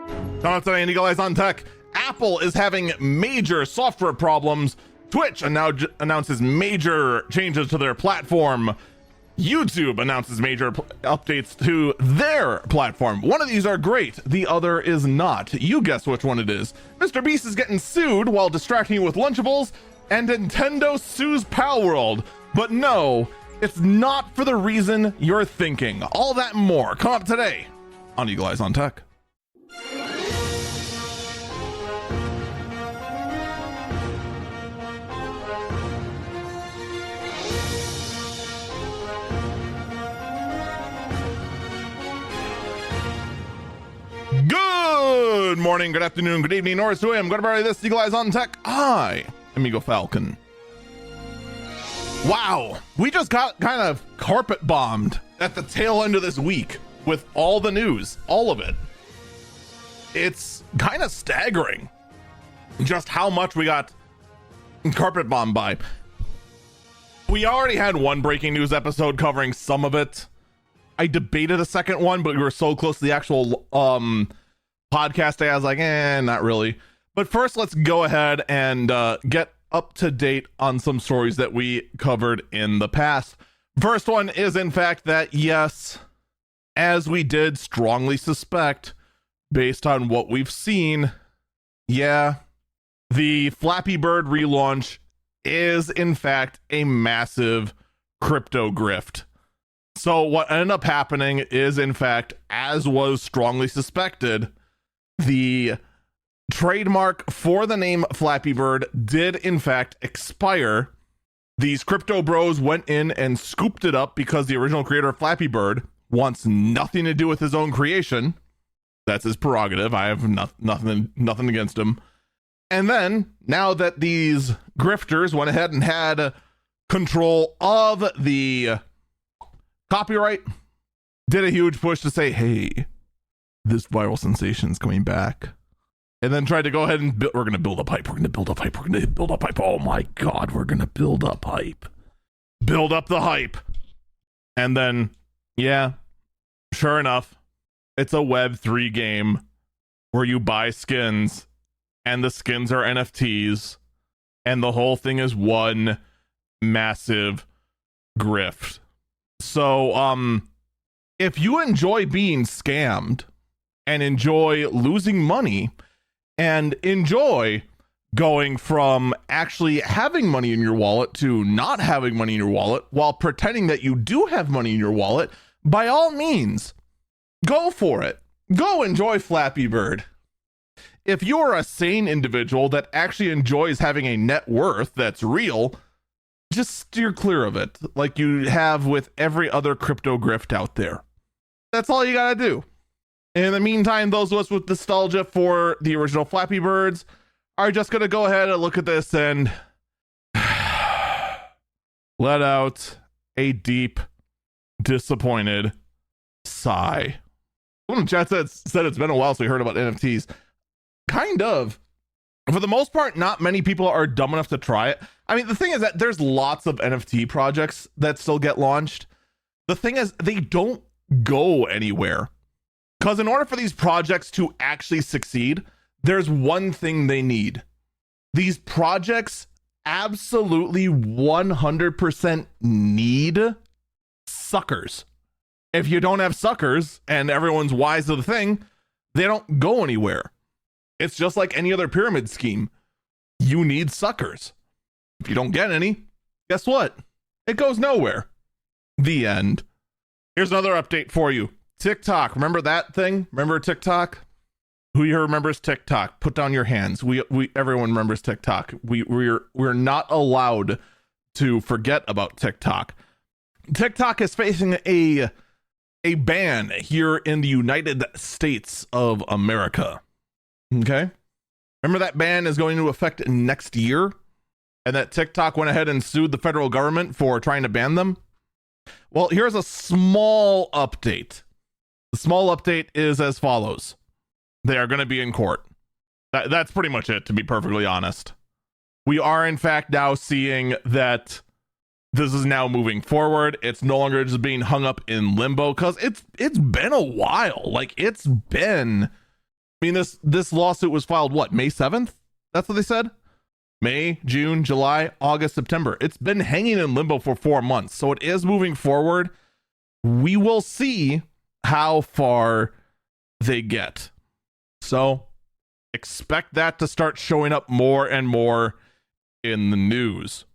Coming up today in Eagle Eyes on Tech, Apple is having major software problems. Twitch announces major changes to their platform. YouTube announces major updates to their platform. One of these are great, the other is not. You guess which one it is. Mr. Beast is getting sued while distracting you with Lunchables, and Nintendo sues Palworld. But no, it's not for the reason you're thinking. All that and more come up today on Eagle Eyes on Tech. Good morning, good afternoon, good evening, or to him. Good everybody, this is Eagle Eyes on Tech. I am Eagle Falcon. Wow, we just got kind of carpet bombed at the tail end of this week with all the news, all of it. It's kind of staggering just how much we got carpet bombed by. We already had one breaking news episode covering some of it. I debated a second one, but we were so close to the actual podcast day, I was like, not really. But first, let's go ahead and get up to date on some stories that we covered in the past. First one is, in fact, that yes, as we did strongly suspect, based on what we've seen, yeah, the Flappy Bird relaunch is, in fact, a massive crypto grift. So what ended up happening is, in fact, as was strongly suspected, the trademark for the name Flappy Bird did, in fact, expire. These crypto bros went in and scooped it up because the original creator of Flappy Bird wants nothing to do with his own creation. That's his prerogative. I have nothing against him. And then, now that these grifters went ahead and had control of the copyright, did a huge push to say, hey, this viral sensation is coming back. And then tried to go ahead and we're going to build up hype. We're going to build up hype. We're going to build up hype. Oh my God, we're going to build up hype. Build up the hype. And then, yeah, sure enough, it's a Web3 game where you buy skins and the skins are NFTs and the whole thing is one massive grift. So, if you enjoy being scammed and enjoy losing money and enjoy going from actually having money in your wallet to not having money in your wallet while pretending that you do have money in your wallet, by all means, go for it. Go enjoy Flappy Bird. If you're a sane individual that actually enjoys having a net worth that's real, just steer clear of it like you have with every other crypto grift out there. That's all you gotta do. In the meantime, those of us with nostalgia for the original Flappy Birds are just gonna go ahead and look at this and let out a deep, disappointed sigh. Someone in the chat said it's been a while since we heard about NFTs. Kind of. For the most part, not many people are dumb enough to try it. I mean, the thing is that there's lots of NFT projects that still get launched. The thing is, they don't go anywhere. Because in order for these projects to actually succeed, there's one thing they need. These projects absolutely 100% need suckers. If you don't have suckers and everyone's wise to the thing, they don't go anywhere. It's just like any other pyramid scheme. You need suckers. If you don't get any, guess what? It goes nowhere. The end. Here's another update for you. TikTok. Remember that thing? Remember TikTok? Who here remembers TikTok? Put down your hands. Everyone remembers TikTok. We're not allowed to forget about TikTok. TikTok is facing a ban here in the United States of America. Okay. Remember that ban is going into effect next year? And that TikTok went ahead and sued the federal government for trying to ban them? Well, here's a small update. The small update is as follows. They are going to be in court. That's pretty much it, to be perfectly honest. We are, in fact, now seeing that this is now moving forward. It's no longer just being hung up in limbo, because it's been a while. Like, it's been I mean, this lawsuit was filed, what, May 7th? That's what they said? May, June, July, August, September. It's been hanging in limbo for 4 months. So it is moving forward. We will see how far they get. So expect that to start showing up more and more in the news.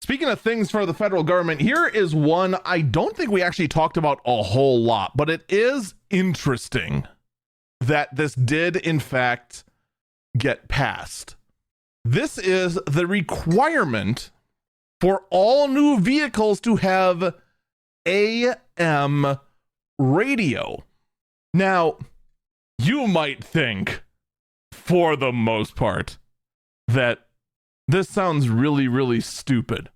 Speaking of things for the federal government, here is one I don't think we actually talked about a whole lot, but it is interesting that this did in fact get passed. This is the requirement for all new vehicles to have AM radio. Now, you might think, for the most part, that this sounds really, really stupid.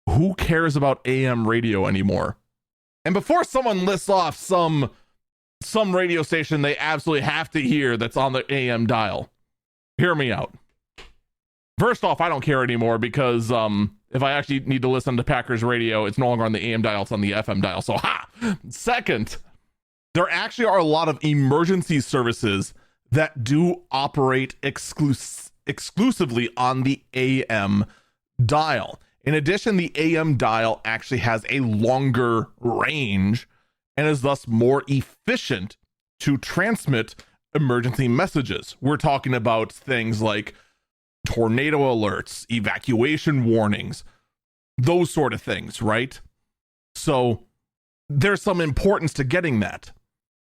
Who cares about AM radio anymore? And before someone lists off some radio station they absolutely have to hear that's on the AM dial, hear me out. First off, I don't care anymore because if I actually need to listen to Packers radio, it's no longer on the AM dial, it's on the FM dial. So, ha! Second, there actually are a lot of emergency services that do operate exclusively on the AM dial. In addition, the AM dial actually has a longer range and is thus more efficient to transmit emergency messages. We're talking about things like tornado alerts, evacuation warnings, those sort of things, right? So there's some importance to getting that.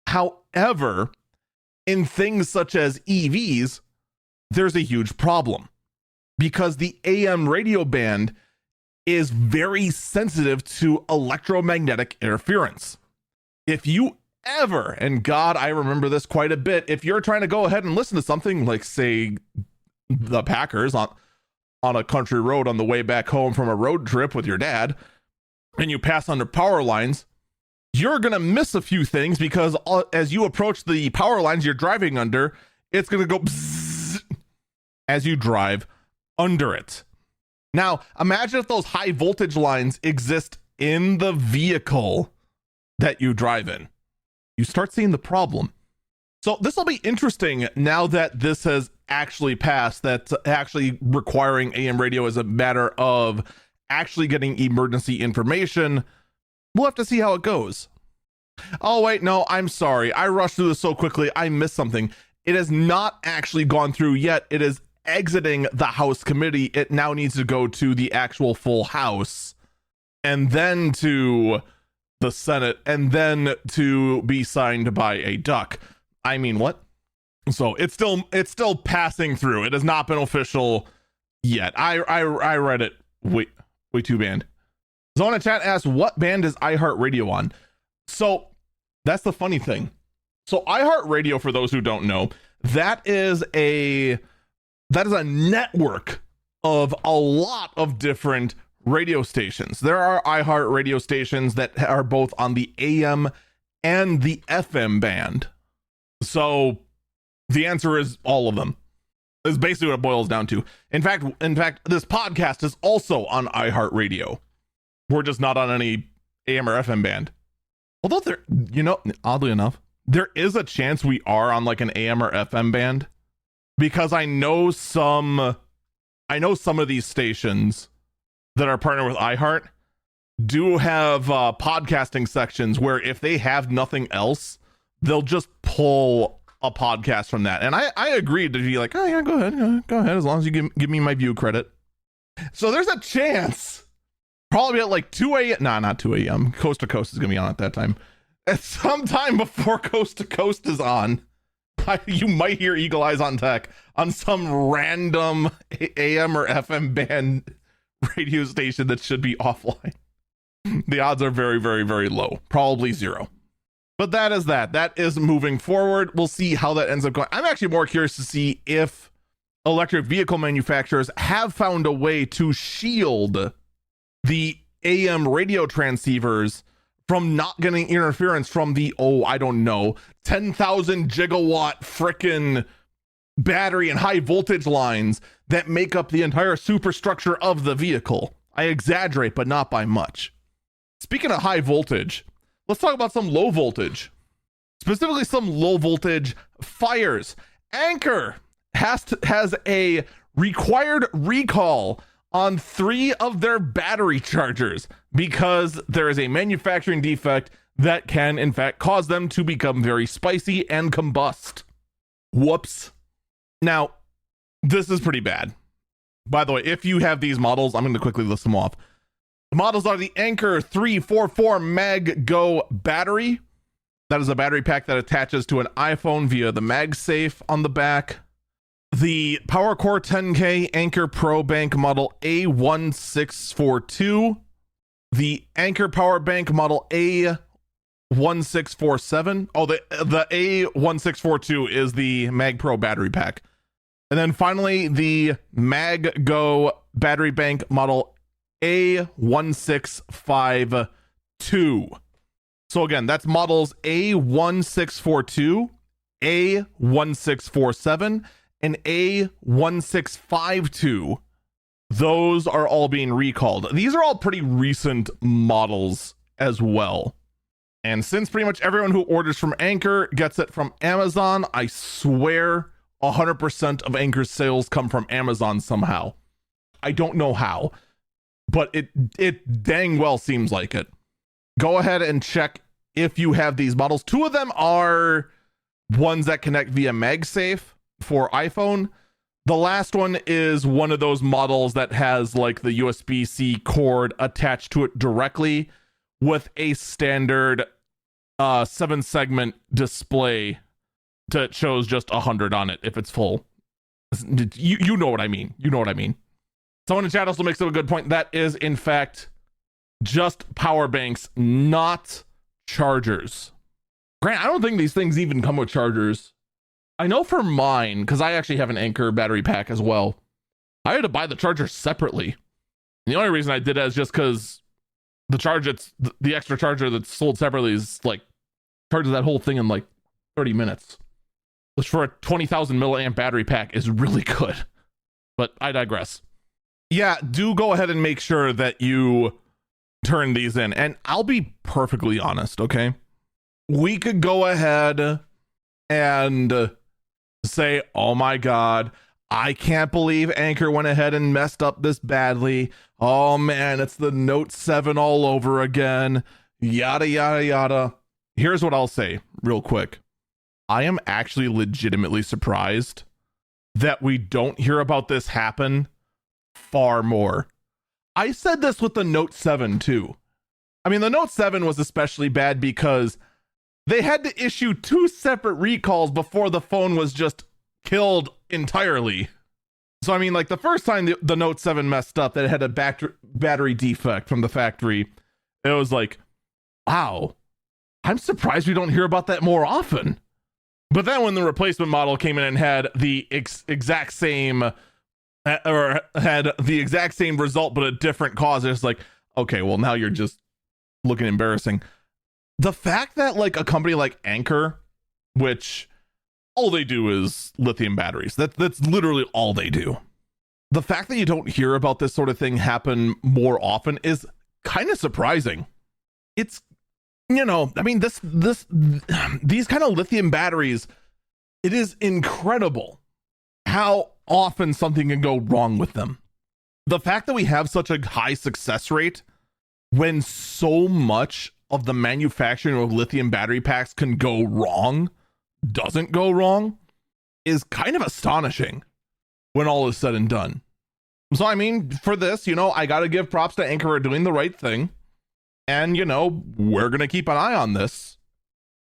However, in things such as EVs, there's a huge problem because the AM radio band is very sensitive to electromagnetic interference. If you ever, and God, I remember this quite a bit, if you're trying to go ahead and listen to something like, say, the Packers on a country road on the way back home from a road trip with your dad, and you pass under power lines, you're going to miss a few things because as you approach the power lines you're driving under, it's going to go bzzz as you drive under it. Now, imagine if those high voltage lines exist in the vehicle that you drive in. You start seeing the problem. So this will be interesting now that this has actually passed, that actually requiring AM radio is a matter of actually getting emergency information. We'll have to see how it goes. Oh, wait, no, I'm sorry. I rushed through this so quickly. I missed something. It has not actually gone through yet. It is exiting the House committee. It now needs to go to the actual full House and then to the Senate and then to be signed by a duck. I mean, what? So it's still passing through. It has not been official yet. I read it way too band. Zona Chat asks, what band is iHeartRadio on? So that's the funny thing. So iHeartRadio, for those who don't know, that is a network of a lot of different radio stations. There are iHeart radio stations that are both on the AM and the FM band. So the answer is all of them. Is basically what it boils down to. In fact, this podcast is also on iHeartRadio. We're just not on any AM or FM band. Although there, oddly enough, there is a chance we are on like an AM or FM band, because I know some of these stations that are partnered with iHeart do have podcasting sections where if they have nothing else, they'll just pull a podcast from that. And I agreed to be like, oh yeah, go ahead, as long as you give me my view credit. So there's a chance, probably at like 2 a.m. Nah, not 2 a.m. Coast to Coast is gonna be on at that time. At some time before Coast to Coast is on, you might hear Eagle Eyes on Tech on some random AM or FM band radio station that should be offline. The odds are very, very, very low. Probably zero. But that is moving forward. We'll see how that ends up going. I'm actually more curious to see if electric vehicle manufacturers have found a way to shield the AM radio transceivers from not getting interference from the, 10,000 gigawatt frickin' battery and high voltage lines that make up the entire superstructure of the vehicle. I exaggerate, but not by much. Speaking of high voltage, let's talk about some low voltage. specifically some low voltage fires. Anker has a required recall on 3 of their battery chargers because there is a manufacturing defect that can in fact cause them to become very spicy and combust. Whoops. Now, this is pretty bad. By the way, if you have these models, I'm going to quickly list them off. The models are the Anker 344 Mag Go battery. That is a battery pack that attaches to an iPhone via the MagSafe on the back. The PowerCore 10K Anker Pro Bank model A1642. The Anker Power Bank model A1647. Oh, the A1642 is the Mag Pro battery pack. And then finally, the Mag Go battery bank model A1652. So again, that's models A1642, A1647, and A1652. Those are all being recalled. These are all pretty recent models as well. And since pretty much everyone who orders from Anker gets it from Amazon, I swear 100% of Anker's sales come from Amazon somehow. I don't know how, but it dang well seems like it. Go ahead and check if you have these models. 2 of them are ones that connect via MagSafe for iPhone. The last one is one of those models that has like the USB-C cord attached to it directly with a standard 7-segment display that shows just 100 on it if it's full. You know what I mean. You know what I mean. Someone in chat also makes up a good point. That is, in fact, just power banks, not chargers. Grant, I don't think these things even come with chargers. I know for mine, because I actually have an Anker battery pack as well, I had to buy the charger separately. And the only reason I did that is just because the extra charger that's sold separately is like charges that whole thing in like 30 minutes. Which for a 20,000 milliamp battery pack is really good. But I digress. Yeah, do go ahead and make sure that you turn these in. And I'll be perfectly honest, okay? We could go ahead and say, oh my God, I can't believe Anker went ahead and messed up this badly. Oh man, it's the Note 7 all over again. Yada, yada, yada. Here's what I'll say real quick. I am actually legitimately surprised that we don't hear about this happen far more. I said this with the Note 7 too. I mean, the Note 7 was especially bad because they had to issue 2 separate recalls before the phone was just killed entirely. So, I mean, like the first time the Note 7 messed up, that it had a battery defect from the factory, it was like, wow, I'm surprised we don't hear about that more often. But then when the replacement model came in and had the exact same result, but a different cause, it's like, okay, well, now you're just looking embarrassing. The fact that like a company like Anker, which all they do is lithium batteries, that's literally all they do. The fact that you don't hear about this sort of thing happen more often is kind of surprising. It's, you know, I mean, these kind of lithium batteries, it is incredible how often something can go wrong with them. The fact that we have such a high success rate when so much of the manufacturing of lithium battery packs can go wrong, doesn't go wrong, is kind of astonishing when all is said and done. So, I mean, for this, you know, I got to give props to Anker for doing the right thing. And, you know, we're going to keep an eye on this.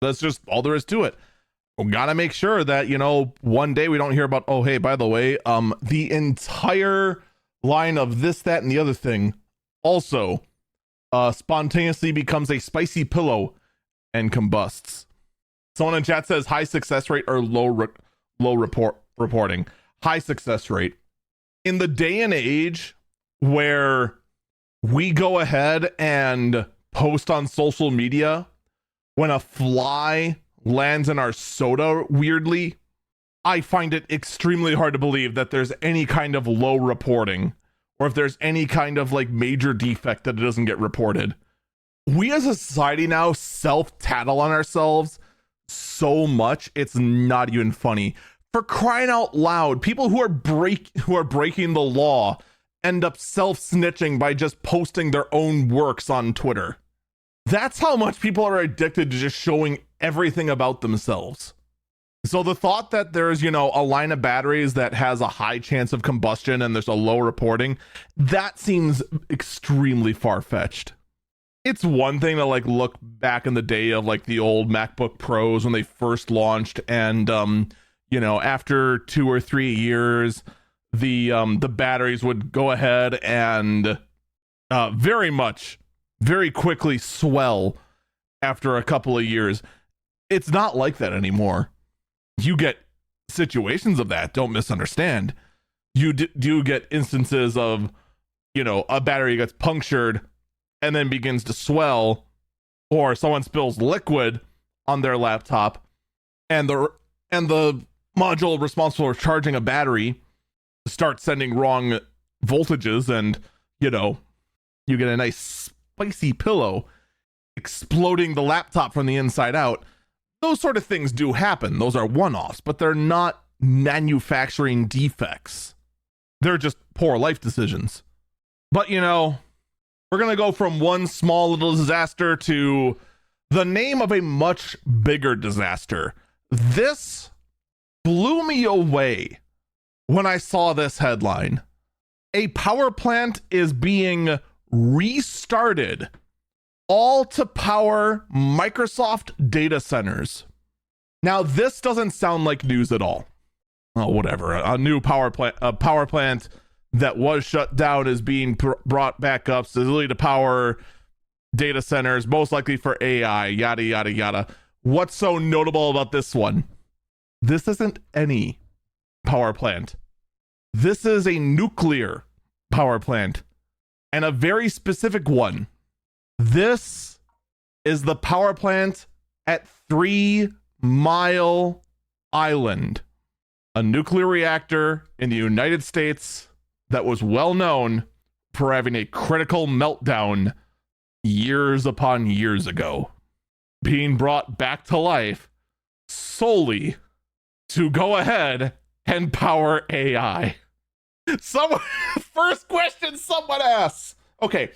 That's just all there is to it. We got to make sure that, you know, one day we don't hear about, oh, hey, by the way, the entire line of this, that, and the other thing also spontaneously becomes a spicy pillow and combusts. Someone in chat says high success rate or low reporting. High success rate. In the day and age where we go ahead and post on social media when a fly lands in our soda weirdly, I find it extremely hard to believe that there's any kind of low reporting or if there's any kind of like major defect that it doesn't get reported. We as a society now self-tattle on ourselves so much, it's not even funny. For crying out loud, people who are breaking the law end up self-snitching by just posting their own works on Twitter. That's how much people are addicted to just showing everything about themselves. So the thought that there's, a line of batteries that has a high chance of combustion and there's a low reporting, that seems extremely far-fetched. It's one thing to look back in the day of the old MacBook Pros when they first launched, and after 2 or 3 years, the batteries would go ahead and very quickly swell after a couple of years. It's not like that anymore. You get situations of that, don't misunderstand. You do get instances of, a battery gets punctured and then begins to swell, or someone spills liquid on their laptop, and the module responsible for charging a battery starts sending wrong voltages, and you get a nice spicy pillow exploding the laptop from the inside out. Those sort of things do happen. Those are one-offs, but they're not manufacturing defects. They're just poor life decisions. But we're going to go from one small little disaster to the name of a much bigger disaster. This blew me away when I saw this headline. A power plant is being restarted, all to power Microsoft data centers. Now, this doesn't sound like news at all. Oh, whatever. A new power plant that was shut down is being brought back up, specifically to power data centers, most likely for AI, yada, yada, yada. What's so notable about this one? This isn't any power plant. This is a nuclear power plant, and a very specific one. This is the power plant at 3 Mile Island, a nuclear reactor in the United States that was well known for having a critical meltdown years upon years ago, being brought back to life solely to go ahead and power AI. First question someone asks. Okay,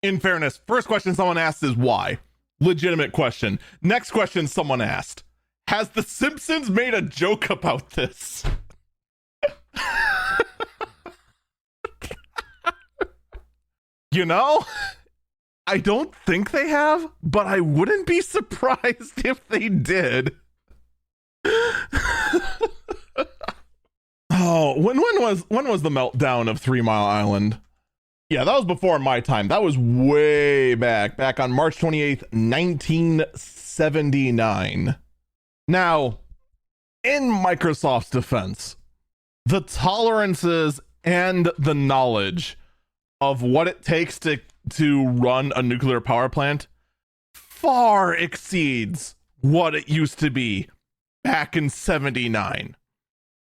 in fairness, first question someone asks is why? Legitimate question. Next question someone asked, has The Simpsons made a joke about this? I don't think they have, but I wouldn't be surprised if they did. Oh, when was the meltdown of 3 Mile Island? Yeah, that was before my time. That was way back on March 28th, 1979. Now, in Microsoft's defense, the tolerances and the knowledge of what it takes to run a nuclear power plant far exceeds what it used to be back in 79.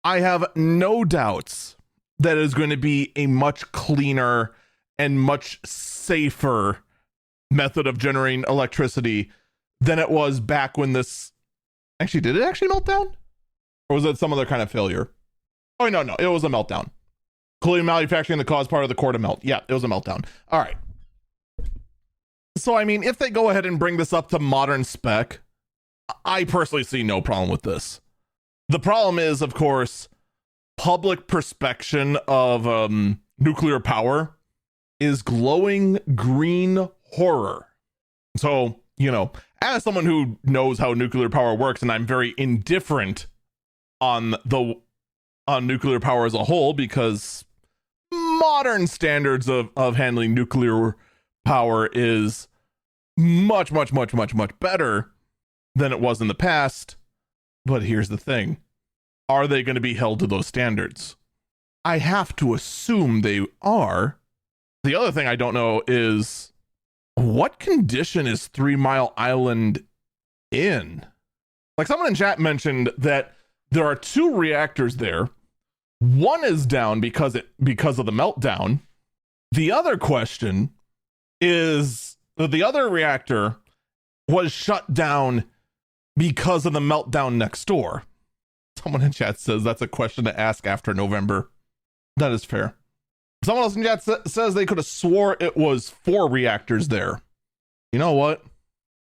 I have no doubts that it is going to be a much cleaner and much safer method of generating electricity than it was back when this actually, did it actually melt down? Or was it some other kind of failure? Oh, no, it was a meltdown. Cooling manufacturing that caused part of the core to melt. Yeah, it was a meltdown. All right. So, I mean, if they go ahead and bring this up to modern spec, I personally see no problem with this. The problem is, of course, public perception of nuclear power is glowing green horror. So, as someone who knows how nuclear power works, and I'm very indifferent on nuclear power as a whole, because modern standards of handling nuclear power is much better than it was in the past. But here's the thing. Are they going to be held to those standards? I have to assume they are. The other thing I don't know is, what condition is 3 Mile Island in? Like someone in chat mentioned that there are 2 reactors there. One is down because of the meltdown. The other question is that the other reactor was shut down because of the meltdown next door. Someone in chat says that's a question to ask after November. That is fair. Someone else in chat says they could have swore it was 4 reactors there. You know what?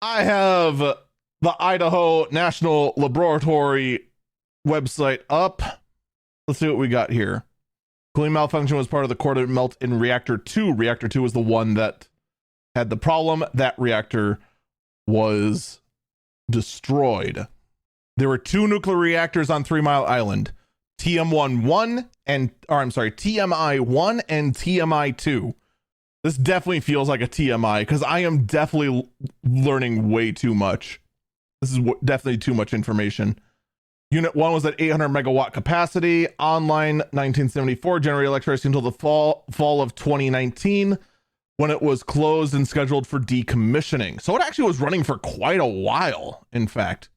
I have the Idaho National Laboratory website up. Let's see what we got here. Cooling malfunction was part of the core to melt in reactor 2. Reactor 2 was the one that had the problem. That reactor was destroyed. There were 2 nuclear reactors on 3 Mile Island. TMI-1 and TMI-2. This definitely feels like a TMI because I am definitely learning way too much. This is definitely too much information. Unit 1 was at 800 megawatt capacity, online 1974, generated electricity until the fall of 2019, when it was closed and scheduled for decommissioning. So it actually was running for quite a while, in fact.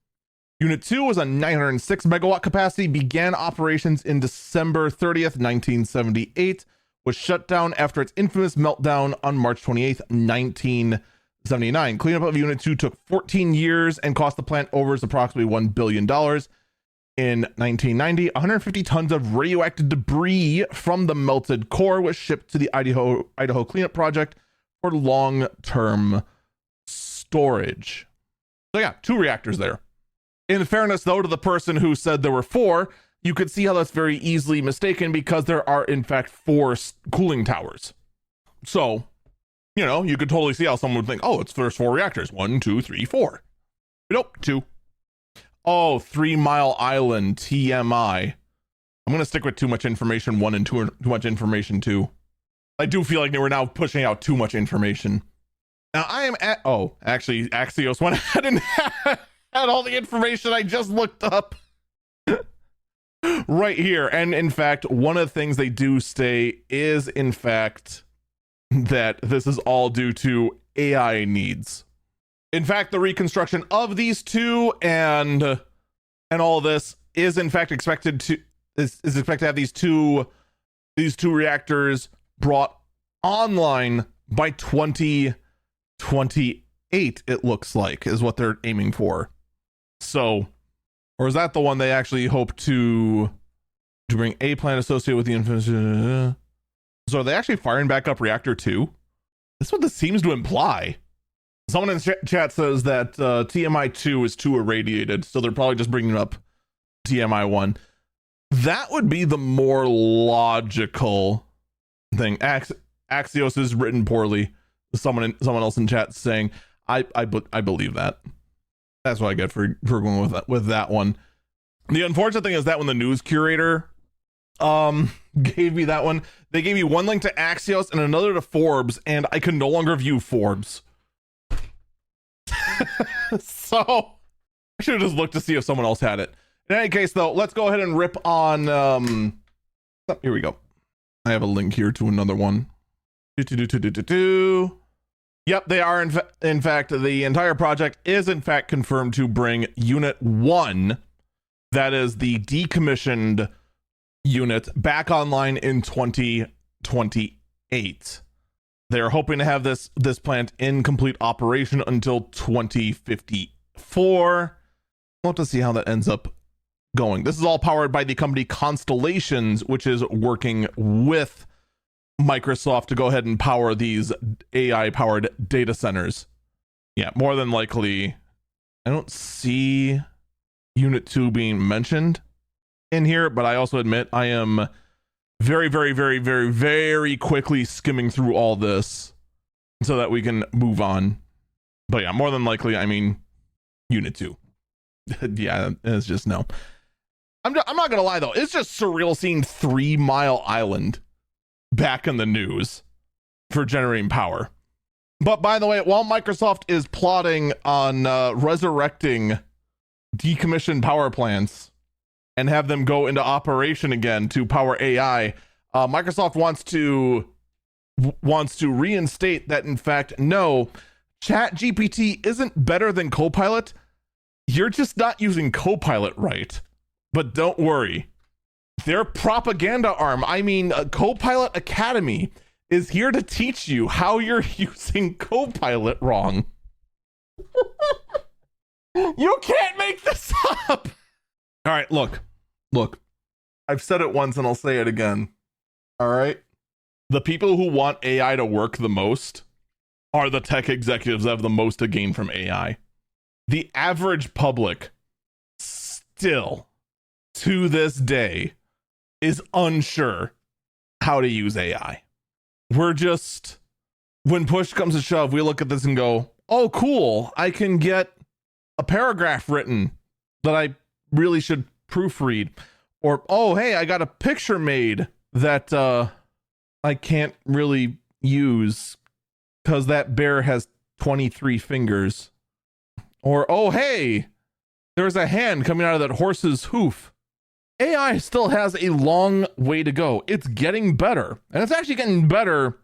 Unit 2 was a 906 megawatt capacity, began operations in December 30th, 1978, was shut down after its infamous meltdown on March 28th, 1979. Cleanup of Unit 2 took 14 years and cost the plant owners approximately $1 billion. In 1990, 150 tons of radioactive debris from the melted core was shipped to the Idaho Cleanup Project for long-term storage. So yeah, 2 reactors there. In fairness, though, to the person who said there were 4, you could see how that's very easily mistaken because there are, in fact, 4 cooling towers. So, you know, you could totally see how someone would think, oh, there's 4 reactors. 1, 2, 3, 4. Nope, 2. Oh, 3 Mile Island, TMI. I'm going to stick with too much information 1 and too much information 2. I do feel like they were now pushing out too much information. Now, I am at... Oh, actually, Axios went ahead and had all the information I just looked up right here. And in fact, one of the things they do say is, in fact, that this is all due to AI needs. In fact, the reconstruction of these 2 and all this is in fact expected to have these two reactors brought online by 2028, it looks like, is what they're aiming for. So, or is that the one they actually hope to bring a plant associated with the infamous? So are they actually firing back up reactor 2? That's what this seems to imply. Someone in chat says that TMI-2 is too irradiated, so they're probably just bringing up TMI-1. That would be the more logical thing. Axios is written poorly. Someone else in chat saying, I believe that. That's what I get for going with that one. The unfortunate thing is that when the news curator gave me that one, they gave me one link to Axios and another to Forbes, and I can no longer view Forbes. So I should have just looked to see if someone else had it. In any case, though, let's go ahead and rip on here we go. I have a link here to another one. Yep, they are in fact, the entire project is in fact confirmed to bring Unit 1, that is the decommissioned unit, back online in 2028. They're hoping to have this plant in complete operation until 2054. We'll have to see how that ends up going. This is all powered by the company Constellations, which is working with Microsoft to go ahead and power these AI-powered data centers. Yeah, more than likely, I don't see Unit 2 being mentioned in here, but I also admit I am very, very, very, very, very quickly skimming through all this so that we can move on. But yeah, more than likely, I mean, Unit 2. Yeah, it's just no. I'm not going to lie, though. It's just surreal seeing 3 Mile Island back in the news for generating power. But by the way, while Microsoft is plotting on resurrecting decommissioned power plants and have them go into operation again to power AI, Microsoft wants to reinstate that, in fact, no, ChatGPT isn't better than Copilot. You're just not using Copilot right. But don't worry. Their propaganda arm, I mean, Copilot Academy, is here to teach you how you're using Copilot wrong. You can't make this up. All right, look. I've said it once and I'll say it again. All right. The people who want AI to work the most are the tech executives that have the most to gain from AI. The average public still, to this day, is unsure how to use AI. We're just, when push comes to shove, we look at this and go, oh, cool, I can get a paragraph written that I really should proofread. Or, oh, hey, I got a picture made that I can't really use because that bear has 23 fingers. Or, oh, hey, there's a hand coming out of that horse's hoof. AI still has a long way to go. It's getting better. And it's actually getting better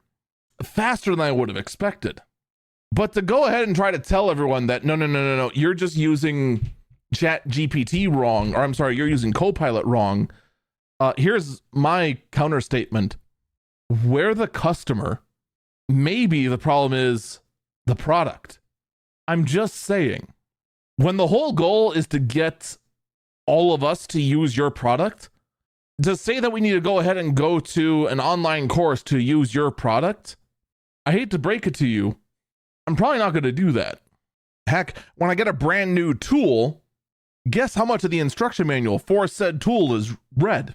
faster than I would have expected. But to go ahead and try to tell everyone that, no, you're just using Chat GPT wrong, or I'm sorry, you're using Copilot wrong. Here's my counter statement. Where the customer, maybe the problem is the product. I'm just saying, when the whole goal is to get all of us to use your product, to say that we need to go ahead and go to an online course to use your product, I hate to break it to you, I'm probably not going to do that. Heck, when I get a brand new tool, guess how much of the instruction manual for said tool is red?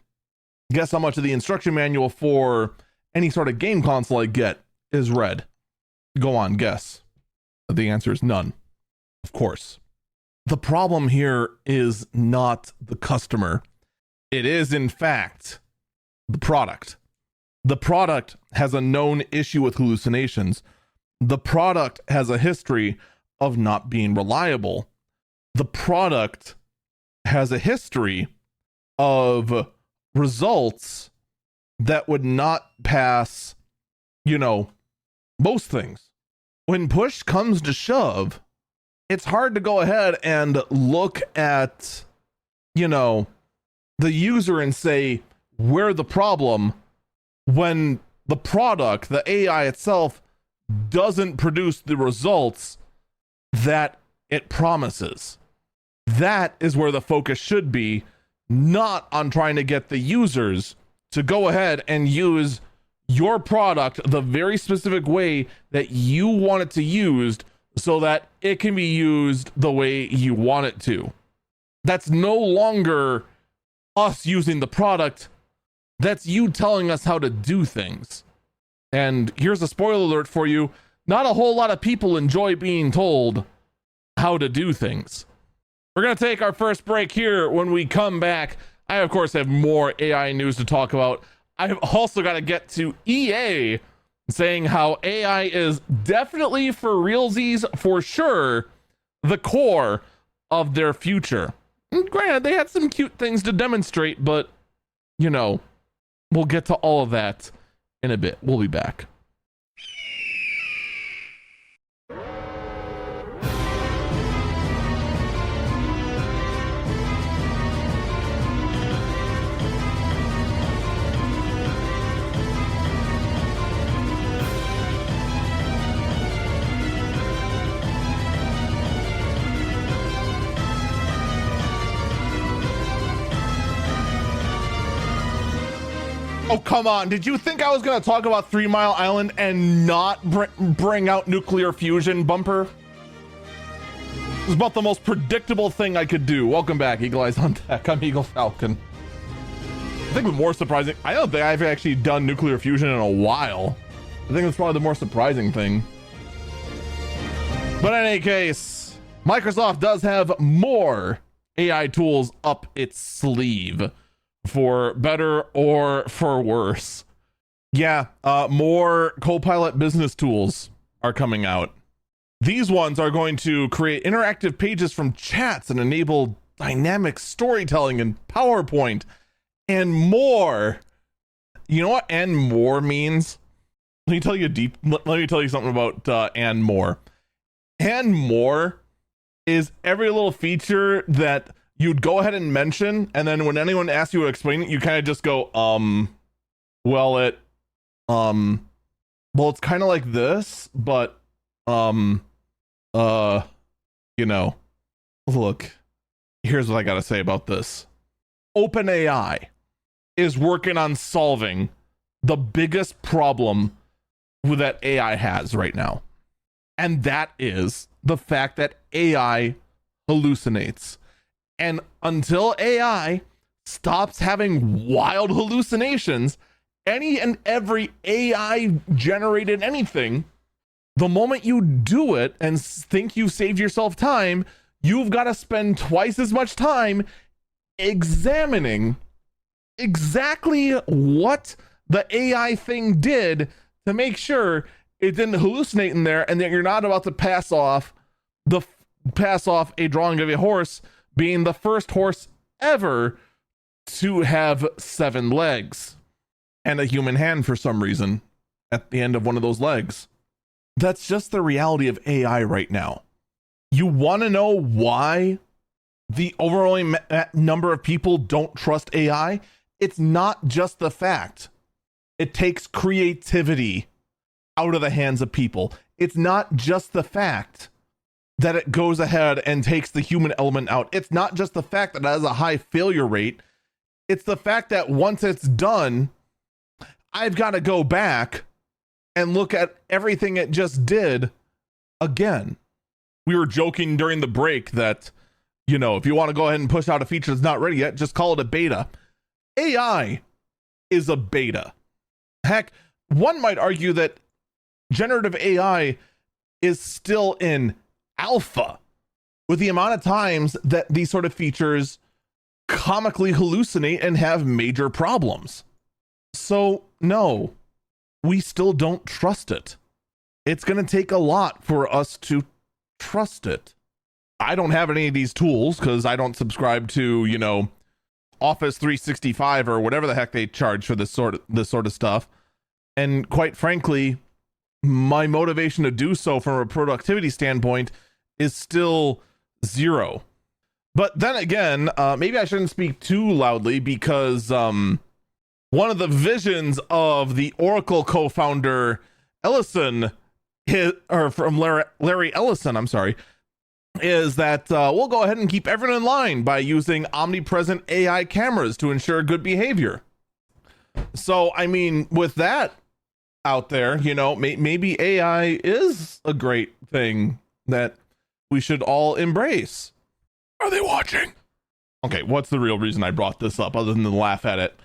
Guess how much of the instruction manual for any sort of game console I get is red? Go on, guess. The answer is none. Of course. The problem here is not the customer. It is, in fact, the product. The product has a known issue with hallucinations. The product has a history of not being reliable. The product has a history of results that would not pass, most things. When push comes to shove, it's hard to go ahead and look at, the user and say, we're the problem, when the product, the AI itself, doesn't produce the results that it promises. That is where the focus should be, not on trying to get the users to go ahead and use your product the very specific way that you want it to used so that it can be used the way you want it to. That's no longer us using the product. That's you telling us how to do things. And here's a spoiler alert for you. Not a whole lot of people enjoy being told how to do things. We're going to take our first break here. When we come back, I, of course, have more AI news to talk about. I've also got to get to EA saying how AI is definitely, for realsies, for sure, the core of their future. And granted, they had some cute things to demonstrate, but, we'll get to all of that in a bit. We'll be back. Oh, come on. Did you think I was going to talk about 3 Mile Island and not bring out nuclear fusion, Bumper? It was about the most predictable thing I could do. Welcome back, Eagle Eyes on Deck. I'm Eagle Falcon. I think the more surprising... I don't think I've actually done nuclear fusion in a while. I think that's probably the more surprising thing. But in any case, Microsoft does have more AI tools up its sleeve. For better or for worse. Yeah, more Copilot business tools are coming out. These ones are going to create interactive pages from chats and enable dynamic storytelling in PowerPoint and more. You know what and more means? Let me tell you something about and more. And more is every little feature that you'd go ahead and mention, and then when anyone asks you to explain it, you kind of just go, well, it's kind of like this, but, Look, here's what I got to say about this. OpenAI is working on solving the biggest problem that AI has right now. And that is the fact that AI hallucinates. And until AI stops having wild hallucinations, any and every AI generated anything, the moment you do it and think you've saved yourself time, you've got to spend twice as much time examining exactly what the AI thing did to make sure it didn't hallucinate in there, and that you're not about to pass off a drawing of a horse being the first horse ever to have 7 legs and a human hand for some reason at the end of one of those legs. That's just the reality of AI right now. You want to know why the overwhelming number of people don't trust AI? It's not just the fact it takes creativity out of the hands of people. It's not just the fact that it goes ahead and takes the human element out. It's not just the fact that it has a high failure rate. It's the fact that once it's done, I've got to go back and look at everything it just did again. We were joking during the break that, you know, if you want to go ahead and push out a feature that's not ready yet, just call it a beta. AI is a beta. Heck, one might argue that generative AI is still in alpha with the amount of times that these sort of features comically hallucinate and have major problems. So no, we still don't trust it. It's going to take a lot for us to trust it. I don't have any of these tools because I don't subscribe to, you know, Office 365 or whatever the heck they charge for this sort of stuff. And quite frankly, my motivation to do so from a productivity standpoint is still 0. But then again, maybe I shouldn't speak too loudly because one of the visions of the Oracle co-founder Ellison, Larry Ellison, I'm sorry, is that we'll go ahead and keep everyone in line by using omnipresent AI cameras to ensure good behavior. So, I mean, with that out there, you know, maybe AI is a great thing that we should all embrace. Are they watching? Okay, what's the real reason I brought this up other than to laugh at it?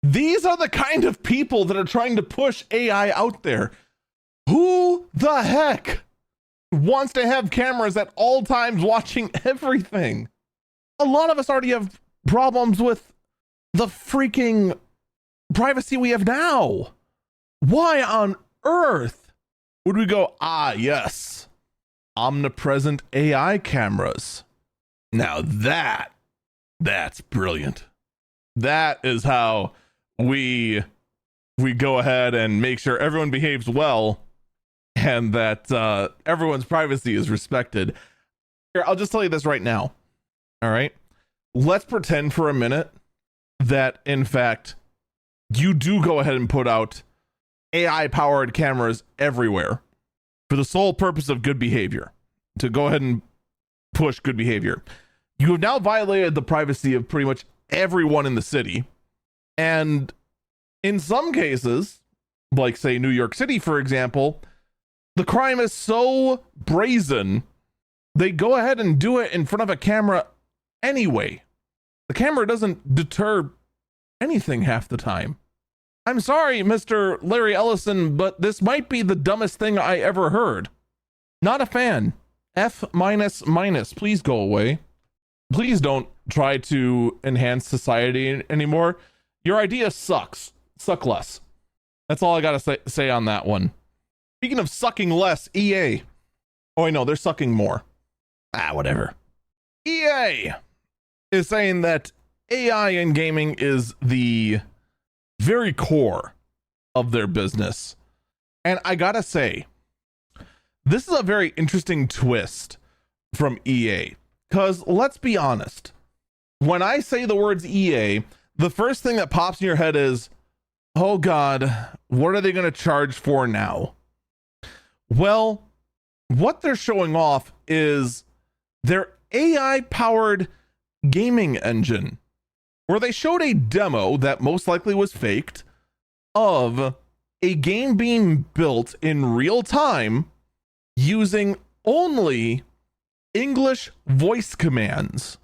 These are the kind of people that are trying to push AI out there. Who the heck wants to have cameras at all times watching everything? A lot of us already have problems with the freaking privacy we have now. Why on earth would we go, yes, omnipresent AI cameras? Now that's brilliant. That is how we go ahead and make sure everyone behaves well and that everyone's privacy is respected. Here, I'll just tell you this right now. All right. Let's pretend for a minute that, in fact, you do go ahead and put out AI powered cameras everywhere for the sole purpose of good behavior, to go ahead and push good behavior. You have now violated the privacy of pretty much everyone in the city. And in some cases, like say New York City, for example, the crime is so brazen, they go ahead and do it in front of a camera anyway. The camera doesn't deter anything half the time. I'm sorry, Mr. Larry Ellison, but this might be the dumbest thing I ever heard. Not a fan. F minus minus. Please go away. Please don't try to enhance society anymore. Your idea sucks. Suck less. That's all I gotta say on that one. Speaking of sucking less, EA. Oh, I know, they're sucking more. Whatever. EA is saying that AI in gaming is the very core of their business. And I gotta say, this is a very interesting twist from EA. Because let's be honest, when I say the words EA, the first thing that pops in your head is, oh God, what are they going to charge for now? Well, what they're showing off is their AI powered gaming engine where they showed a demo that most likely was faked of a game being built in real time using only English voice commands.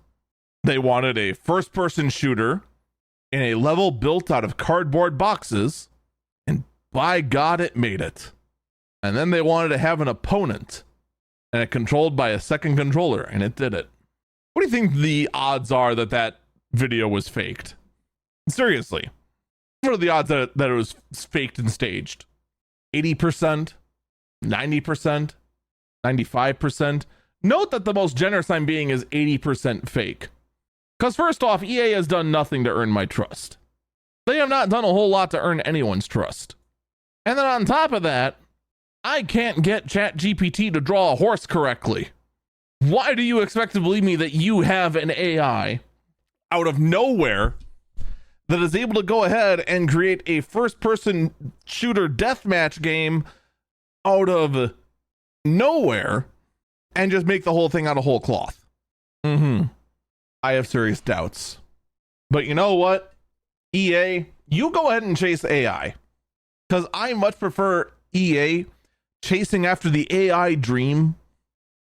They wanted a first person shooter in a level built out of cardboard boxes, and by God, it made it. And then they wanted to have an opponent, and it controlled by a second controller, and it did it. What do you think the odds are that that video was faked? Seriously, what are the odds that it was faked and staged? 80%? 90%? 95%? Note that the most generous I'm being is 80% fake. Because first off, EA has done nothing to earn my trust. They have not done a whole lot to earn anyone's trust. And then on top of that, I can't get ChatGPT to draw a horse correctly. Why do you expect to believe me that you have an AI out of nowhere that is able to go ahead and create a first-person shooter deathmatch game out of nowhere and just make the whole thing out of whole cloth? I have serious doubts. But you know what? EA, you go ahead and chase AI. Because I much prefer EA chasing after the AI dream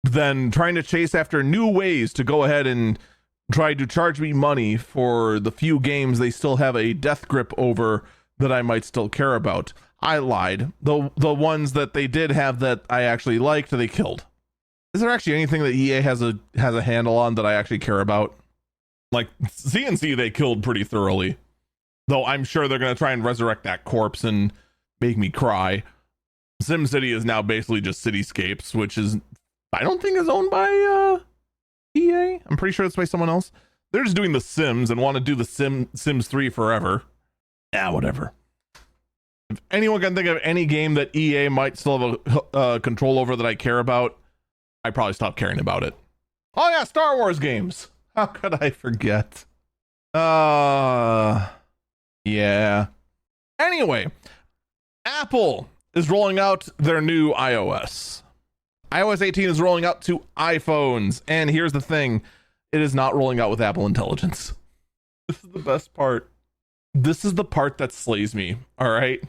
than trying to chase after new ways to go ahead and try to charge me money for the few games they still have a death grip over that I might still care about. I lied. The ones that they did have that I actually liked, they killed. Is there actually anything that EA has a handle on that I actually care about? Like CNC, they killed pretty thoroughly. Though I'm sure they're going to try and resurrect that corpse and make me cry. SimCity is now basically just Cityscapes, which is, I don't think is owned by EA. I'm pretty sure it's by someone else. They're just doing The Sims and want to do the Sims 3 forever. Yeah, whatever. If anyone can think of any game that EA might still have control over that I care about, I probably stop caring about it. Oh yeah, Star Wars games. How could I forget? Yeah. Anyway, Apple is rolling out their new iOS. iOS 18 is rolling out to iPhones. And here's the thing. It is not rolling out with Apple Intelligence. This is the best part. This is the part that slays me. All right.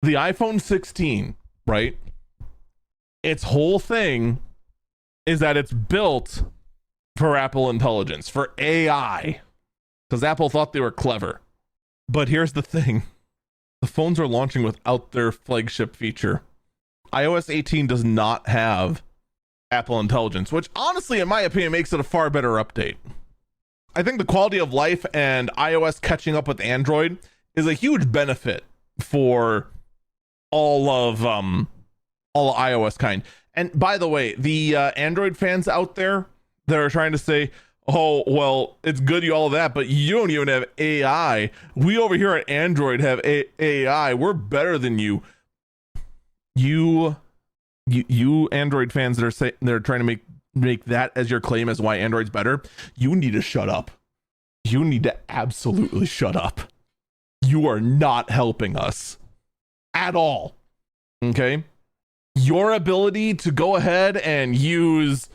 The iPhone 16, right? Its whole thing is that it's built for Apple Intelligence, for AI, because Apple thought they were clever. But here's the thing. The phones are launching without their flagship feature. iOS 18 does not have Apple Intelligence, which honestly, in my opinion, makes it a far better update. I think the quality of life and iOS catching up with Android is a huge benefit for all of iOS kind. And by the way, the Android fans out there that are trying to say, oh, well, it's good you all that, but you don't even have AI. We over here at Android have AI. We're better than you. You Android fans that are they're trying to make that as your claim as why Android's better. You need to shut up. You need to absolutely shut up. You are not helping us at all. Okay? Your ability to go ahead and use,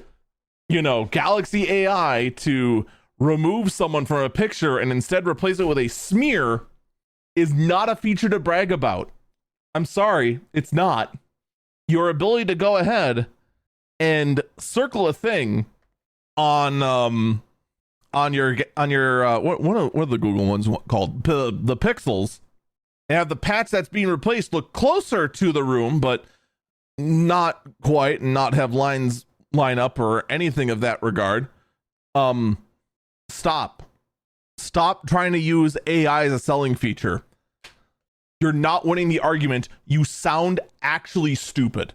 Galaxy AI to remove someone from a picture and instead replace it with a smear is not a feature to brag about. I'm sorry, it's not. Your ability to go ahead and circle a thing on your what are the Google ones called? The pixels, and have the patch that's being replaced look closer to the room, but not quite, and not have lines line up or anything of that regard. Stop trying to use AI as a selling feature. You're not winning the argument. You sound actually stupid.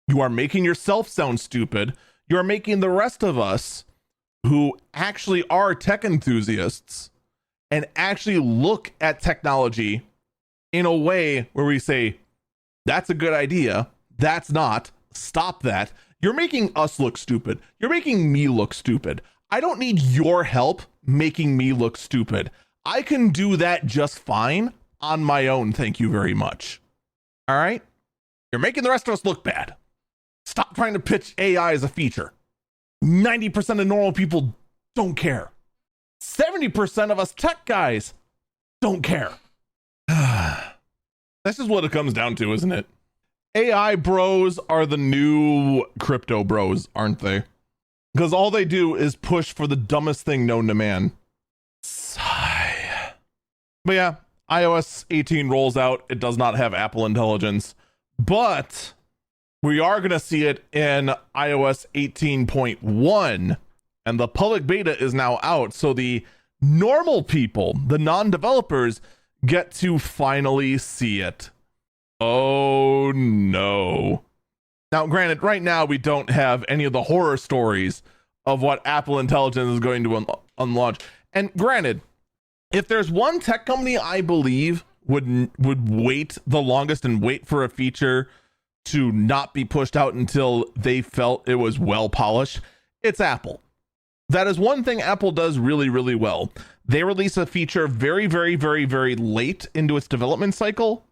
You are making yourself sound stupid. You're making the rest of us who actually are tech enthusiasts and actually look at technology in a way where we say, that's a good idea. That's not. Stop that. You're making us look stupid. You're making me look stupid. I don't need your help making me look stupid. I can do that just fine on my own. Thank you very much. All right. You're making the rest of us look bad. Stop trying to pitch AI as a feature. 90% of normal people don't care. 70% of us tech guys don't care. That's just what it comes down to, isn't it? AI bros are the new crypto bros, aren't they? Because all they do is push for the dumbest thing known to man. Sigh. But yeah, iOS 18 rolls out. It does not have Apple Intelligence, but we are going to see it in iOS 18.1, and the public beta is now out. So the normal people, the non-developers, get to finally see it. Oh no. Now, granted, right now we don't have any of the horror stories of what Apple Intelligence is going to unlaunch. And granted, if there's one tech company I believe would wait the longest and wait for a feature to not be pushed out until they felt it was well polished, it's Apple. That is one thing Apple does really, really well. They release a feature very, very, very, very late into its development cycle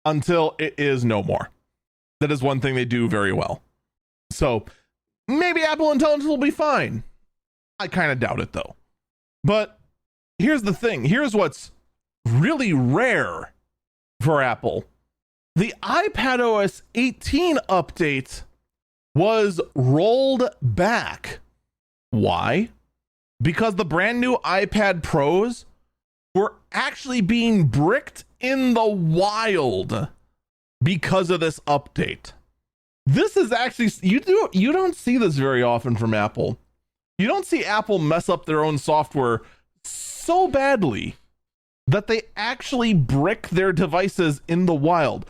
until it is no more. That is one thing they do very well. So maybe Apple Intelligence will be fine. I kind of doubt it though. But here's the thing. Here's what's really rare for Apple. The iPadOS 18 update was rolled back. Why? Because the brand new iPad Pros were actually being bricked in the wild because of this update. This is actually, you don't see this very often from Apple. You don't see Apple mess up their own software so badly that they actually brick their devices in the wild.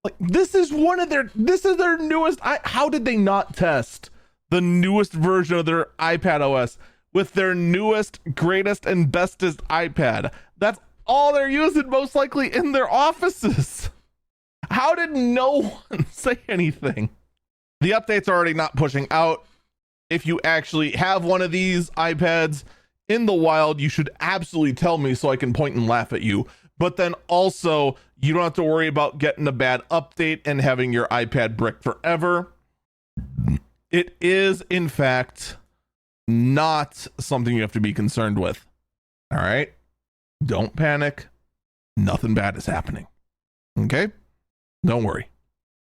Like this is their newest. How did they not test the newest version of their iPad OS with their newest, greatest, and bestest iPad? That's all they're using most likely in their offices. How did no one say anything? The update's already not pushing out. If you actually have one of these iPads in the wild, you should absolutely tell me so I can point and laugh at you. But then also, you don't have to worry about getting a bad update and having your iPad bricked forever. It is, in fact, not something you have to be concerned with. All right? Don't panic. Nothing bad is happening. Okay? Don't worry.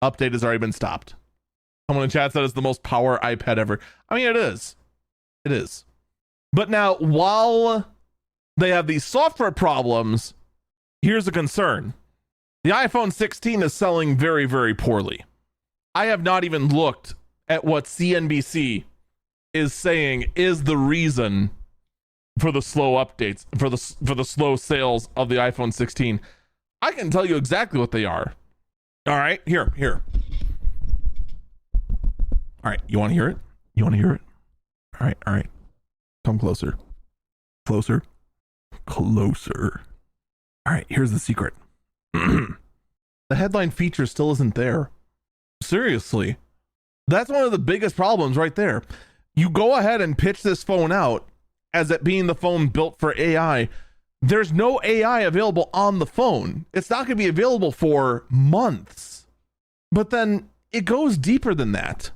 Update has already been stopped. Someone in chat said it's the most power iPad ever. I mean, it is. It is. But now, while they have these software problems, here's a concern. The iPhone 16 is selling very, very poorly. I have not even looked at what CNBC is saying is the reason for the slow updates, for the slow sales of the iPhone 16. I can tell you exactly what they are. All right, here. All right, you want to hear it? You want to hear it? All right. Come closer. Closer. All right, here's the secret. The headline feature still isn't there. Seriously. That's one of the biggest problems right there. You go ahead and pitch this phone out as it being the phone built for AI. There's no AI available on the phone. It's not going to be available for months. But then it goes deeper than that.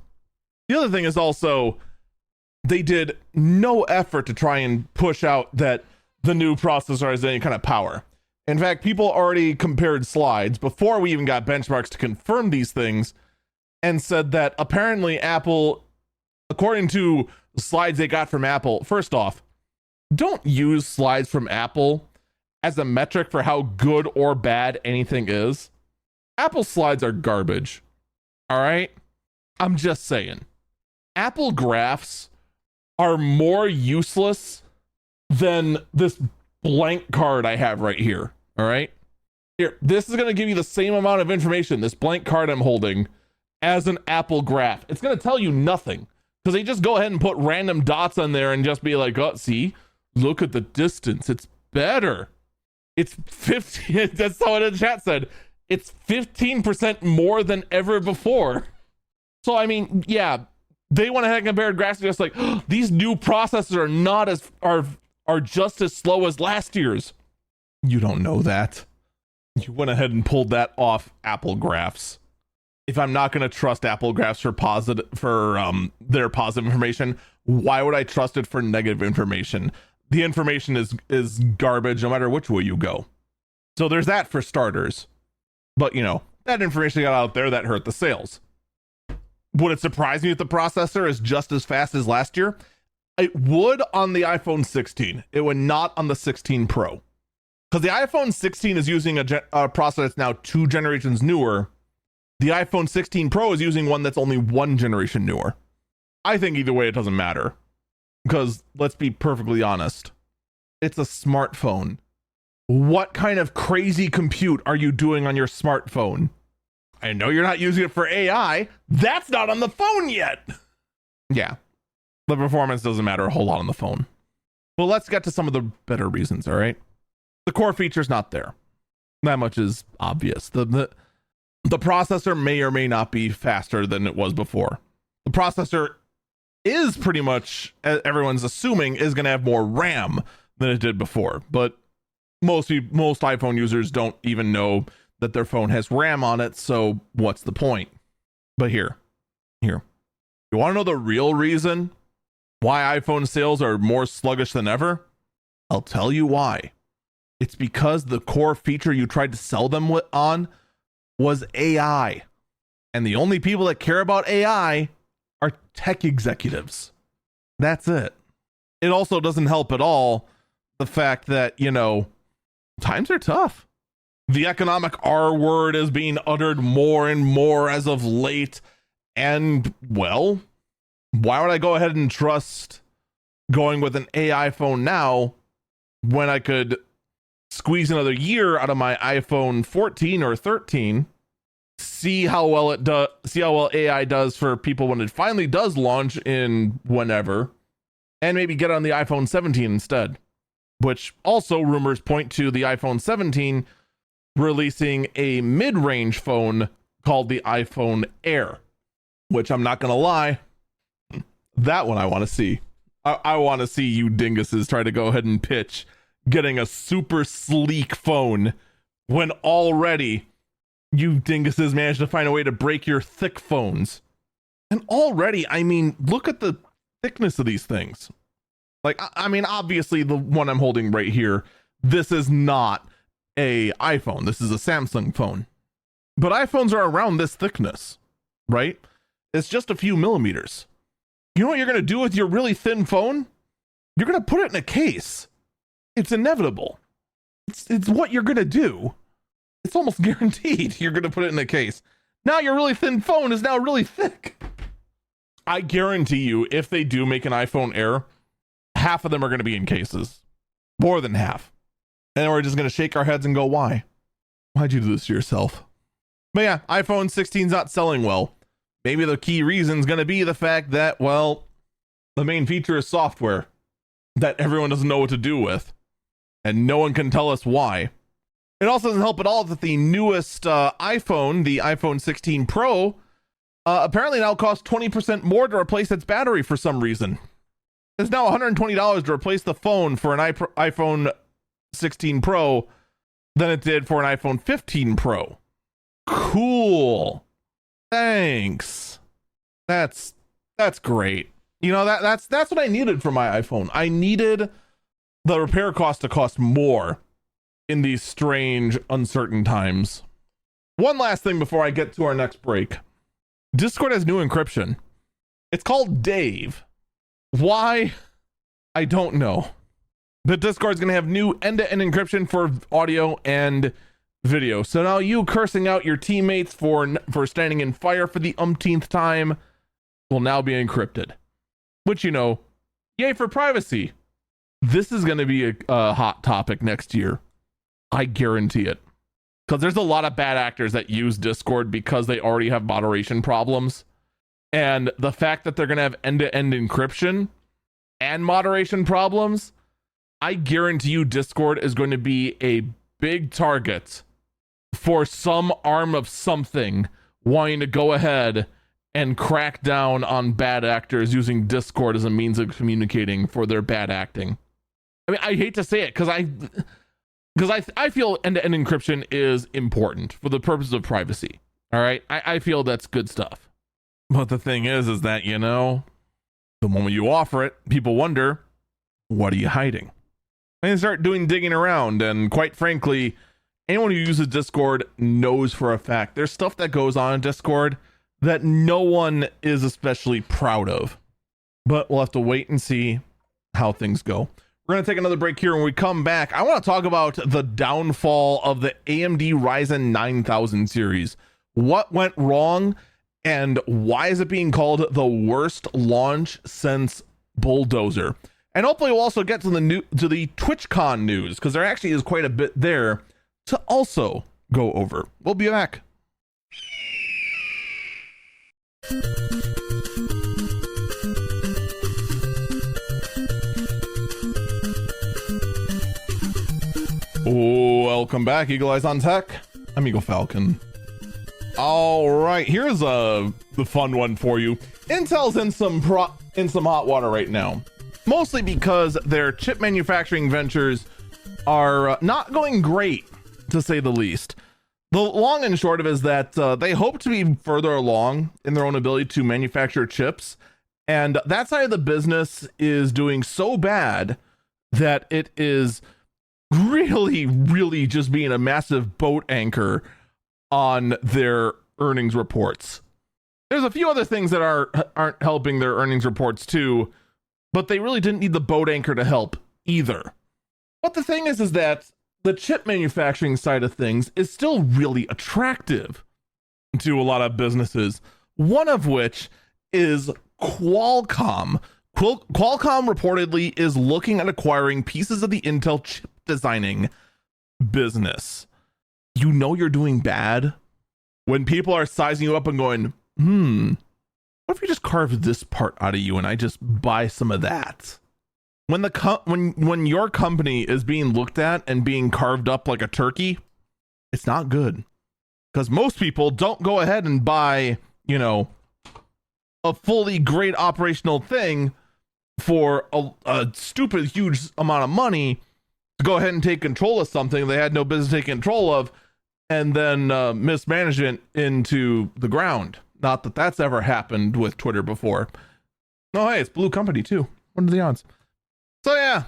The other thing is also, they did no effort to try and push out that the new processor has any kind of power. In fact, people already compared slides before we even got benchmarks to confirm these things and said that apparently Apple, according to the slides they got from Apple, first off, don't use slides from Apple as a metric for how good or bad anything is. Apple slides are garbage. All right? I'm just saying. Apple graphs are more useless than this blank card I have right here. All right? Here, this is going to give you the same amount of information, this blank card I'm holding, as an Apple graph. It's going to tell you nothing because they just go ahead and put random dots on there and just be like, oh, see, look at the distance. It's better. It's 15. That's what the chat said. It's 15% more than ever before. So, I mean, yeah, they went ahead and compared graphs just like, oh, these new processors are not as are just as slow as last year's. You don't know that. You went ahead and pulled that off Apple graphs. if I'm not going to trust Apple graphs for their positive information, why would I trust it for negative information? The information is garbage no matter which way you go. So there's that for starters. But that information got out there that hurt the sales. Would it surprise me if the processor is just as fast as last year? It would on the iPhone 16. It would not on the 16 Pro. Because the iPhone 16 is using a processor that's now 2 generations newer. The iPhone 16 Pro is using one that's only 1 generation newer. I think either way it doesn't matter. Because let's be perfectly honest. It's a smartphone. What kind of crazy compute are you doing on your smartphone? I know you're not using it for AI. That's not on the phone yet. Yeah. The performance doesn't matter a whole lot on the phone. Well, let's get to some of the better reasons, all right? The core feature's not there. That much is obvious. The processor may or may not be faster than it was before. The processor is pretty much, everyone's assuming, is going to have more RAM than it did before. But most iPhone users don't even know that their phone has RAM on it, so what's the point? But here. You want to know the real reason why iPhone sales are more sluggish than ever? I'll tell you why. It's because the core feature you tried to sell them on was AI. And the only people that care about AI are tech executives. That's it. It also doesn't help at all the fact that, times are tough. The economic R word is being uttered more and more as of late. And, well, why would I go ahead and trust going with an AI phone now when I could squeeze another year out of my iPhone 14 or 13, see how well AI does for people when it finally does launch in whenever, and maybe get on the iPhone 17 instead, which also rumors point to the iPhone 17 releasing a mid-range phone called the iPhone Air, which I'm not going to lie, that one I want to see. I want to see you dinguses try to go ahead and pitch getting a super sleek phone when already you dinguses managed to find a way to break your thick phones. And already, look at the thickness of these things. Obviously the one I'm holding right here, this is not a iPhone. This is a Samsung phone. But iPhones are around this thickness, right? It's just a few millimeters. You know what you're going to do with your really thin phone? You're going to put it in a case. It's inevitable. It's what you're going to do. It's almost guaranteed you're going to put it in a case. Now your really thin phone is now really thick. I guarantee you, if they do make an iPhone Air, half of them are going to be in cases. More than half. And we're just going to shake our heads and go, why? Why'd you do this to yourself? But yeah, iPhone 16's not selling well. Maybe the key reason is going to be the fact that, well, the main feature is software that everyone doesn't know what to do with. And no one can tell us why. It also doesn't help at all that the newest iPhone, the iPhone 16 Pro, apparently now costs 20% more to replace its battery for some reason. It's now $120 to replace the phone for an iPhone 16 Pro than it did for an iPhone 15 Pro. Cool. Thanks. That's great. That's what I needed for my iPhone. I needed the repair cost to cost more in these strange, uncertain times. One last thing before I get to our next break. Discord has new encryption. It's called Dave. Why? I don't know. But Discord's going to have new end-to-end encryption for audio and video. So now you cursing out your teammates for standing in fire for the umpteenth time will now be encrypted. Which, yay for privacy. This is going to be a hot topic next year. I guarantee it. Because there's a lot of bad actors that use Discord because they already have moderation problems. And the fact that they're going to have end-to-end encryption and moderation problems, I guarantee you Discord is going to be a big target for some arm of something wanting to go ahead and crack down on bad actors using Discord as a means of communicating for their bad acting. I hate to say it because I feel end-to-end encryption is important for the purpose of privacy. All right. I feel that's good stuff. But the thing is that, the moment you offer it, people wonder, what are you hiding? And they start digging around. And quite frankly, anyone who uses Discord knows for a fact there's stuff that goes on in Discord that no one is especially proud of. But we'll have to wait and see how things go. We're going to take another break here. When we come back, I want to talk about the downfall of the AMD Ryzen 9000 series. What went wrong and why is it being called the worst launch since Bulldozer? And hopefully we'll also get to the TwitchCon news, because there actually is quite a bit there to also go over. We'll be back. Welcome back, Eagle Eyes on Tech. I'm Eagle Falcon. All right, here's the fun one for you. Intel's in some hot water right now, mostly because their chip manufacturing ventures are not going great, to say the least. The long and short of it is that they hope to be further along in their own ability to manufacture chips, and that side of the business is doing so bad that it is really just being a massive boat anchor on their earnings reports. There's a few other things that aren't helping their earnings reports too, but they really didn't need the boat anchor to help either. But the thing is that the chip manufacturing side of things is still really attractive to a lot of businesses, one of which is Qualcomm. Qualcomm reportedly is looking at acquiring pieces of the Intel chip designing business. You know you're doing bad when people are sizing you up and going, what if we just carve this part out of you and I just buy some of that? When your company is being looked at and being carved up like a turkey, it's not good. Because most people don't go ahead and buy, a fully great operational thing for a stupid huge amount of money to go ahead and take control of something they had no business taking control of, and then mismanagement into the ground. Not that that's ever happened with Twitter before. Oh, hey, it's Blue Company too. What are the odds? So yeah,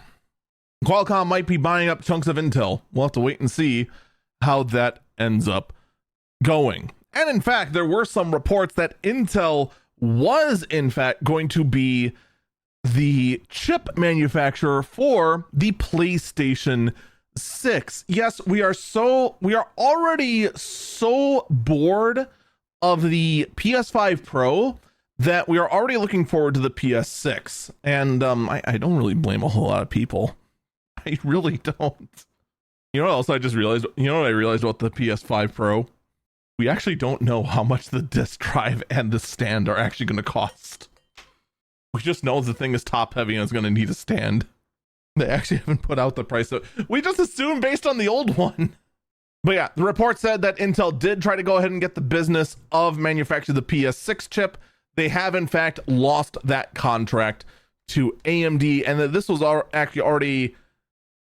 Qualcomm might be buying up chunks of Intel. We'll have to wait and see how that ends up going. And in fact, there were some reports that Intel was in fact going to be the chip manufacturer for the PlayStation 6. Yes, we are already so bored of the PS5 Pro that we are already looking forward to the PS6. And I don't really blame a whole lot of people. I really don't. You know what else I just realized? You know what I realized about the PS5 Pro? We actually don't know how much the disk drive and the stand are actually going to cost. We just know the thing is top heavy and it's going to need a stand. They actually haven't put out the price. We just assumed based on the old one. But yeah, the report said that Intel did try to go ahead and get the business of manufacturing the PS6 chip. They have in fact lost that contract to AMD, and that this was actually already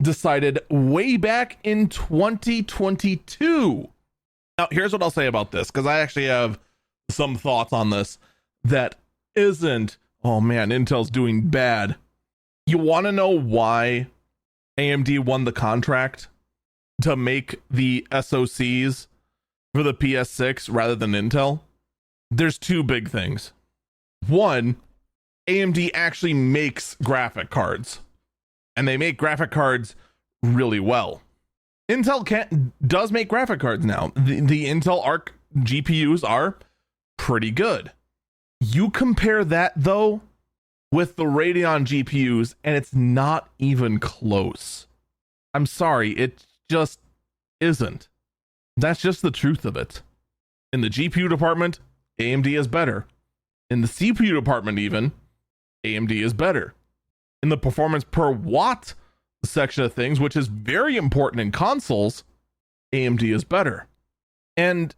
decided way back in 2022. Now, here's what I'll say about this, because I actually have some thoughts on this that isn't, oh man, Intel's doing bad. You want to know why AMD won the contract to make the SoCs for the PS6 rather than Intel? There's two big things. One, AMD actually makes graphic cards, and they make graphic cards really well. Intel does make graphic cards now. The Intel Arc GPUs are pretty good. You compare that though with the Radeon GPUs, and it's not even close. I'm sorry, it just isn't. That's just the truth of it. In the GPU department, AMD is better. In the CPU department even, AMD is better. In the performance per watt section of things, which is very important in consoles, AMD is better. And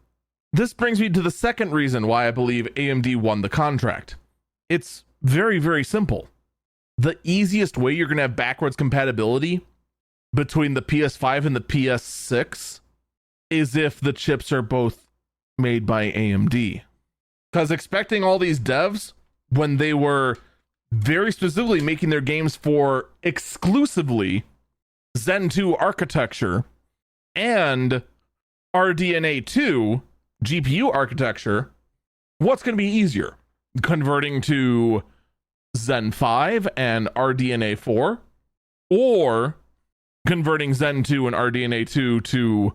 this brings me to the second reason why I believe AMD won the contract. It's very simple. The easiest way you're going to have backwards compatibility between the PS5 and the PS6 is if the chips are both made by AMD. Because expecting all these devs when they were very specifically making their games for exclusively Zen 2 architecture and RDNA 2 GPU architecture, what's going to be easier? Converting to Zen 5 and RDNA 4, or converting Zen 2 and RDNA 2 to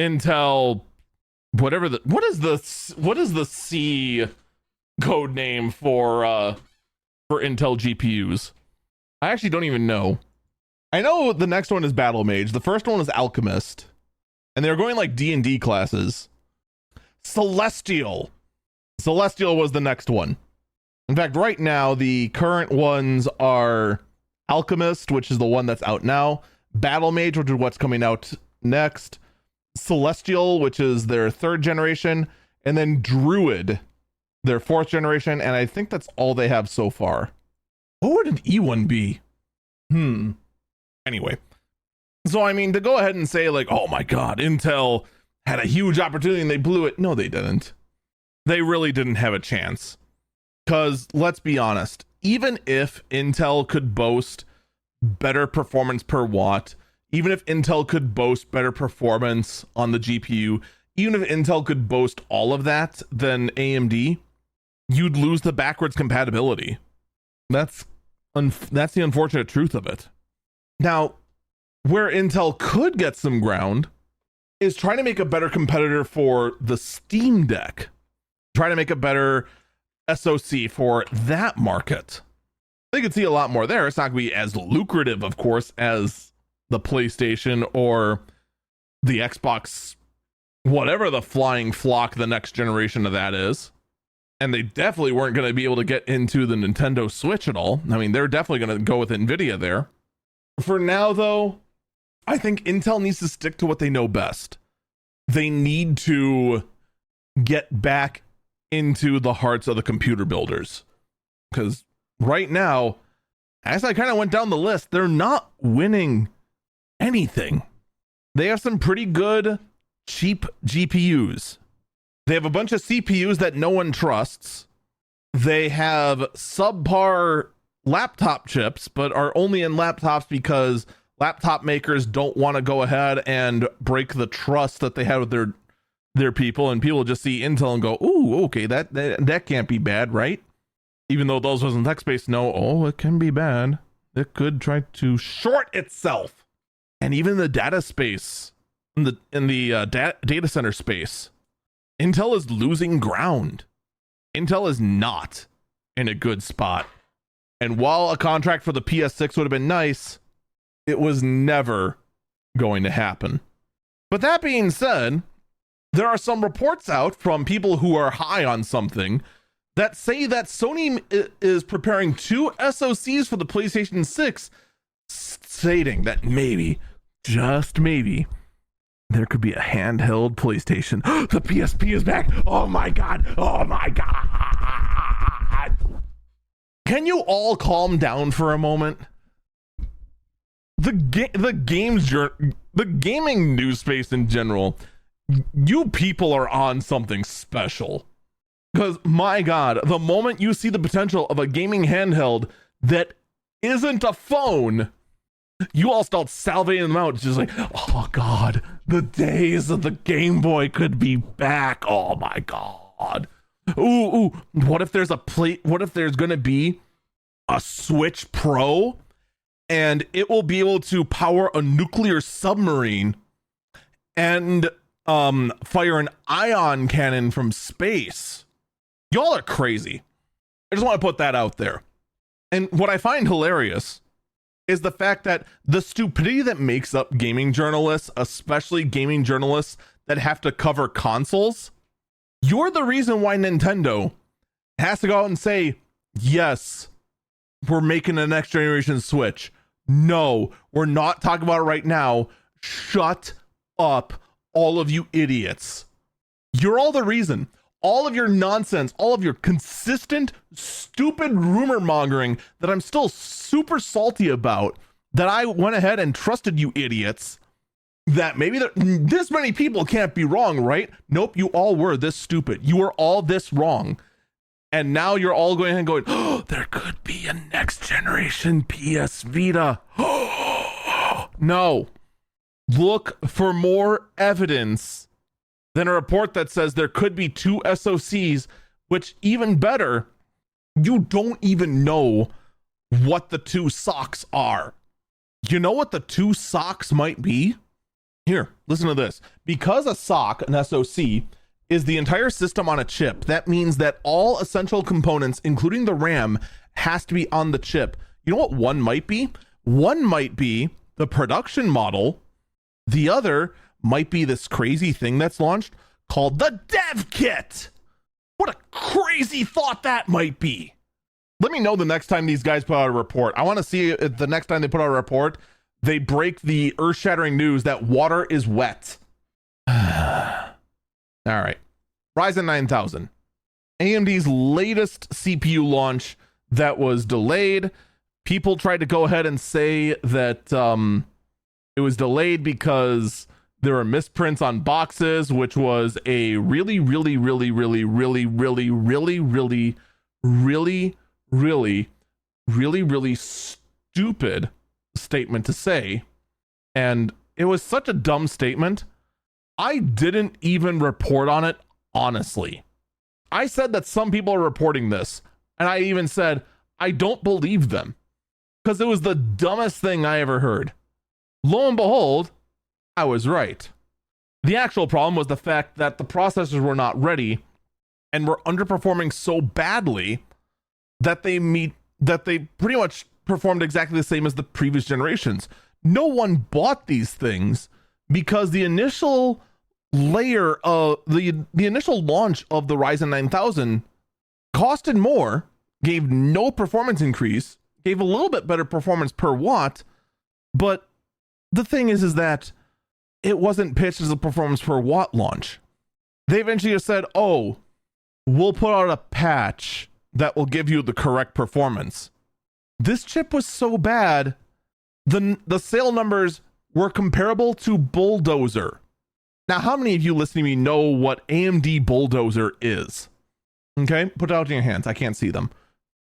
Intel, whatever what is the C code name for Intel GPUs? I actually don't even know. I know the next one is Battle Mage. The first one is Alchemist, and they're going like D&D classes. Celestial was the next one. In fact, right now the current ones are Alchemist, which is the one that's out now, Battle Mage, which is what's coming out next, Celestial, which is their 3rd generation, and then Druid, their 4th generation, and I think that's all they have so far. What would an E1 be? Anyway, so I mean, to go ahead and say like, oh my god, Intel had a huge opportunity and they blew it. No, they didn't. They really didn't have a chance. Because let's be honest, even if Intel could boast better performance per watt, even if Intel could boast better performance on the GPU, even if Intel could boast all of that, then AMD, you'd lose the backwards compatibility. That's the unfortunate truth of it. Now, where Intel could get some ground is trying to make a better competitor for the Steam Deck. Try to make a better SoC for that market. They could see a lot more there. It's not going to be as lucrative, of course, as the PlayStation or the Xbox, whatever the flying flock the next generation of that is. And they definitely weren't going to be able to get into the Nintendo Switch at all. I mean, they're definitely going to go with Nvidia there. For now, though, I think Intel needs to stick to what they know best. They need to get back into the hearts of the computer builders. Because right now, as I kind of went down the list, they're not winning anything. They have some pretty good, cheap GPUs. They have a bunch of CPUs that no one trusts. They have subpar laptop chips, but are only in laptops because laptop makers don't want to go ahead and break the trust that they have with their people, and people just see Intel and go, ooh, okay, that can't be bad, right? Even though those wasn't tech-based, no, oh, it can be bad. It could try to short itself. And even the data space, in the data center space, Intel is losing ground. Intel is not in a good spot. And while a contract for the PS6 would have been nice, it was never going to happen. But that being said, there are some reports out from people who are high on something that say that Sony is preparing 2 SoCs for the PlayStation 6, stating that maybe, just maybe, there could be a handheld PlayStation. The PSP is back. Oh my god. Oh my god. Can you all calm down for a moment? The gaming news space in general, you people are on something special. Because my god, the moment you see the potential of a gaming handheld that isn't a phone, you all start salivating them out. It's just like, oh god, the days of the Game Boy could be back. Oh my god. Ooh, what if there's gonna be a Switch Pro and it will be able to power a nuclear submarine and fire an ion cannon from space? Y'all are crazy. I just want to put that out there. And what I find hilarious is the fact that the stupidity that makes up gaming journalists, especially gaming journalists that have to cover consoles, you're the reason why Nintendo has to go out and say, yes, we're making a next generation Switch. No, we're not talking about it right now. Shut up, all of you idiots. You're all the reason. All of your nonsense, all of your consistent, stupid rumor mongering that I'm still super salty about, that I went ahead and trusted you idiots. that maybe this many people can't be wrong, right? Nope, you all were this stupid. You were all this wrong. And now you're all going and going, oh, there could be a next generation PS Vita. No. Look for more evidence than a report that says there could be two SoCs, which even better, you don't even know what the two socks are. You know what the two socks might be? Here, listen to this. Because a sock, an SoC, is the entire system on a chip, that means that all essential components, including the RAM, has to be on the chip. You know what one might be? One might be the production model. The other might be this crazy thing that's launched called the dev kit. What a crazy thought that might be. Let me know the next time these guys put out a report. I want to see if the next time they put out a report, they break the earth-shattering news that water is wet. All right. Ryzen 9000. AMD's latest CPU launch that was delayed. People tried to go ahead and say that it was delayed because there were misprints on boxes, which was a really stupid statement to say. And it was such a dumb statement. I didn't even report on it, honestly. I said that some people are reporting this, and I even said I don't believe them because it was the dumbest thing I ever heard. Lo and behold, I was right. The actual problem was the fact that the processors were not ready and were underperforming so badly that they pretty much performed exactly the same as the previous generations. No one bought these things because the initial layer of the initial launch of the Ryzen 9000 costed more, gave no performance increase, gave a little bit better performance per watt, but the thing is that it wasn't pitched as a performance per watt launch. They eventually just said, oh, we'll put out a patch that will give you the correct performance. This chip was so bad, the sale numbers were comparable to Bulldozer. Now, how many of you listening to me know what AMD Bulldozer is? Okay, put it out in your hands. I can't see them.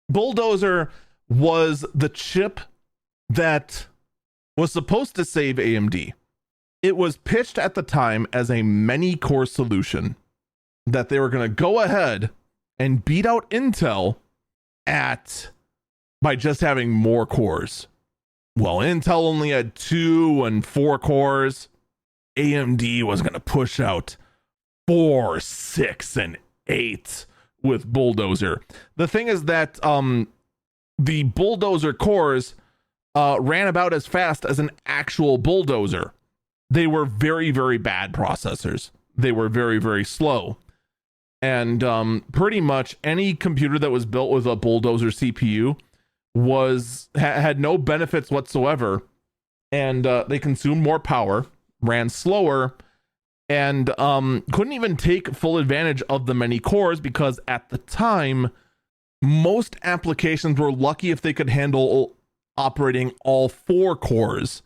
Bulldozer was the chip that was supposed to save AMD. It was pitched at the time as a many core solution that they were going to go ahead and beat out Intel by just having more cores. Well, Intel only had 2 and 4 cores. AMD was going to push out 4, 6, and 8 with Bulldozer. The thing is that the Bulldozer cores ran about as fast as an actual Bulldozer. They were very, very bad processors. They were very, very slow. And pretty much any computer that was built with a Bulldozer CPU had no benefits whatsoever. And they consumed more power, ran slower, and couldn't even take full advantage of the many cores because at the time, most applications were lucky if they could handle operating all 4 cores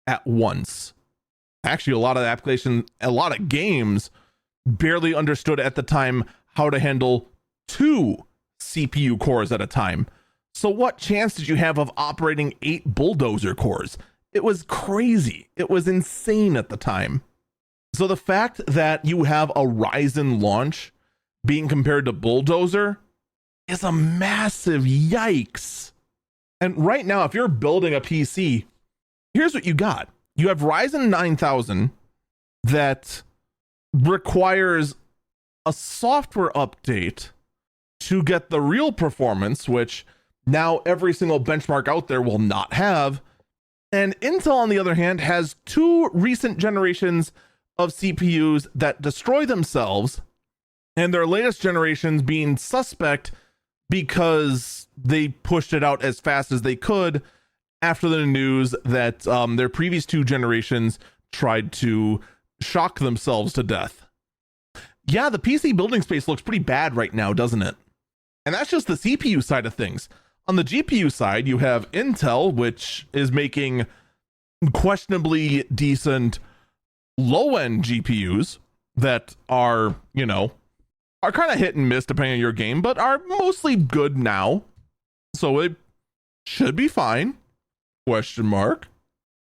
at once. Actually, a lot of games barely understood at the time how to handle 2 CPU cores at a time. So what chance did you have of operating 8 Bulldozer cores? It was crazy. It was insane at the time. So the fact that you have a Ryzen launch being compared to Bulldozer is a massive yikes. And right now, if you're building a PC, here's what you got. You have Ryzen 9000 that requires a software update to get the real performance, which now every single benchmark out there will not have. And Intel, on the other hand, has 2 recent generations of CPUs that destroy themselves, and their latest generations being suspect because they pushed it out as fast as they could after the news that their previous 2 generations tried to shock themselves to death. Yeah, the PC building space looks pretty bad right now, doesn't it? And that's just the CPU side of things. On the GPU side, you have Intel, which is making questionably decent low-end GPUs that are, are kind of hit and miss depending on your game, but are mostly good now. So it should be fine. Question mark.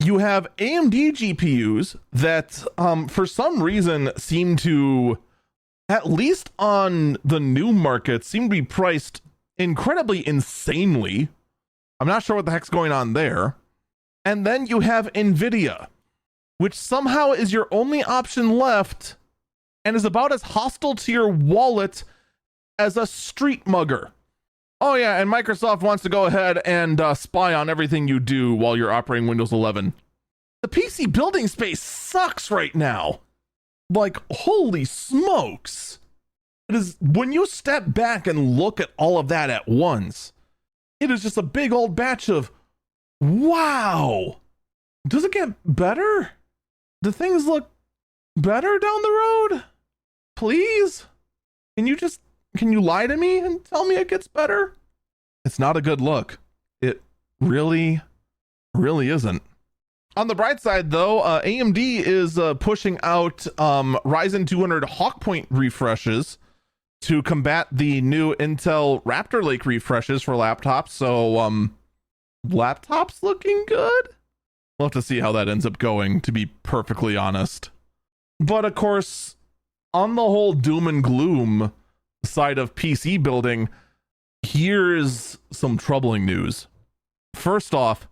You have AMD GPUs that, for some reason, seem to, at least on the new market, seem to be priced incredibly insanely. I'm not sure what the heck's going on there. And then you have NVIDIA, which somehow is your only option left and is about as hostile to your wallet as a street mugger. Oh yeah, and Microsoft wants to go ahead and spy on everything you do while you're operating Windows 11. The PC building space sucks right now. Like, holy smokes. It is, when you step back and look at all of that at once, it is just a big old batch of, wow. Does it get better? Do things look better down the road? Please? Can you lie to me and tell me it gets better? It's not a good look. It really isn't. On the bright side, though, AMD is pushing out Ryzen 200 Hawkpoint refreshes to combat the new Intel Raptor Lake refreshes for laptops. So, laptops looking good? We'll have to see how that ends up going, to be perfectly honest. But of course, on the whole doom and gloom side of PC building, here's some troubling news. First off,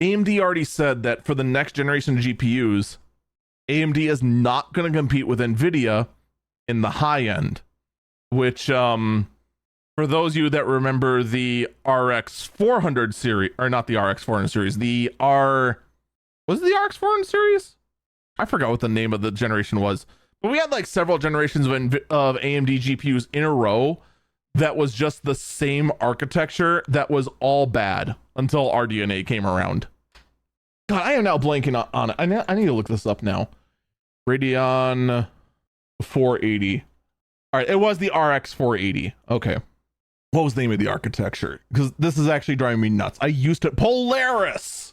AMD already said that for the next generation of GPUs, AMD is not going to compete with NVIDIA in the high end, which, for those of you that remember the RX 400 series, or not the RX 400 series, was it the RX 400 series? I forgot what the name of the generation was, but we had like several generations of AMD GPUs in a row that was just the same architecture that was all bad until RDNA came around. God, I am now blanking on it. I need to look this up now. Radeon 480. All right, it was the RX 480. Okay. What was the name of the architecture? Because this is actually driving me nuts. I used it. Polaris.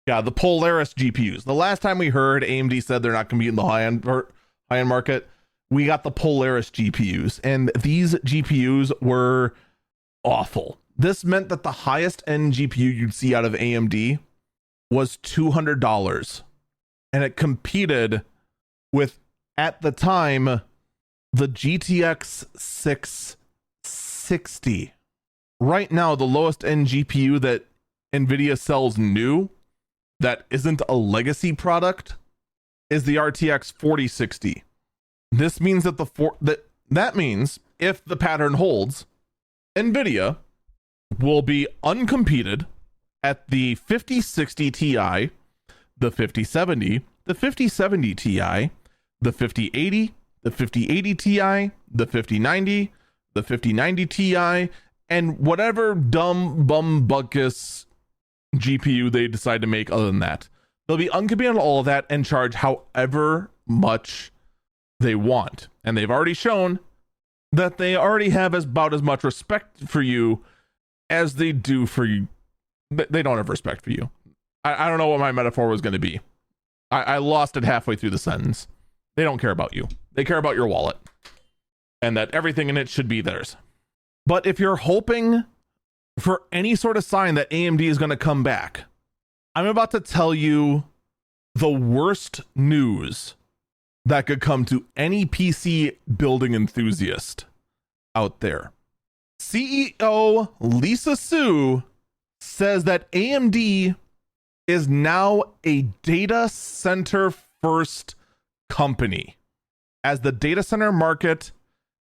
Yeah, the Polaris GPUs. The last time we heard AMD said they're not going to be in the high-end market, we got the Polaris GPUs, and these GPUs were awful. This meant that the highest end GPU you'd see out of AMD was $200, and it competed with, at the time, the GTX 660. Right now, the lowest end GPU that NVIDIA sells new, that isn't a legacy product, is the RTX 4060. This means that that means if the pattern holds, NVIDIA will be uncompeted at the 5060 Ti, the 5070, the 5070 Ti, the 5080, the 5080 Ti, the 5090, the 5090 Ti, and whatever dumb bumbuckus GPU they decide to make other than that. They'll be uncompeted on all of that and charge however much they want. And they've already shown that they already have about as much respect for you as they do for you. They don't have respect for you. I don't know what my metaphor was going to be. I lost it halfway through the sentence. They don't care about you. They care about your wallet. And that everything in it should be theirs. But if you're hoping for any sort of sign that AMD is going to come back, I'm about to tell you the worst news that could come to any PC building enthusiast out there. CEO Lisa Su says that AMD is now a data center first company, as the data center market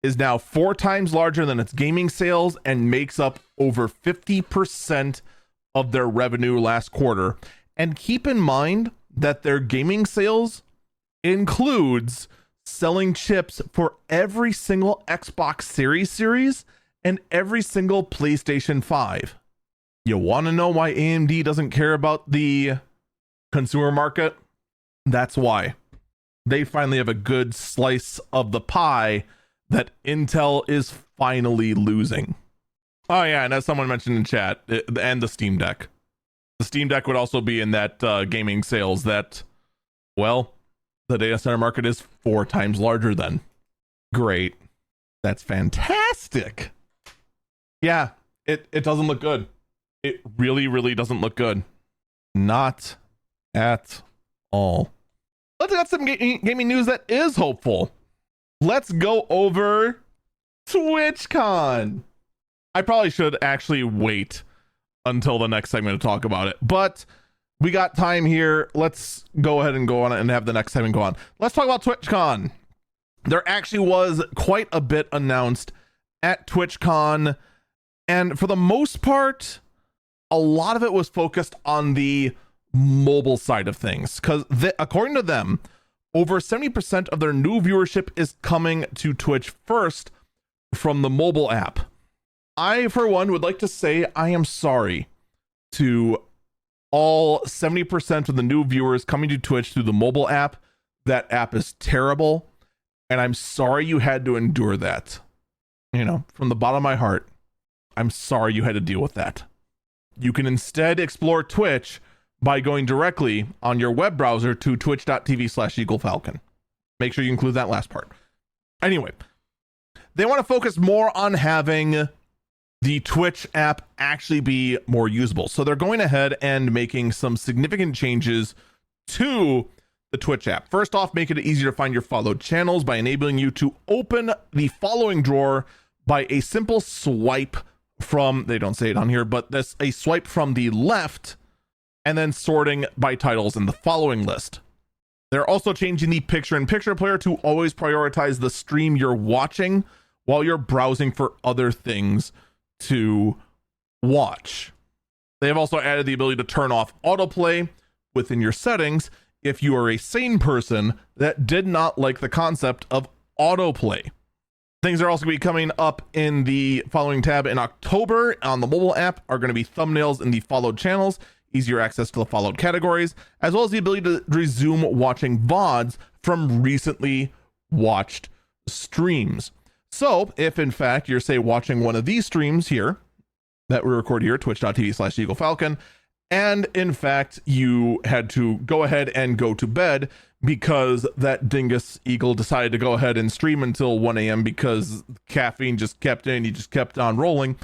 is now 4 times larger than its gaming sales and makes up over 50% of their revenue last quarter. And keep in mind that their gaming sales includes selling chips for every single Xbox series and every single PlayStation 5. You want to know why AMD doesn't care about the consumer market? That's why. They finally have a good slice of the pie that Intel is finally losing. Oh yeah, and as someone mentioned in chat, and the Steam Deck. The Steam Deck would also be in that gaming sales that, well, The data center market is 4 times larger then. Great. That's fantastic. Yeah, it doesn't look good. It really, really doesn't look good. Not at all. Let's get some gaming news that is hopeful. Let's go over TwitchCon. I probably should actually wait until the next segment to talk about it, but we got time here. Let's go ahead and go on and have the next segment go on. Let's talk about TwitchCon. There actually was quite a bit announced at TwitchCon, and for the most part, a lot of it was focused on the mobile side of things, because according to them, over 70% of their new viewership is coming to Twitch first from the mobile app. I, for one, would like to say I am sorry to all 70% of the new viewers coming to Twitch through the mobile app. That app is terrible, and I'm sorry you had to endure that. You know, from the bottom of my heart, I'm sorry you had to deal with that. You can instead explore Twitch by going directly on your web browser to twitch.tv/EagleFalcon. Make sure you include that last part. Anyway, they want to focus more on having the Twitch app actually be more usable. So they're going ahead and making some significant changes to the Twitch app. First off, make it easier to find your followed channels by enabling you to open the following drawer by a simple swipe from, they don't say it on here, but that's a swipe from the left, and then sorting by titles in the following list. They're also changing the picture-in-picture player to always prioritize the stream you're watching while you're browsing for other things to watch. They have also added the ability to turn off autoplay within your settings if you are a sane person that did not like the concept of autoplay. Things are also going to be coming up in the following tab in October on the mobile app are going to be thumbnails in the followed channels, easier access to the followed categories, as well as the ability to resume watching VODs from recently watched streams. So if in fact you're, say, watching one of these streams here that we record here, twitch.tv/EagleFalcon, and in fact you had to go ahead and go to bed because that dingus eagle decided to go ahead and stream until 1 a.m. because caffeine just kept in, you just kept on rolling,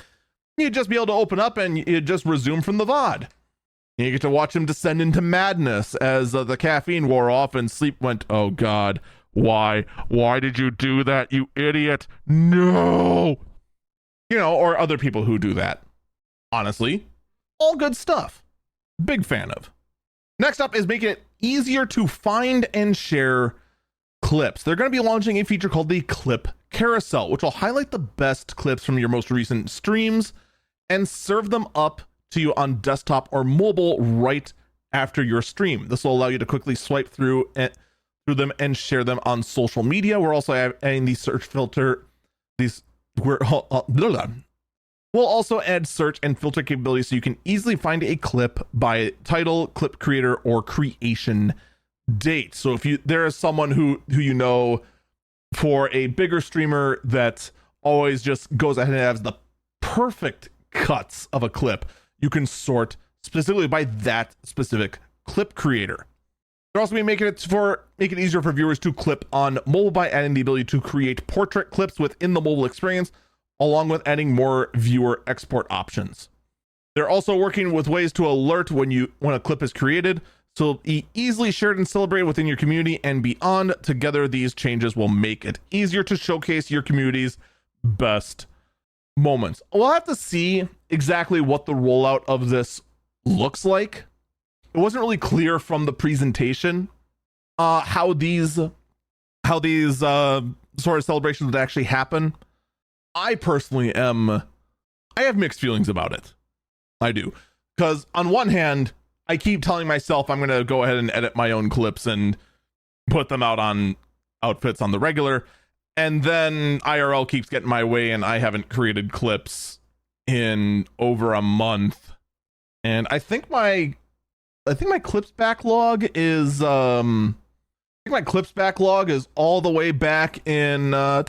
you'd just be able to open up and you'd just resume from the VOD. You get to watch him descend into madness as the caffeine wore off and sleep went, oh God, why did you do that, you idiot? No! You know, or other people who do that. Honestly, all good stuff. Big fan of. Next up is making it easier to find and share clips. They're going to be launching a feature called the Clip Carousel, which will highlight the best clips from your most recent streams and serve them up to you on desktop or mobile right after your stream. This will allow you to quickly swipe through them and share them on social media. We're also adding the search filter. We'll also add search and filter capabilities so you can easily find a clip by title, clip creator, or creation date. So if there is someone who you know, for a bigger streamer that always just goes ahead and has the perfect cuts of a clip, you can sort specifically by that specific clip creator. They're also going to make it easier for viewers to clip on mobile by adding the ability to create portrait clips within the mobile experience, along with adding more viewer export options. They're also working with ways to alert when a clip is created, so it'll be easily shared and celebrated within your community and beyond. Together, these changes will make it easier to showcase your community's best moments. We'll have to see exactly what the rollout of this looks like. It wasn't really clear from the presentation how these sort of celebrations would actually happen. I personally I have mixed feelings about it. I do. Because on one hand, I keep telling myself I'm going to go ahead and edit my own clips and put them out on outfits on the regular. And then IRL keeps getting my way and I haven't created clips in over a month. And I think my clips backlog is my clips backlog is all the way back in where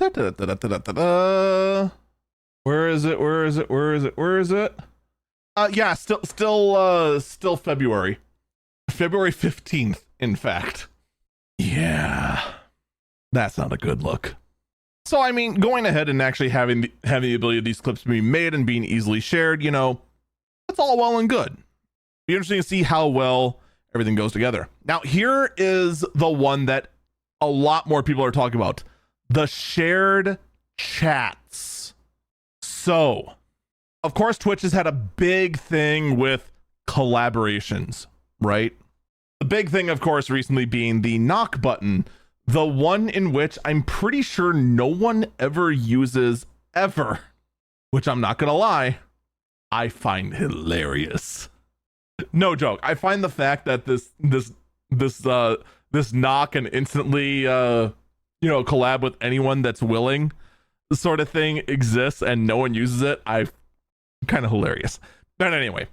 is it? Yeah, still February 15th, in fact. Yeah, that's not a good look. So, I mean, going ahead and actually having the ability of these clips to be made and being easily shared, you know, that's all well and good. Be interesting to see how well everything goes together. Now, here is the one that a lot more people are talking about: the shared chats. So, of course, Twitch has had a big thing with collaborations, right? The big thing, of course, recently being the knock button, the one in which I'm pretty sure no one ever uses ever, which I'm not gonna lie, I find hilarious. No joke. I find the fact that this knock and instantly collab with anyone that's willing sort of thing exists and no one uses it, I kind of hilarious. But anyway,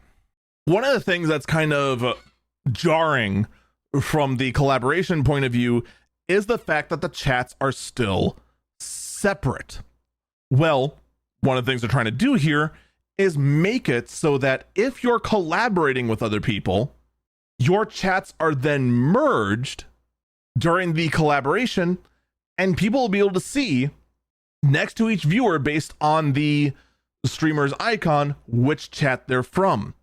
one of the things that's kind of jarring from the collaboration point of view is the fact that the chats are still separate. Well, one of the things they're trying to do here is make it so that if you're collaborating with other people, your chats are then merged during the collaboration, and people will be able to see next to each viewer, based on the streamer's icon, which chat they're from.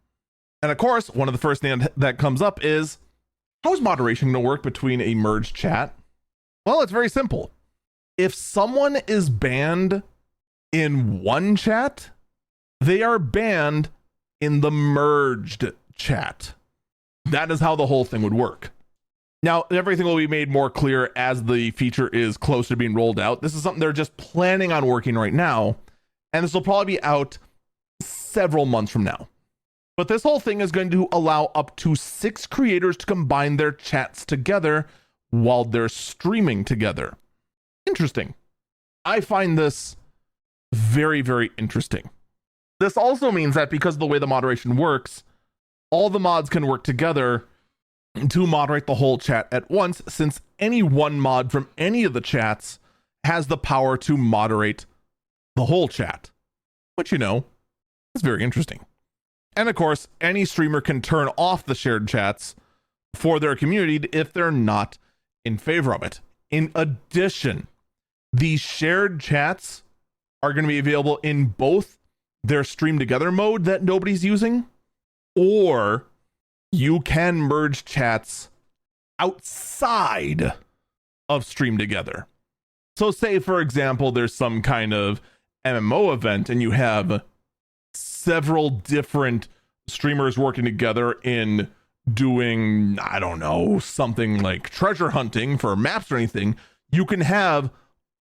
And of course, one of the first things that comes up is, how is moderation going to work between a merged chat? Well, it's very simple. If someone is banned in one chat, they are banned in the merged chat. That is how the whole thing would work. Now, everything will be made more clear as the feature is close to being rolled out. This is something they're just planning on working right now, and this will probably be out several months from now. But this whole thing is going to allow up to 6 creators to combine their chats together while they're streaming together. Interesting. I find this very, very interesting. This also means that because of the way the moderation works, all the mods can work together to moderate the whole chat at once, since any one mod from any of the chats has the power to moderate the whole chat, which, you know, is very interesting. And of course, any streamer can turn off the shared chats for their community if they're not in favor of it. In addition, these shared chats are going to be available in both their stream together mode that nobody's using, or you can merge chats outside of stream together. So say, for example, there's some kind of MMO event and you have several different streamers working together in doing, I don't know, something like treasure hunting for maps or anything. You can have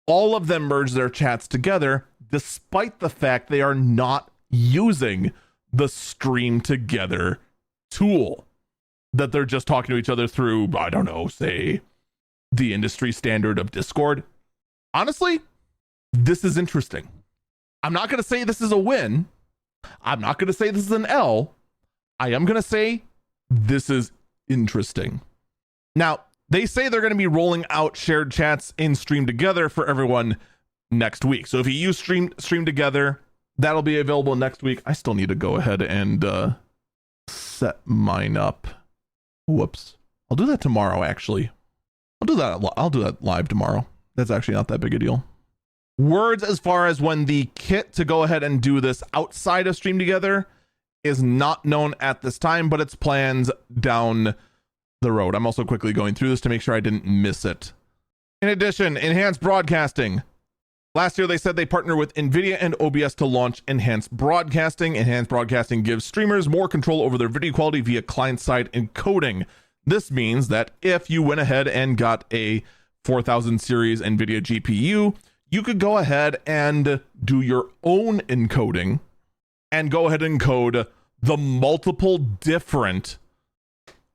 all of them merge their chats together despite the fact they are not using the stream together tool, that they're just talking to each other through, I don't know, say the industry standard of Discord. Honestly, this is interesting. I'm not going to say this is a win. I'm not going to say this is an L. I am going to say this is interesting. Now, they say they're going to be rolling out shared chats in Stream Together for everyone next week. So if you use Stream Together, that'll be available next week. I still need to go ahead and set mine up. Whoops. I'll do that tomorrow, actually. I'll do that live tomorrow. That's actually not that big a deal. Words as far as when the kit to go ahead and do this outside of Stream Together is not known at this time, but it's plans down the road. I'm also quickly going through this to make sure I didn't miss it. In addition, enhanced broadcasting. Last year, they said they partner with NVIDIA and OBS to launch enhanced broadcasting. Enhanced broadcasting gives streamers more control over their video quality via client-side encoding. This means that if you went ahead and got a 4000 series NVIDIA GPU, you could go ahead and do your own encoding and go ahead and encode the multiple different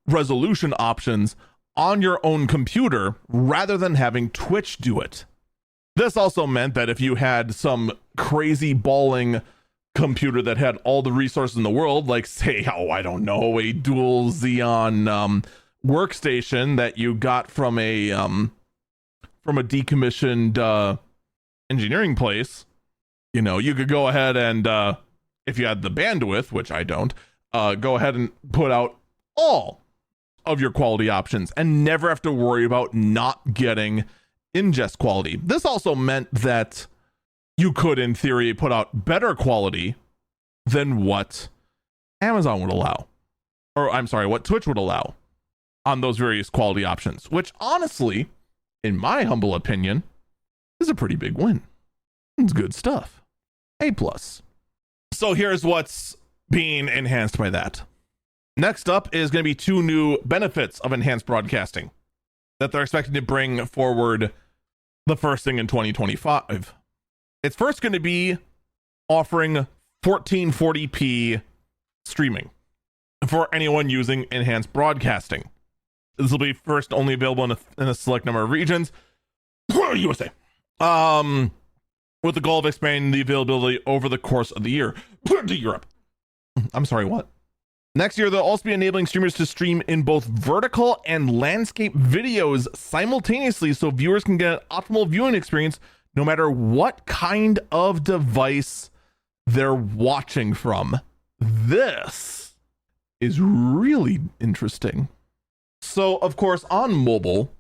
resolution options on your own computer rather than having Twitch do it. This also meant that if you had some crazy balling computer that had all the resources in the world, like say, I don't know, a dual Xeon workstation that you got from a decommissioned engineering place, you could go ahead and if you had the bandwidth, which I don't, go ahead and put out all of your quality options and never have to worry about not getting ingest quality. This also meant that you could, in theory, put out better quality than what Amazon would allow. Or, I'm sorry, what Twitch would allow on those various quality options, which honestly, in my humble opinion, is a pretty big win. It's good stuff. A+. So here's what's being enhanced by that. Next up is going to be 2 new benefits of enhanced broadcasting that they're expecting to bring forward the first thing in 2025. It's first going to be offering 1440p streaming for anyone using enhanced broadcasting. This will be first only available in a select number of regions. USA. With the goal of expanding the availability over the course of the year to Europe. I'm sorry, what? Next year, they'll also be enabling streamers to stream in both vertical and landscape videos simultaneously so viewers can get an optimal viewing experience no matter what kind of device they're watching from. This is really interesting. So, of course, on mobile,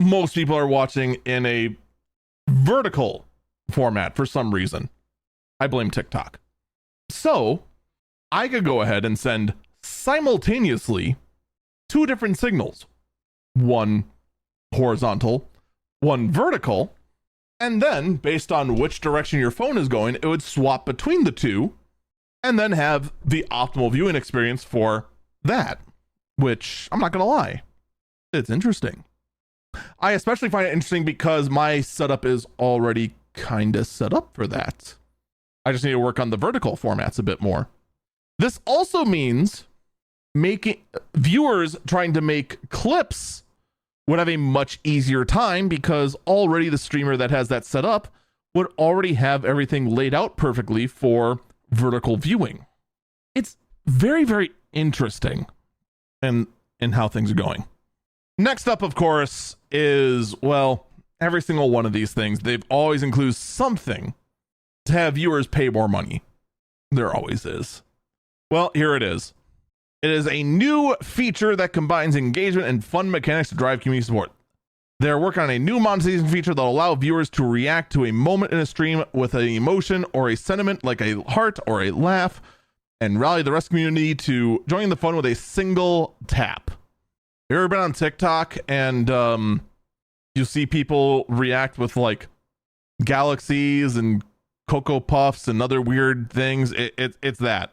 most people are watching in a vertical format for some reason. I blame TikTok. So, I could go ahead and send simultaneously 2 different signals. One horizontal, one vertical, and then, based on which direction your phone is going, it would swap between the 2, and then have the optimal viewing experience for that, which, I'm not gonna lie, it's interesting. I especially find it interesting because my setup is already kind of set up for that. I just need to work on the vertical formats a bit more. This also means making viewers trying to make clips would have a much easier time because already the streamer that has that set up would already have everything laid out perfectly for vertical viewing. It's very, very interesting in how things are going. Next up, of course, is, well, every single one of these things, they've always included something to have viewers pay more money. There always is. Well, here it is. It is a new feature that combines engagement and fun mechanics to drive community support. They're working on a new monetization feature that'll allow viewers to react to a moment in a stream with an emotion or a sentiment like a heart or a laugh and rally the rest of the community to join the fun with a single tap. You ever been on TikTok and you see people react with like galaxies and Cocoa Puffs and other weird things? It's that.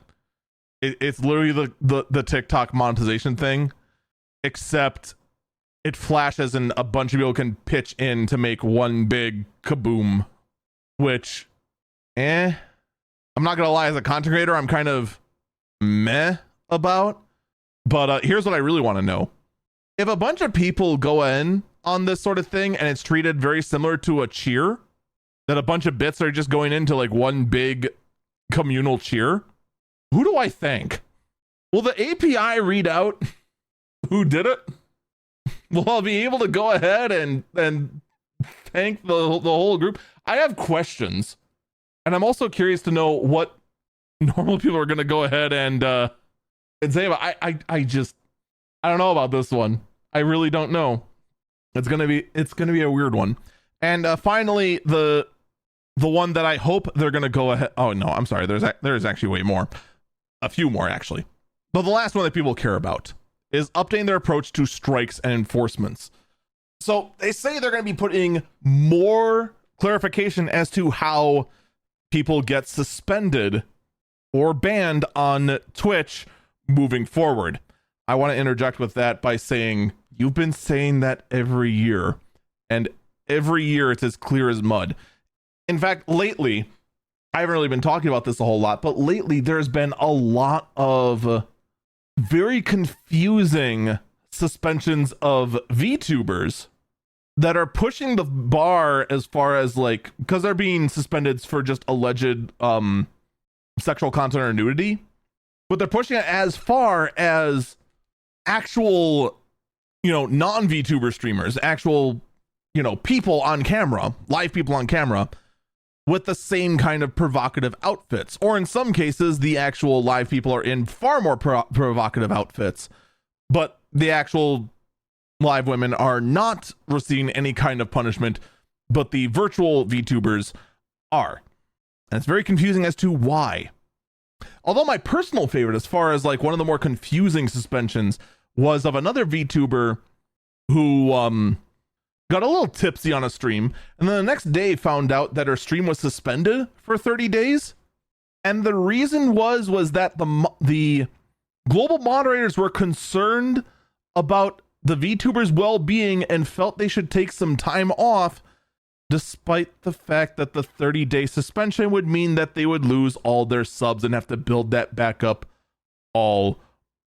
It's literally the TikTok monetization thing, except it flashes and a bunch of people can pitch in to make one big kaboom, which, I'm not gonna lie, as a content creator, I'm kind of meh about. But here's what I really want to know. If a bunch of people go in on this sort of thing and it's treated very similar to a cheer, that a bunch of bits are just going into like one big communal cheer, who do I thank? Will the API read out who did it? Will I be able to go ahead and thank the whole group? I have questions, and I'm also curious to know what normal people are going to go ahead and say about. I don't know about this one. I really don't know. It's gonna be a weird one. And finally, the one that I hope they're gonna go ahead. Oh no, I'm sorry. There's actually way more. A few more actually. But the last one that people care about is updating their approach to strikes and enforcements. So they say they're going to be putting more clarification as to how people get suspended or banned on Twitch moving forward. I want to interject with that by saying you've been saying that every year, and every year it's as clear as mud. In fact, lately, I haven't really been talking about this a whole lot, but lately there's been a lot of very confusing suspensions of VTubers that are pushing the bar as far as like, because they're being suspended for just alleged sexual content or nudity, but they're pushing it as far as actual, non-VTuber streamers, actual, people on camera, live people on camera, with the same kind of provocative outfits. Or in some cases, the actual live people are in far more provocative outfits, but the actual live women are not receiving any kind of punishment, but the virtual VTubers are. And it's very confusing as to why. Although my personal favorite, as far as like one of the more confusing suspensions, was of another VTuber who got a little tipsy on a stream, and then the next day found out that her stream was suspended for 30 days. And the reason was that the global moderators were concerned about the VTuber's well-being and felt they should take some time off, despite the fact that the 30-day suspension would mean that they would lose all their subs and have to build that back up all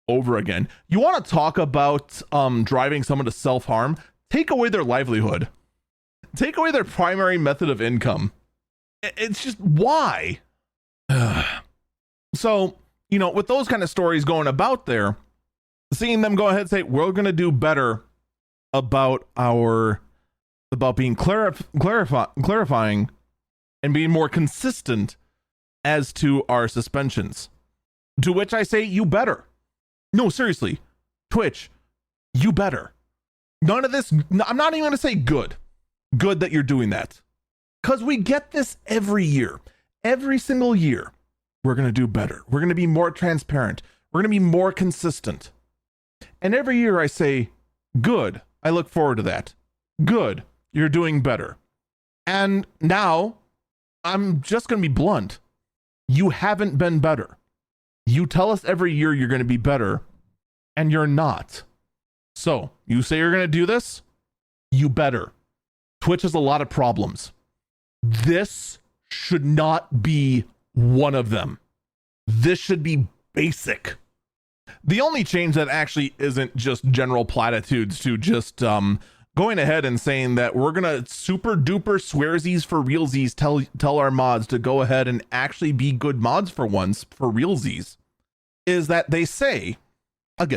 over again. You want to talk about driving someone to self-harm? Take away their livelihood. Take away their primary method of income. It's just, why? So, you know, with those kind of stories going about there, seeing them go ahead and say, we're going to do better about being clarifying and being more consistent as to our suspensions. To which I say, you better. No, seriously, Twitch, you better. None of this, I'm not even going to say good that you're doing that. Because we get this every year. Every single year, we're going to do better. We're going to be more transparent. We're going to be more consistent. And every year I say, good, I look forward to that. Good, you're doing better. And now, I'm just going to be blunt. You haven't been better. You tell us every year you're going to be better, and you're not. So, you say you're going to do this? You better. Twitch has a lot of problems. This should not be one of them. This should be basic. The only change that actually isn't just general platitudes to just going ahead and saying that we're gonna super duper swearsies for realsies tell our mods to go ahead and actually be good mods for once for realsies, is that they say, well,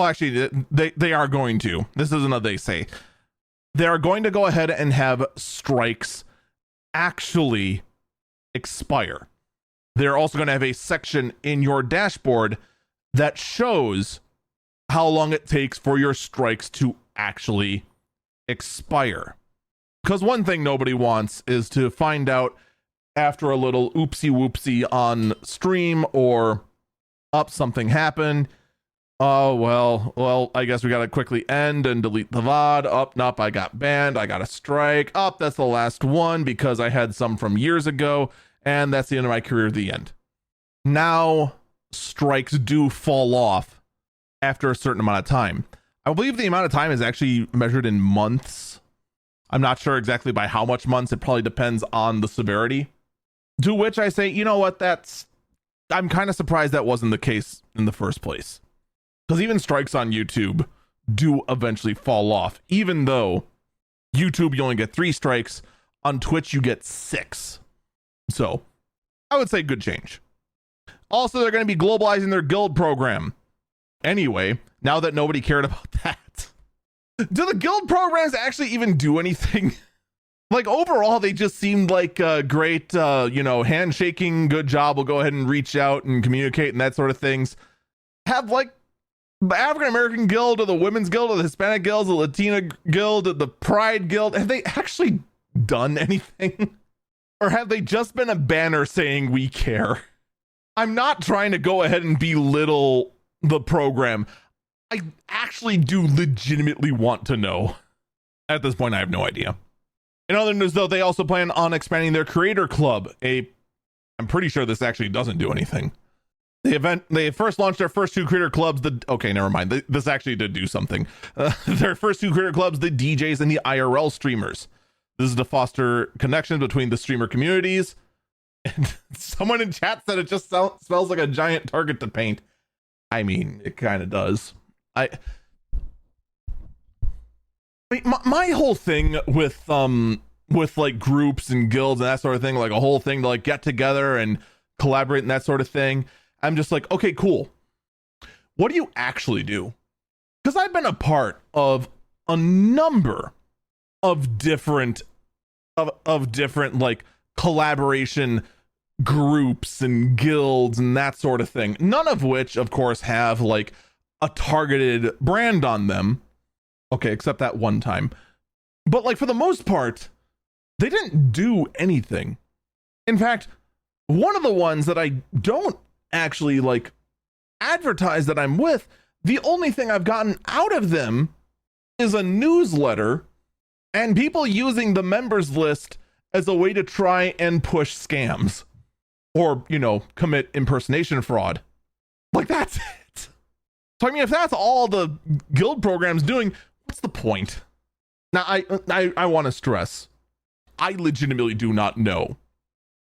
actually they are going to, this isn't a they say, they are going to go ahead and have strikes actually expire. They're also going to have a section in your dashboard that shows how long it takes for your strikes to actually expire. Because one thing nobody wants is to find out after a little oopsie whoopsie on stream or something happened. Oh, well, I guess we got to quickly end and delete the VOD. Nope, I got banned. I got a strike. That's the last one because I had some from years ago. And that's the end of my career, the end. Now, strikes do fall off after a certain amount of time. I believe the amount of time is actually measured in months. I'm not sure exactly by how much months. It probably depends on the severity. To which I say, you know what, I'm kind of surprised that wasn't the case in the first place. Because even strikes on YouTube do eventually fall off. Even though YouTube, you only get 3 strikes. On Twitch, you get 6. So, I would say good change. Also, they're going to be globalizing their guild program. Anyway, now that nobody cared about that. Do the guild programs actually even do anything? Like, overall, they just seemed like a great, handshaking, good job. We'll go ahead and reach out and communicate and that sort of things. Have, like, the African American Guild or the Women's Guild or the Hispanic Guild, the Latina Guild, the Pride Guild, have they actually done anything? Or have they just been a banner saying we care? I'm not trying to go ahead and belittle the program. I actually do legitimately want to know. At this point, I have no idea. In other news, though, they also plan on expanding their creator club. I'm pretty sure this actually doesn't do anything. They first launched their first 2 creator clubs. Okay, never mind. This actually did do something. Their first 2 creator clubs, the DJs and the IRL streamers. This is to foster connections between the streamer communities. And someone in chat said it just smells like a giant target to paint. I mean, it kind of does. I mean, my whole thing with like groups and guilds and that sort of thing, like a whole thing to like get together and collaborate and that sort of thing. I'm just like, okay, cool. What do you actually do? Because I've been a part of a number of different like collaboration groups and guilds and that sort of thing. None of which, of course, have like a targeted brand on them. Okay, except that one time. But like for the most part, they didn't do anything. In fact, one of the ones that I don't actually like advertise that I'm with, the only thing I've gotten out of them is a newsletter and people using the members list as a way to try and push scams or, you know, commit impersonation fraud. Like that's it. So I mean, if that's all the guild program's doing, what's the point? Now I want to stress, I legitimately do not know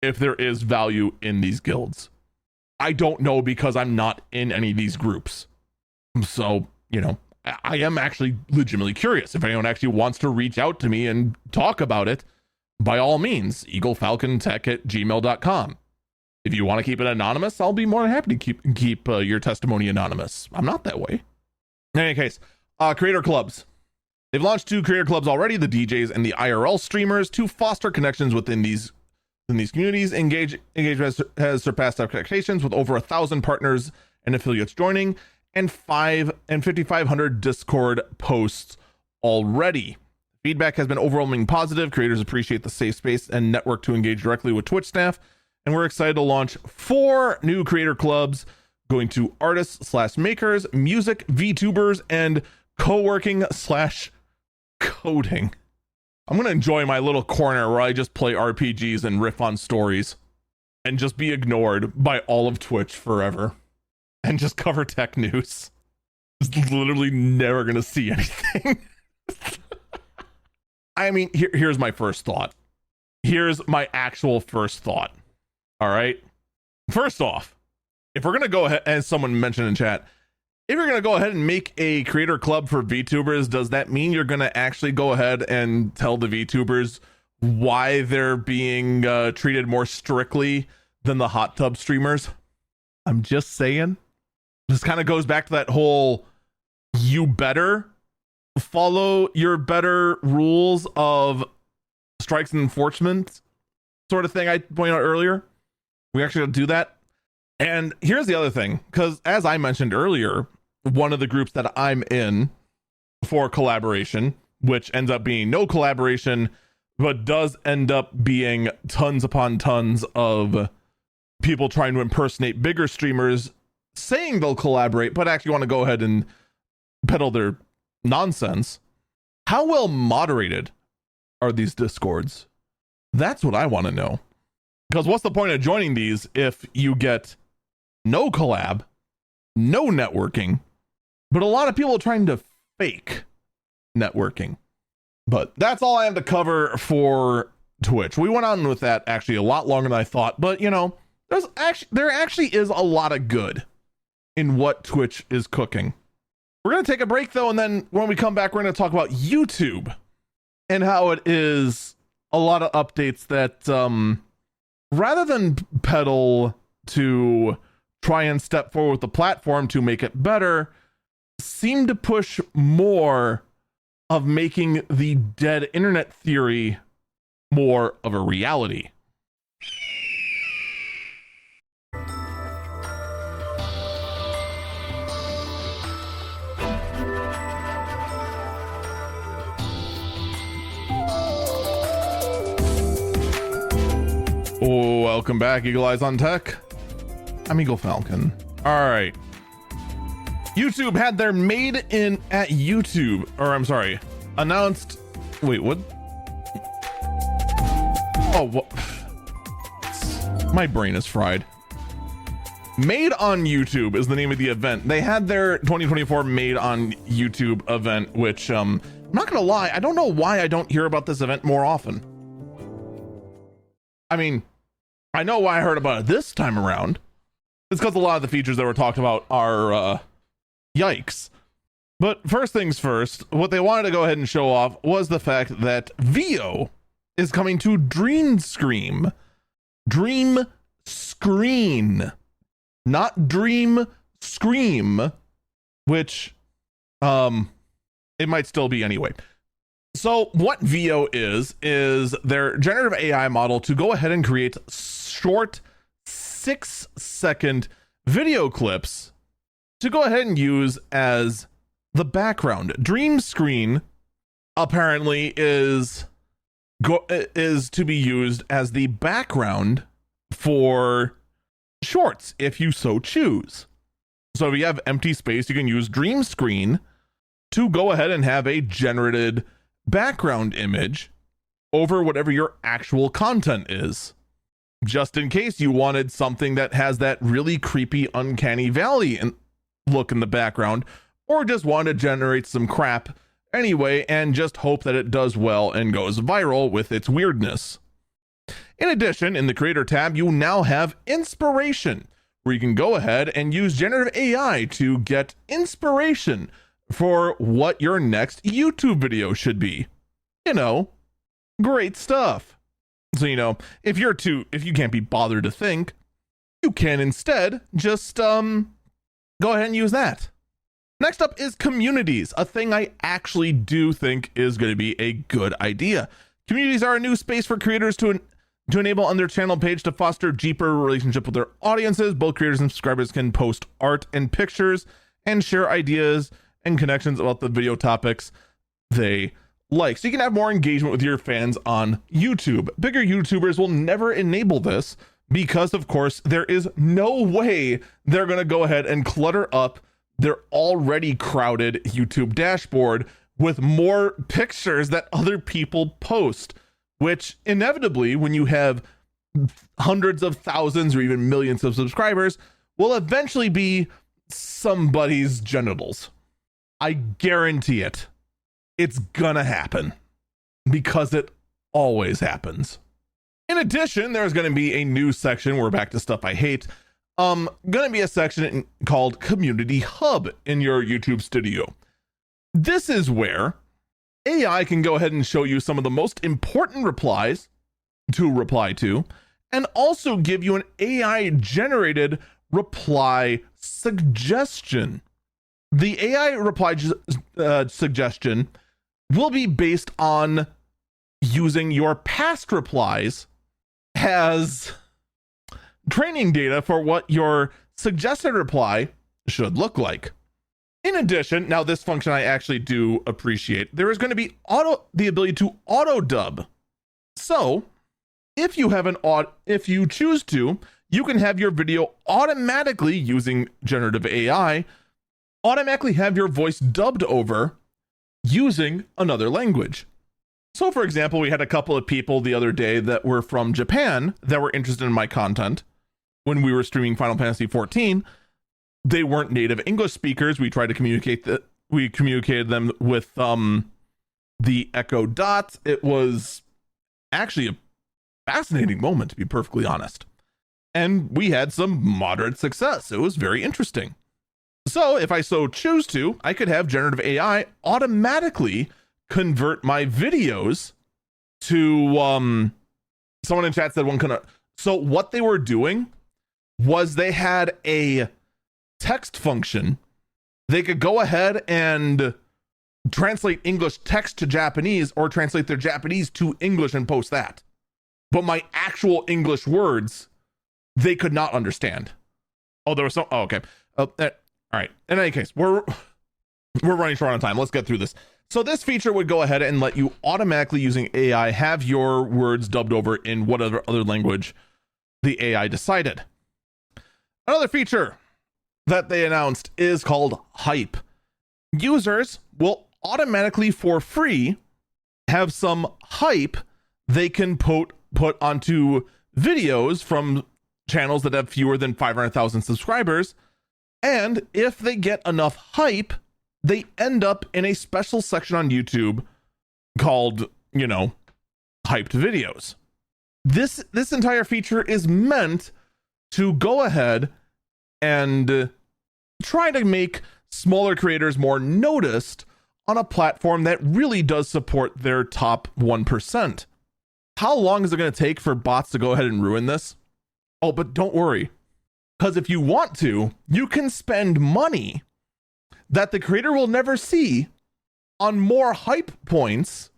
if there is value in these guilds. I don't know because I'm not in any of these groups. So, you know, I am actually legitimately curious. If anyone actually wants to reach out to me and talk about it, by all means, eaglefalcontech@gmail.com. If you want to keep it anonymous, I'll be more than happy to keep your testimony anonymous. I'm not that way. In any case, creator clubs. They've launched 2 creator clubs already, the DJs and the IRL streamers, to foster connections within these communities. Engagement has surpassed expectations with over 1,000 partners and affiliates joining and 5,500 Discord posts already. Feedback has been overwhelmingly positive. Creators appreciate the safe space and network to engage directly with Twitch staff. And we're excited to launch 4 new creator clubs going to artists/makers, music, VTubers, and co-working/coding. I'm going to enjoy my little corner where I just play RPGs and riff on stories and just be ignored by all of Twitch forever and just cover tech news. Just literally never going to see anything. I mean, here's my first thought. Here's my actual first thought. All right. First off, if we're going to go ahead, as someone mentioned in chat, if you're going to go ahead and make a creator club for VTubers, does that mean you're going to actually go ahead and tell the VTubers why they're being treated more strictly than the hot tub streamers? I'm just saying. This kind of goes back to that whole you better follow your better rules of strikes and enforcement sort of thing I pointed out earlier. We actually do that. And here's the other thing, because as I mentioned earlier, one of the groups that I'm in for collaboration, which ends up being no collaboration, but does end up being tons upon tons of people trying to impersonate bigger streamers, saying they'll collaborate, but actually want to go ahead and peddle their nonsense. How well moderated are these discords? That's what I want to know. Because what's the point of joining these if you get no collab, no networking, but a lot of people are trying to fake networking? But that's all I have to cover for Twitch. We went on with that actually a lot longer than I thought, but you know, there actually is a lot of good in what Twitch is cooking. We're going to take a break though, and then when we come back, we're going to talk about YouTube and how it is a lot of updates that rather than pedal to try and step forward with the platform to make it better, seem to push more of making the dead internet theory more of a reality. Welcome back, Eagle Eyes on Tech. I'm Eagle Falcon. All right. YouTube had their made in at YouTube, or I'm sorry, announced. Wait, what? Oh, what? My brain is fried. Made on YouTube is the name of the event. They had their 2024 Made on YouTube event, which I'm not gonna lie, I don't know why I don't hear about this event more often. I mean, I know why I heard about it this time around. It's because a lot of the features that were talked about are yikes. But first things first, what they wanted to go ahead and show off was the fact that VO is coming to Dream Screen, not Dream Scream, which it might still be anyway. So what VO is their generative AI model to go ahead and create short 6-second video clips to go ahead and use as the background. Dream screen apparently is to be used as the background for shorts if you so choose. So if you have empty space, you can use dream screen to go ahead and have a generated background image over whatever your actual content is, just in case you wanted something that has that really creepy uncanny valley look in the background, or just want to generate some crap anyway and just hope that it does well and goes viral with its weirdness. In addition, in the creator tab, you now have inspiration, where you can go ahead and use generative AI to get inspiration for what your next YouTube video should be. Great stuff. So, if you can't be bothered to think, you can instead just go ahead and use that. Next up is communities, a thing I actually do think is going to be a good idea. Communities are a new space for creators to enable on their channel page to foster deeper relationship with their audiences. Both creators and subscribers can post art and pictures and share ideas and connections about the video topics they like. So you can have more engagement with your fans on YouTube. Bigger YouTubers will never enable this because, of course, there is no way they're going to go ahead and clutter up their already crowded YouTube dashboard with more pictures that other people post, which inevitably, when you have hundreds of thousands or even millions of subscribers, will eventually be somebody's genitals. I guarantee it. It's gonna happen because it always happens. In addition, there's going to be a new section. We're back to stuff I hate. Going to be a section called Community Hub in your YouTube studio. This is where AI can go ahead and show you some of the most important replies to reply to, and also give you an AI generated reply suggestion. The AI reply suggestion will be based on using your past replies as training data for what your suggested reply should look like. In addition, now this function I actually do appreciate, there is going to be the ability to auto dub. So if you choose to, you can have your video automatically, using generative AI, automatically have your voice dubbed over using another language. So for example, we had a couple of people the other day that were from Japan that were interested in my content when we were streaming Final Fantasy XIV. They weren't native English speakers. We tried to communicated them with the Echo Dot. It was actually a fascinating moment, to be perfectly honest. And we had some moderate success. It was very interesting. So if I so choose to, I could have generative AI automatically convert my videos to someone in chat said one kind of. So what they were doing was they had a text function. They could go ahead and translate English text to Japanese, or translate their Japanese to English and post that. But my actual English words, they could not understand. Oh, there was some. Oh, okay. All right. In any case, we're running short on time. Let's get through this. So this feature would go ahead and let you automatically, using AI, have your words dubbed over in whatever other language the AI decided. Another feature that they announced is called Hype. Users will automatically, for free, have some hype they can put onto videos from channels that have fewer than 500,000 subscribers. And if they get enough hype, they end up in a special section on YouTube called, hyped videos. This entire feature is meant to go ahead and try to make smaller creators more noticed on a platform that really does support their top 1%. How long is it going to take for bots to go ahead and ruin this? Oh, but don't worry, because if you want to, you can spend money that the creator will never see on more hype points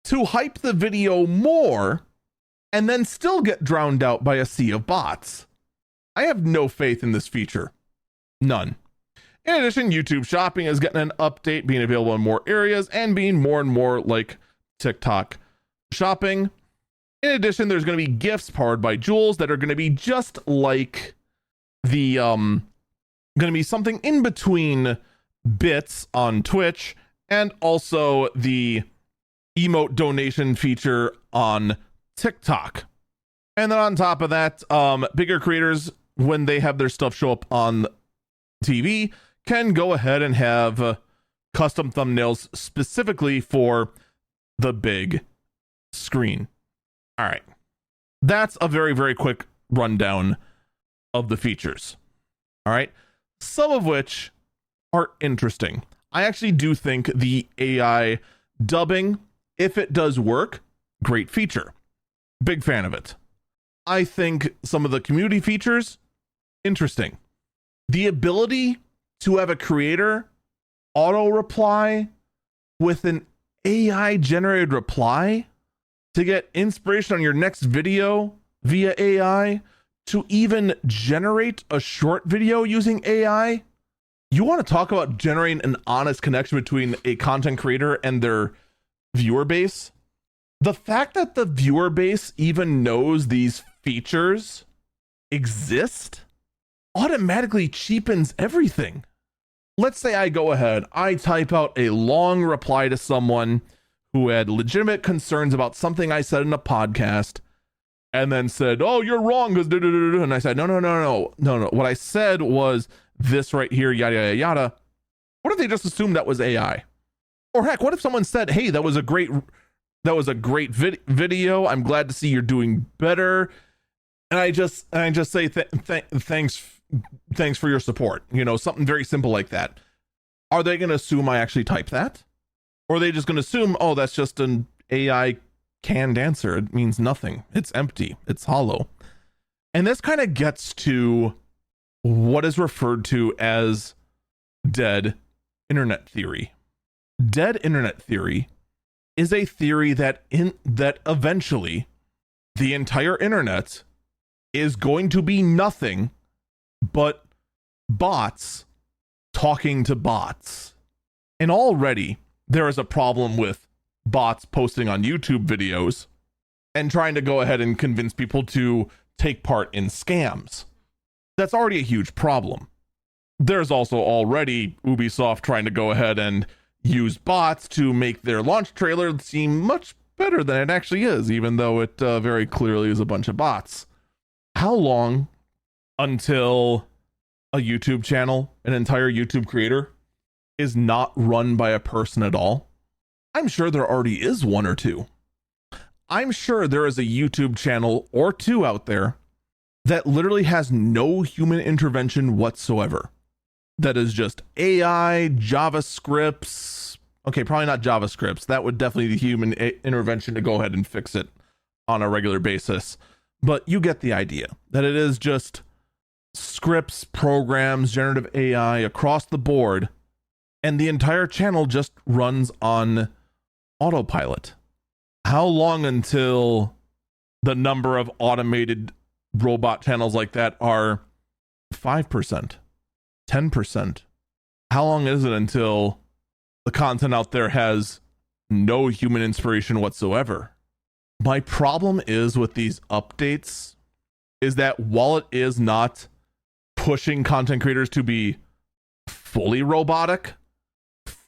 to hype the video more, and then still get drowned out by a sea of bots. I have no faith in this feature. None. In addition, YouTube Shopping is getting an update, being available in more areas and being more and more like TikTok Shopping. In addition, there's going to be gifts powered by Jules that are going to be just like the going to be something in between bits on Twitch and also the emote donation feature on TikTok. And then on top of that, bigger creators, when they have their stuff show up on TV, can go ahead and have custom thumbnails specifically for the big screen. All right. That's a very, very quick rundown of the features. All right. Some of which are interesting. I actually do think the AI dubbing, if it does work, great feature. Big fan of it. I think some of the community features, interesting. The ability to have a creator auto reply with an AI generated reply to get inspiration on your next video via AI, to even generate a short video using AI. You want to talk about generating an honest connection between a content creator and their viewer base? The fact that the viewer base even knows these features exist automatically cheapens everything. Let's say I go ahead, I type out a long reply to someone who had legitimate concerns about something I said in a podcast, and then said, "Oh, you're wrong," and I said, no. What I said was this right here, yada, yada, yada. What if they just assumed that was AI? Or heck, what if someone said, "Hey, that was a great video. I'm glad to see you're doing better." And I just say, thanks for your support. You know, something very simple like that. Are they going to assume I actually typed that? Or are they just going to assume, oh, that's just an AI canned answer? It means nothing. It's empty. It's hollow. And this kind of gets to what is referred to as dead internet theory. Dead internet theory is a theory that eventually the entire internet is going to be nothing but bots talking to bots. And already there is a problem with bots posting on YouTube videos and trying to go ahead and convince people to take part in scams. That's already a huge problem. There's also already Ubisoft trying to go ahead and use bots to make their launch trailer seem much better than it actually is, even though it very clearly is a bunch of bots. How long until a YouTube channel, an entire YouTube creator, is not run by a person at all? I'm sure there already is one or two. I'm sure there is a YouTube channel or two out there that literally has no human intervention whatsoever. That is just AI, JavaScripts. Okay, probably not JavaScripts. That would definitely be human intervention to go ahead and fix it on a regular basis. But you get the idea that it is just scripts, programs, generative AI across the board, and the entire channel just runs on autopilot. How long until the number of automated robot channels like that are 5%, 10%? How long is it until the content out there has no human inspiration whatsoever? My problem is with these updates is that while it is not pushing content creators to be fully robotic,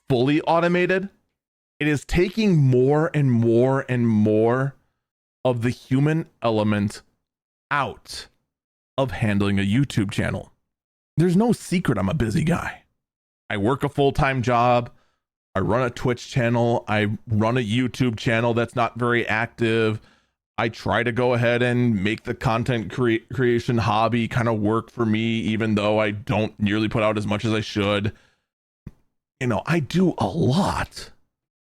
fully automated, it is taking more and more and more of the human element out of handling a YouTube channel. There's no secret I'm a busy guy. I work a full-time job. I run a Twitch channel. I run a YouTube channel that's not very active. I try to go ahead and make the content creation hobby kind of work for me, even though I don't nearly put out as much as I should. You know, I do a lot.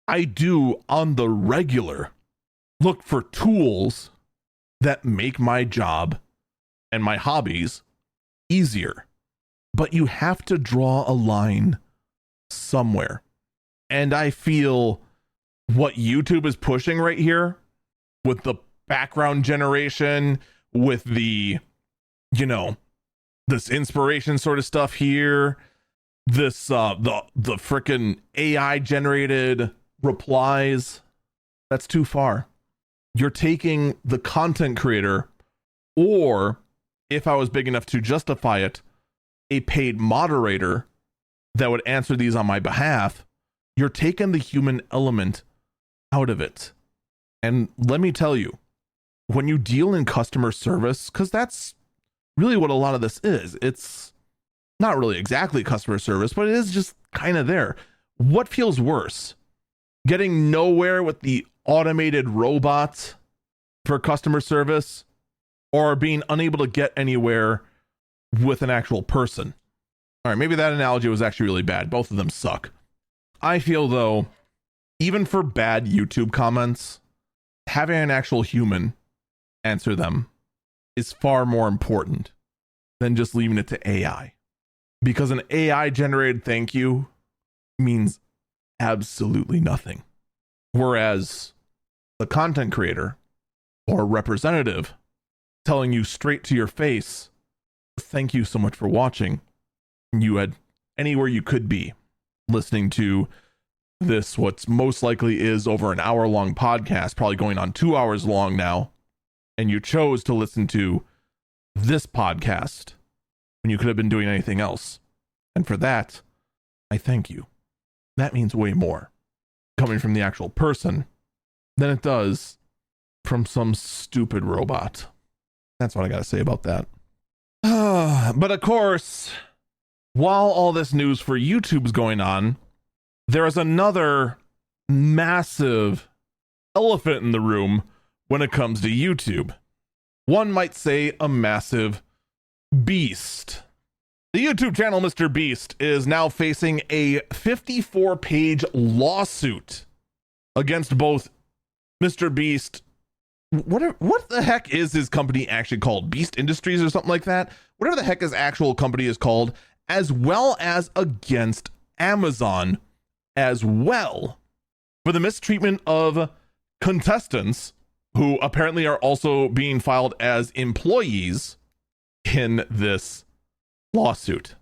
I do on the regular look for tools that make my job and my hobbies easier. But you have to draw a line somewhere. And I feel what YouTube is pushing right here with the background generation, with the, you know, this inspiration sort of stuff here, this the frickin' AI generated replies, that's too far. You're taking the content creator, or if I was big enough to justify it, a paid moderator that would answer these on my behalf. You're taking the human element out of it. And let me tell you, when you deal in customer service, because that's really what a lot of this is, it's not really exactly customer service, but it is just kind of there. What feels worse? Getting nowhere with the automated robot for customer service, or being unable to get anywhere with an actual person? All right, maybe that analogy was actually really bad. Both of them suck. I feel, though, even for bad YouTube comments, having an actual human answer them is far more important than just leaving it to AI. Because an AI generated thank you means absolutely nothing. Whereas the content creator or representative telling you straight to your face, thank you so much for watching. You had anywhere you could be listening to this, what's most likely is over an hour-long podcast, probably going on 2 hours long now, and you chose to listen to this podcast when you could have been doing anything else. And for that, I thank you. That means way more coming from the actual person than it does from some stupid robot. That's what I gotta say about that. But of course, while all this news for YouTube's going on, there is another massive elephant in the room when it comes to YouTube. One might say a massive beast. The YouTube channel Mr. Beast is now facing a 54-page lawsuit against both Mr. Beast. What the heck is his company actually called? Beast Industries or something like that? Whatever the heck his actual company is called, as well as against Amazon as well, for the mistreatment of contestants who apparently are also being filed as employees in this lawsuit.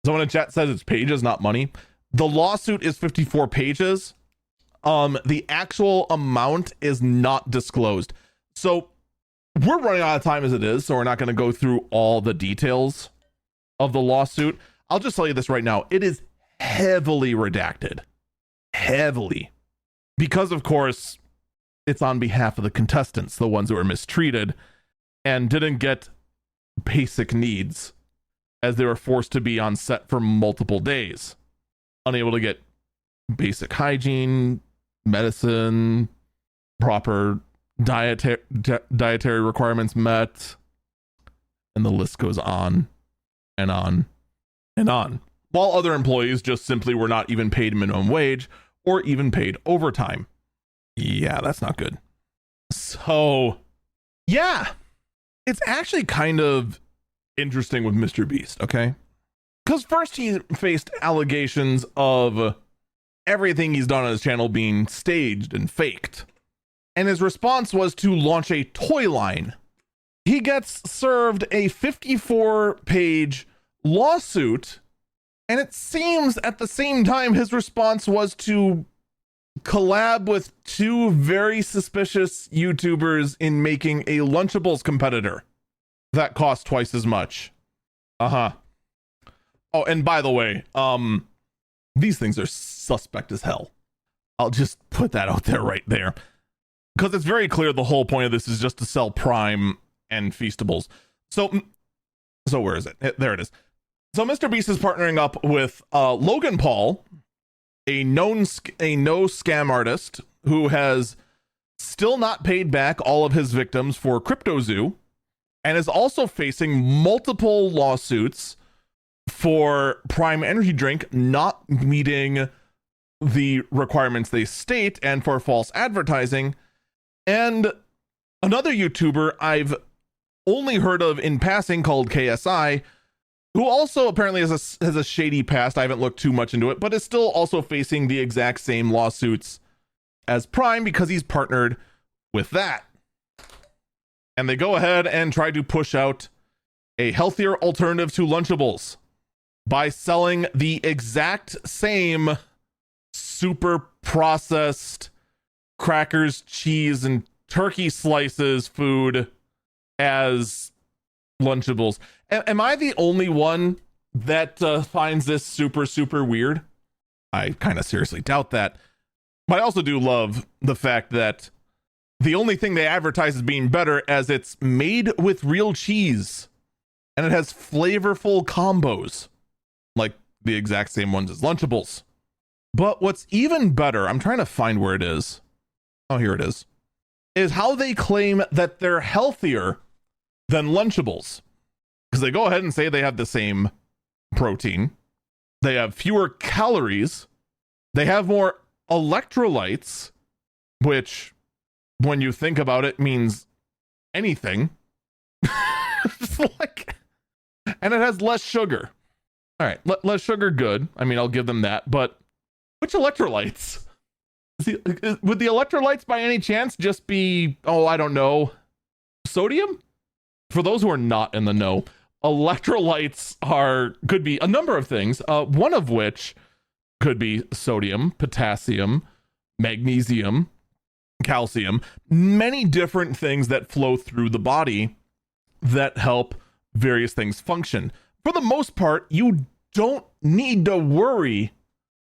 Someone in chat says it's pages, not money. The lawsuit is 54 pages. The actual amount is not disclosed. So we're running out of time as it is, so we're not going to go through all the details of the lawsuit. I'll just tell you this right now. It is heavily redacted. Heavily. Because, of course, it's on behalf of the contestants, the ones who were mistreated and didn't get basic needs as they were forced to be on set for multiple days, unable to get basic hygiene, medicine, proper dietary requirements met, and the list goes on and on and on. While other employees just simply were not even paid minimum wage or even paid overtime. Yeah, that's not good. So, yeah, it's actually kind of interesting with Mr. Beast, okay? Because first he faced allegations of everything he's done on his channel being staged and faked. And his response was to launch a toy line. He gets served a 54-page lawsuit, and it seems at the same time his response was to collab with two very suspicious YouTubers in making a Lunchables competitor that costs twice as much. Oh, and by the way, these things are suspect as hell. I'll just put that out there right there, because it's very clear the whole point of this is just to sell Prime and Feastables. So where is it? There it is. So Mr. Beast is partnering up with Logan Paul, a no scam artist who has still not paid back all of his victims for CryptoZoo, and is also facing multiple lawsuits for Prime Energy Drink not meeting the requirements they state, and for false advertising. And another YouTuber I've only heard of in passing called KSI, who also apparently has a shady past. I haven't looked too much into it, but is still also facing the exact same lawsuits as Prime because he's partnered with that. And they go ahead and try to push out a healthier alternative to Lunchables. by selling the exact same super processed crackers, cheese, and turkey slices food as Lunchables. Am I the only one that finds this super, super weird? I kind of seriously doubt that. But I also do love the fact that the only thing they advertise as being better as it's made with real cheese and it has flavorful combos like the exact same ones as Lunchables. But what's even better, I'm trying to find where it is. Oh, here it is how they claim that they're healthier than Lunchables. Because they go ahead and say they have the same protein. They have fewer calories. They have more electrolytes, which, when you think about it, means anything. And it has less sugar. All right, less sugar, good. I mean, I'll give them that. But which electrolytes? Would the electrolytes by any chance just be, I don't know, sodium? For those who are not in the know, electrolytes could be a number of things, one of which could be sodium, potassium, magnesium, calcium, many different things that flow through the body that help various things function. For the most part, you don't need to worry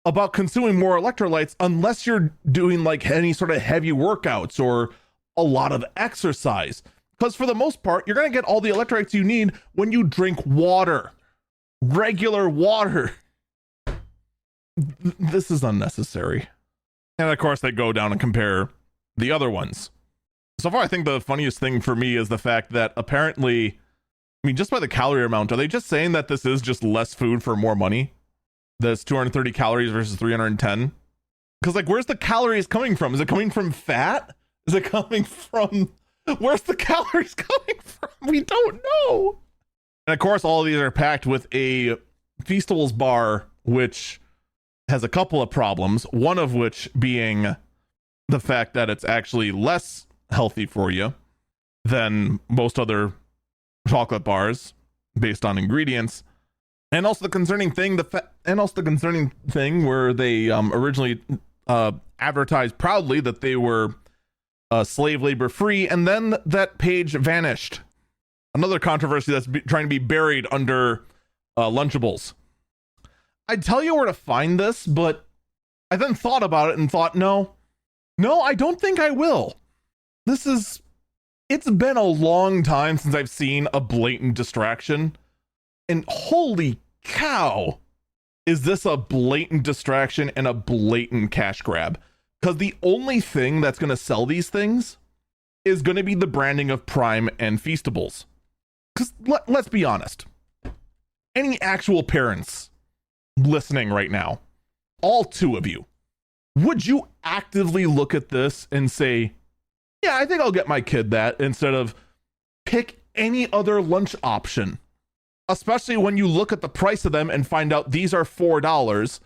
about consuming more electrolytes unless you're doing like any sort of heavy workouts or a lot of exercise. Because for the most part, you're going to get all the electrolytes you need when you drink water, regular water. This is unnecessary. And of course, they go down and compare the other ones. So far, I think the funniest thing for me is the fact that apparently, I mean, just by the calorie amount, are they just saying that this is just less food for more money? That's 230 calories versus 310? Because, like, where's the calories coming from? Is it coming from fat? Is it coming from... Where's the calories coming from? We don't know. And of course, all of these are packed with a Feastables bar, which has a couple of problems. One of which being the fact that it's actually less healthy for you than most other chocolate bars based on ingredients. And also the concerning thing, where they originally advertised proudly that they were slave labor free, and then that page vanished. Another controversy that's trying to be buried under Lunchables. I'd tell you where to find this, but I then thought about it and thought, no, I don't think I will. It's been a long time since I've seen a blatant distraction, and holy cow, is this a blatant distraction and a blatant cash grab. Because the only thing that's going to sell these things is going to be the branding of Prime and Feastables. Because let's be honest, any actual parents listening right now, all two of you, would you actively look at this and say, yeah, I think I'll get my kid that, instead of pick any other lunch option? Especially when you look at the price of them and find out these are $4.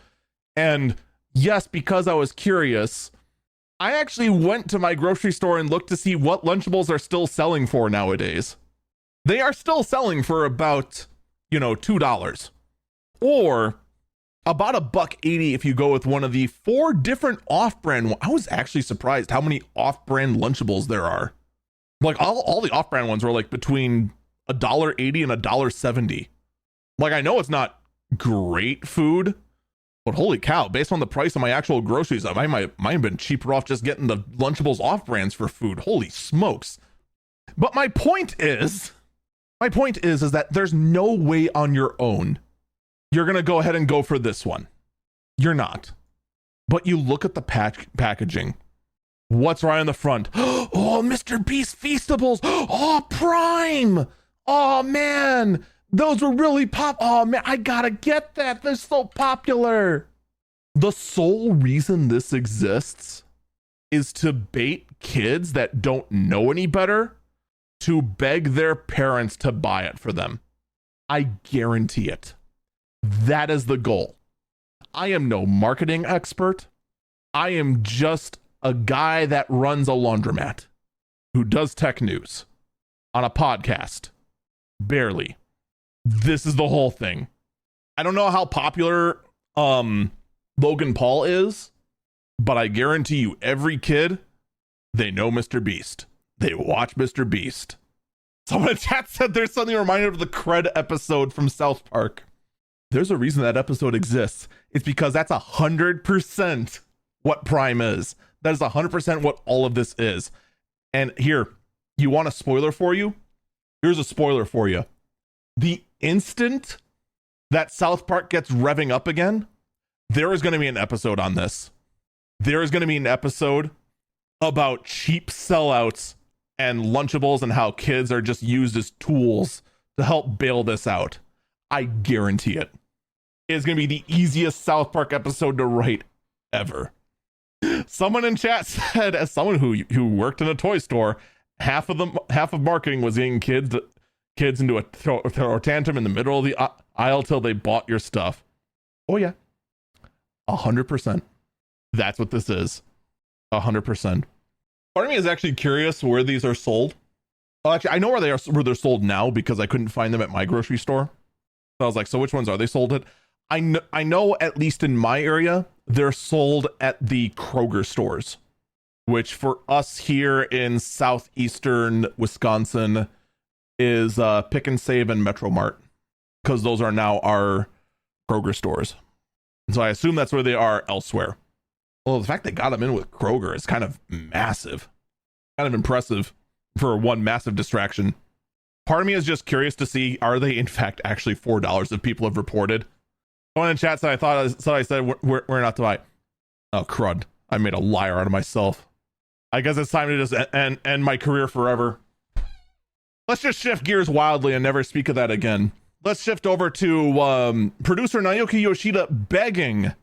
And yes, because I was curious, I actually went to my grocery store and looked to see what Lunchables are still selling for nowadays. They are still selling for about, $2. Or about $1.80 if you go with one of the 4 different off-brand ones. I was actually surprised how many off-brand Lunchables there are. Like all the off-brand ones were like between $1.80 and $1.70. Like, I know it's not great food, but holy cow, based on the price of my actual groceries, I might have been cheaper off just getting the Lunchables off-brands for food. Holy smokes. But my point is that there's no way on your own you're going to go ahead and go for this one. You're not. But you look at the packaging. What's right on the front? Oh, Mr. Beast Feastables. Oh, Prime. Oh, man. Those were really oh, man. I gotta get that. They're so popular. The sole reason this exists is to bait kids that don't know any better to beg their parents to buy it for them. I guarantee it. That is the goal. I am no marketing expert. I am just a guy that runs a laundromat who does tech news on a podcast. Barely. This is the whole thing. I don't know how popular Logan Paul is, but I guarantee you every kid, they know Mr. Beast. They watch Mr. Beast. Someone in chat said there's something reminded of the Cred episode from South Park. There's a reason that episode exists. It's because that's 100% what Prime is. That is 100% what all of this is. And here, you want a spoiler for you? Here's a spoiler for you. The instant that South Park gets revving up again, there is going to be an episode on this. There is going to be an episode about cheap sellouts and Lunchables and how kids are just used as tools to help bail this out. I guarantee it. It's going to be the easiest South Park episode to write ever. Someone in chat said, as someone who worked in a toy store, half of marketing was getting kids into a tantrum in the middle of the aisle till they bought your stuff. Oh yeah, 100%. That's what this is. 100%. Part of me is actually curious where these are sold. Well, actually, I know where they're sold now because I couldn't find them at my grocery store. So I was like, so which ones are they sold at? I know at least in my area, they're sold at the Kroger stores, which for us here in southeastern Wisconsin is Pick and Save and Metro Mart, because those are now our Kroger stores. And so I assume that's where they are elsewhere. Well, the fact they got them in with Kroger is kind of massive, kind of impressive for one massive distraction. Part of me is just curious to see, are they in fact actually $4 that people have reported? Someone in chat said I said we're not to buy. Oh crud! I made a liar out of myself. I guess it's time to just end my career forever. Let's just shift gears wildly and never speak of that again. Let's shift over to producer Naoki Yoshida begging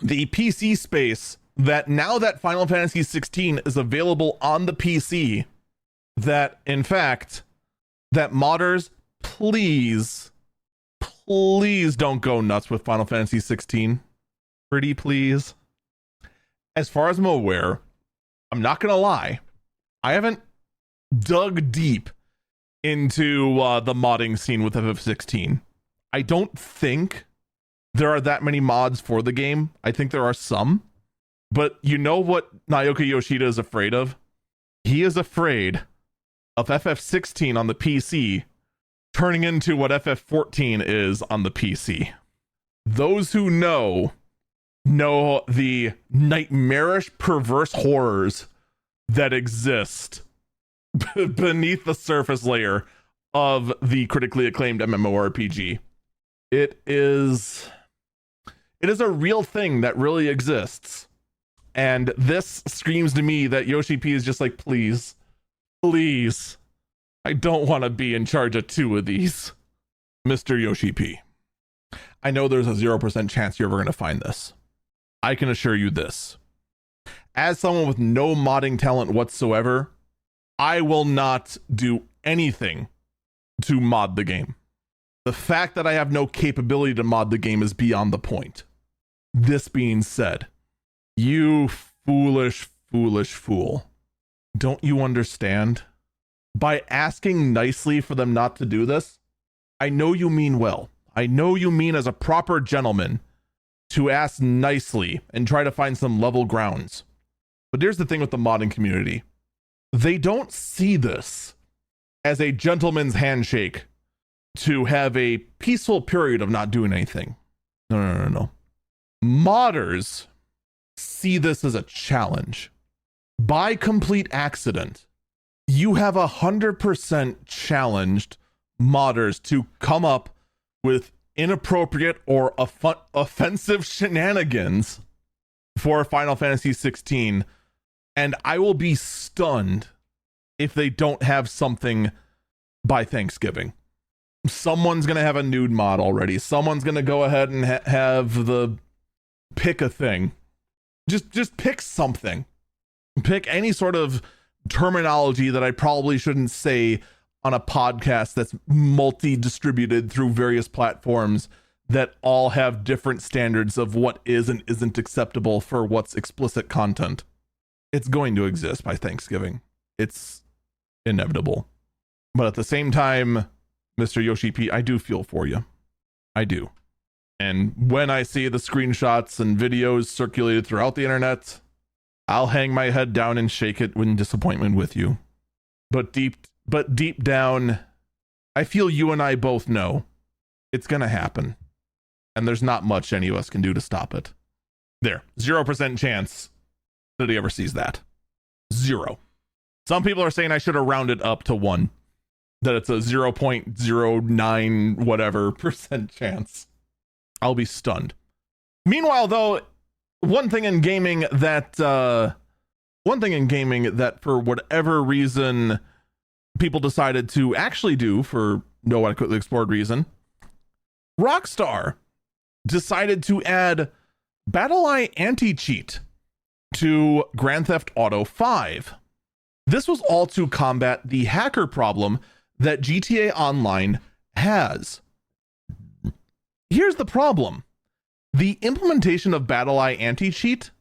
the PC space that now that Final Fantasy 16 is available on the PC, that in fact, that modders, please don't go nuts with Final Fantasy 16. Pretty please. As far as I'm aware, I'm not gonna lie, I haven't dug deep into the modding scene with FF16. I don't think there are that many mods for the game. I think there are some, but you know what Naoki Yoshida is afraid of? He is afraid of FF16 on the PC turning into what FF14 is on the PC. Those who know the nightmarish, perverse horrors that exist beneath the surface layer of the critically acclaimed MMORPG. It is a real thing that really exists. And this screams to me that Yoshi P is just like, please, I don't want to be in charge of two of these. Mr. Yoshi P, I know there's a 0% chance you're ever going to find this. I can assure you this. As someone with no modding talent whatsoever, I will not do anything to mod the game. The fact that I have no capability to mod the game is beyond the point. This being said, you foolish fool. Don't you understand? By asking nicely for them not to do this, I know you mean well. I know you mean as a proper gentleman to ask nicely and try to find some level grounds. But here's the thing with the modding community. They don't see this as a gentleman's handshake to have a peaceful period of not doing anything. No. Modders see this as a challenge. By complete accident, you have 100% challenged modders to come up with inappropriate or offensive shenanigans for Final Fantasy 16, and I will be stunned if they don't have something by Thanksgiving. Someone's gonna have a nude mod already. Someone's gonna go ahead and have the pick a thing. Just pick something. Pick any sort of terminology that I probably shouldn't say on a podcast that's multi-distributed through various platforms that all have different standards of what is and isn't acceptable for what's explicit content. It's going to exist by Thanksgiving. It's inevitable. But at the same time, Mr. Yoshi P, I do feel for you. I do. And when I see the screenshots and videos circulated throughout the internet, I'll hang my head down and shake it in disappointment with you. But deep down, I feel you and I both know it's going to happen. And there's not much any of us can do to stop it. There, 0% chance that he ever sees that. 0. Some people are saying I should have rounded up to 1. That it's a 0.09 whatever percent chance. I'll be stunned. Meanwhile, though, one thing in gaming that for whatever reason people decided to actually do for no adequately explored reason, Rockstar decided to add BattlEye anti-cheat to Grand Theft Auto 5. This was all to combat the hacker problem that GTA Online has. Here's the problem. The implementation of BattlEye anti-cheat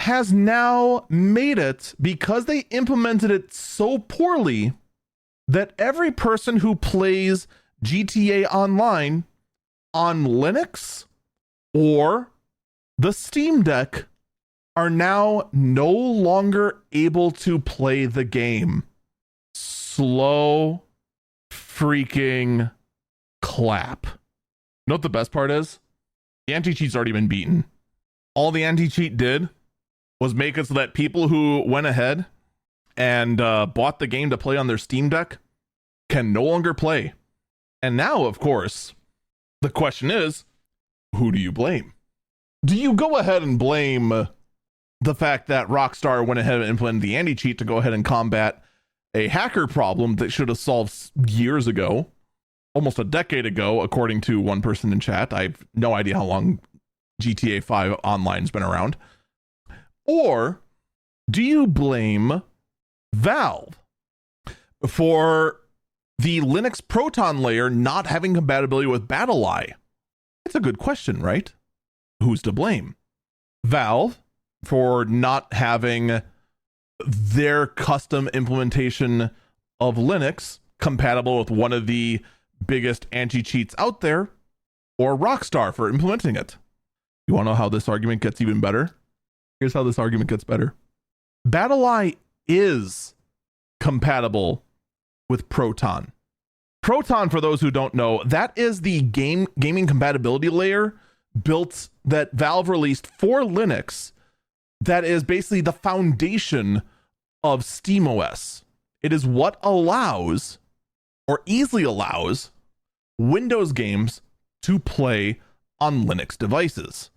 has now made it, because they implemented it so poorly, that every person who plays GTA Online on Linux or the Steam Deck are now no longer able to play the game. Slow freaking clap. You know what the best part is? The anti-cheat's already been beaten. All the anti-cheat did was make it so that people who went ahead and bought the game to play on their Steam Deck can no longer play. And now, of course, the question is, who do you blame? Do you go ahead and blame the fact that Rockstar went ahead and implemented the anti-cheat to go ahead and combat a hacker problem that should have solved years ago, almost a decade ago, according to one person in chat? I have no idea how long GTA 5 Online's been around. Or do you blame Valve for the Linux Proton layer not having compatibility with BattlEye? It's a good question, right? Who's to blame? Valve for not having their custom implementation of Linux compatible with one of the biggest anti-cheats out there, or Rockstar for implementing it? You want to know how this argument gets even better? Here's how this argument gets better. BattlEye is compatible with Proton. Proton, for those who don't know, that is the gaming compatibility layer built that Valve released for Linux. That is basically the foundation of SteamOS. It is what allows, or easily allows, Windows games to play on Linux devices.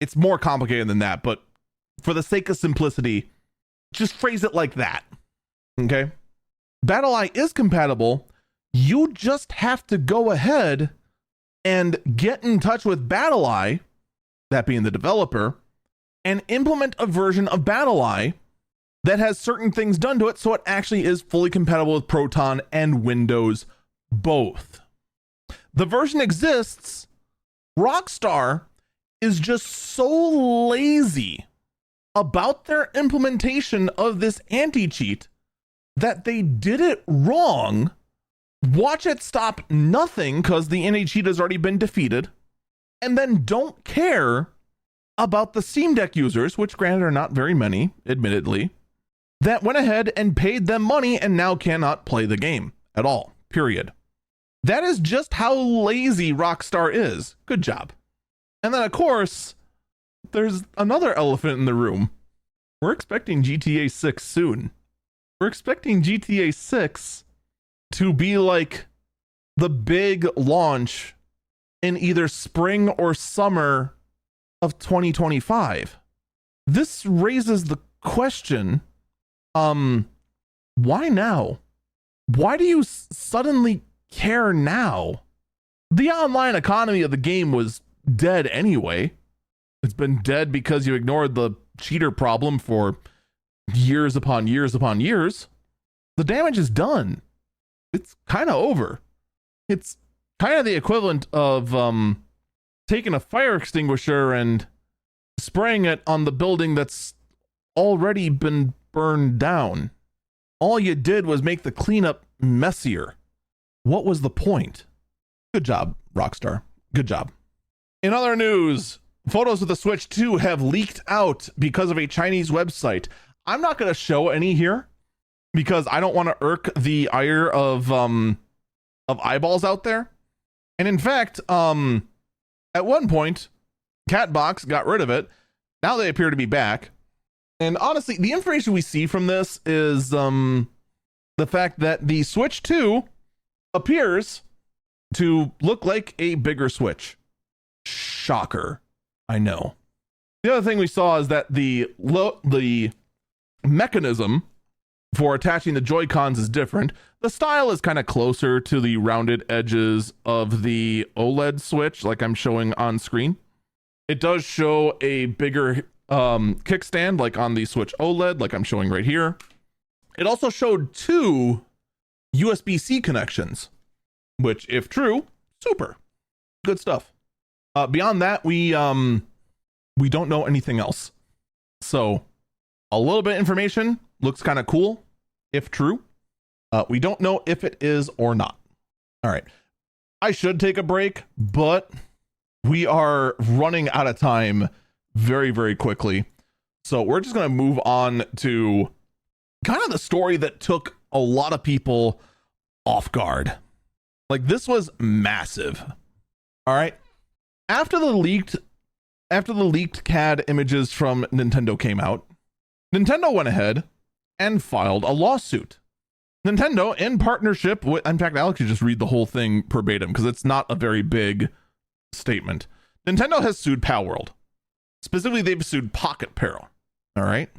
It's more complicated than that, but for the sake of simplicity, just phrase it like that. Okay? BattlEye is compatible. You just have to go ahead and get in touch with BattlEye, that being the developer, and implement a version of BattlEye that has certain things done to it so it actually is fully compatible with Proton and Windows both. The version exists. Rockstar is just so lazy about their implementation of this anti-cheat that they did it wrong. Watch it stop nothing because the anti-cheat has already been defeated, and then don't care about the Steam Deck users, which granted are not very many, admittedly, that went ahead and paid them money and now cannot play the game at all, period. That is just how lazy Rockstar is. Good job. And then, of course, there's another elephant in the room. We're expecting GTA 6 soon. We're expecting GTA 6 to be like the big launch in either spring or summer of 2025. This raises the question, why now? Why do you suddenly care now? The online economy of the game was dead anyway. It's been dead because you ignored the cheater problem for years upon years upon years. The damage is done. It's kind of over. It's kind of the equivalent of taking a fire extinguisher and spraying it on the building that's already been burned down. All you did was make the cleanup messier. What was the point? Good job, Rockstar. Good job. In other news, photos of the Switch 2 have leaked out because of a Chinese website. I'm not going to show any here because I don't want to irk the ire of eyeballs out there. And in fact, at one point, Catbox got rid of it. Now they appear to be back. And honestly, the information we see from this is the fact that the Switch 2 appears to look like a bigger Switch. Shocker. I know. The other thing we saw is that the mechanism for attaching the Joy-Cons is different. The style is kind of closer to the rounded edges of the OLED Switch, like I'm showing on screen. It does show a bigger kickstand, like on the Switch OLED, like I'm showing right here. It also showed 2 USB-C connections, which, if true, super good stuff. Beyond that, we don't know anything else. So a little bit of information looks kind of cool, if true. We don't know if it is or not. All right. I should take a break, but we are running out of time very, very quickly. So we're just going to move on to kind of the story that took a lot of people off guard. Like, this was massive. All right. After the leaked CAD images from Nintendo came out, Nintendo went ahead and filed a lawsuit. Nintendo, in partnership with, in fact, I'll actually just read the whole thing verbatim because it's not a very big statement. Nintendo has sued Palworld. Specifically, they've sued Pocket Pair. All right.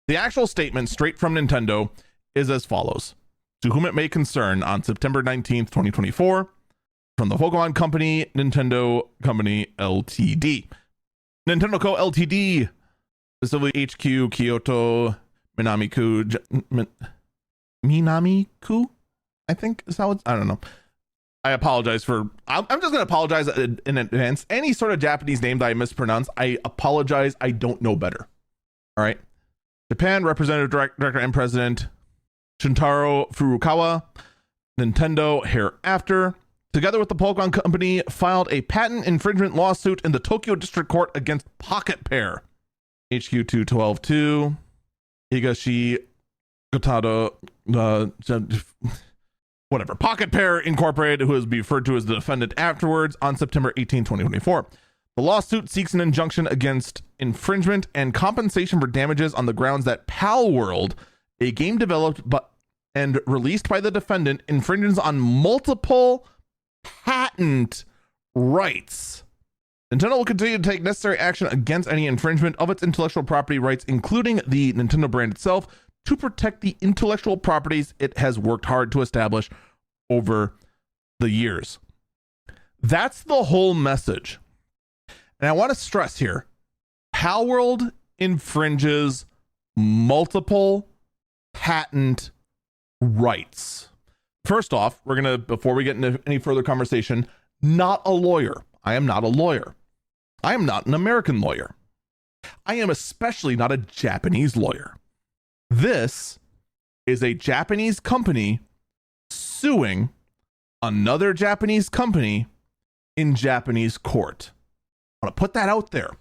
The actual statement straight from Nintendo is as follows. To whom it may concern, on September 19th, 2024, from the Pokemon Company, Nintendo Company Ltd. Nintendo Co. Ltd. Specifically HQ, Kyoto, Minamiku, I think is how it's, I don't know. I apologize for, I'm just going to apologize in advance. Any sort of Japanese name that I mispronounce, I apologize. I don't know better. All right. Japan Representative Director and President Shintaro Furukawa, Nintendo hereafter, together with the Pokemon Company, filed a patent infringement lawsuit in the Tokyo District Court against Pocket Pair. HQ 212-2, Higashi Gotada, whatever, Pocket Pair Incorporated, who is referred to as the defendant afterwards, on September 18, 2024. The lawsuit seeks an injunction against infringement and compensation for damages on the grounds that Palworld, a game developed and released by the defendant, infringes on multiple patent rights. Nintendo will continue to take necessary action against any infringement of its intellectual property rights, including the Nintendo brand itself, to protect the intellectual properties it has worked hard to establish over the years. That's the whole message. And I want to stress here, Palworld infringes multiple patent rights. First off, we're going to, before we get into any further conversation, not a lawyer. I am not a lawyer. I am not an American lawyer. I am especially not a Japanese lawyer. This is a Japanese company suing another Japanese company in Japanese court. I want to put that out there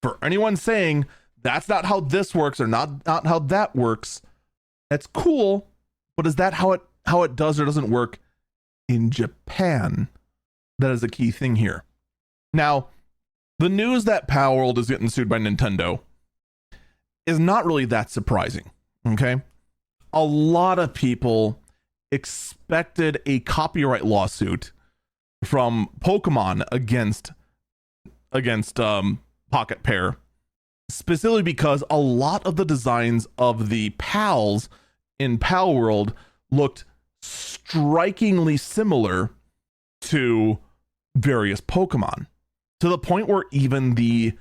for anyone saying that's not how this works or not how that works. That's cool, but is that how it does or doesn't work in Japan? That is a key thing here. Now, the news that Palworld is getting sued by Nintendo is not really that surprising. Okay, a lot of people expected a copyright lawsuit from Pokemon against Pocket Pair, specifically because a lot of the designs of the pals in Palworld looked strikingly similar to various Pokemon, to the point where even the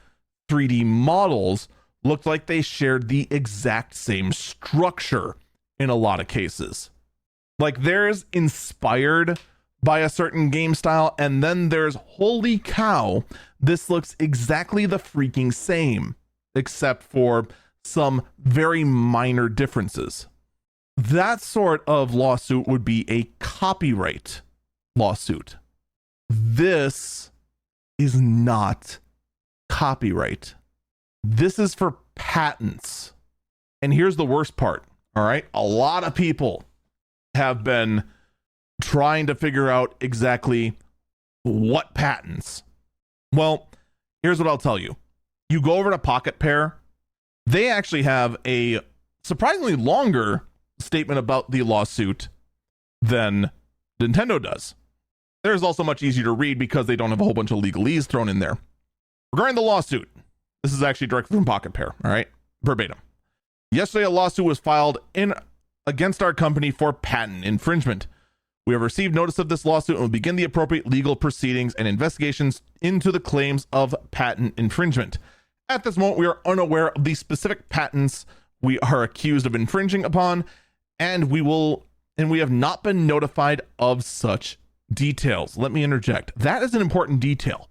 3D models looked like they shared the exact same structure in a lot of cases. Like, there's inspired by a certain game style, and then there's, holy cow, this looks exactly the freaking same, except for some very minor differences. That sort of lawsuit would be a copyright lawsuit. This is not copyright. This is for patents. And here's the worst part. All right. A lot of people have been trying to figure out exactly what patents. Well, here's what I'll tell you. You go over to Pocket Pair. They actually have a surprisingly longer statement about the lawsuit than Nintendo does. Theirs is also much easier to read because they don't have a whole bunch of legalese thrown in there. Regarding the lawsuit, this is actually directly from Pocket Pair, all right? Verbatim. Yesterday, a lawsuit was filed against our company for patent infringement. We have received notice of this lawsuit and will begin the appropriate legal proceedings and investigations into the claims of patent infringement. At this moment, we are unaware of the specific patents we are accused of infringing upon, and we have not been notified of such details. Let me interject. That is an important detail.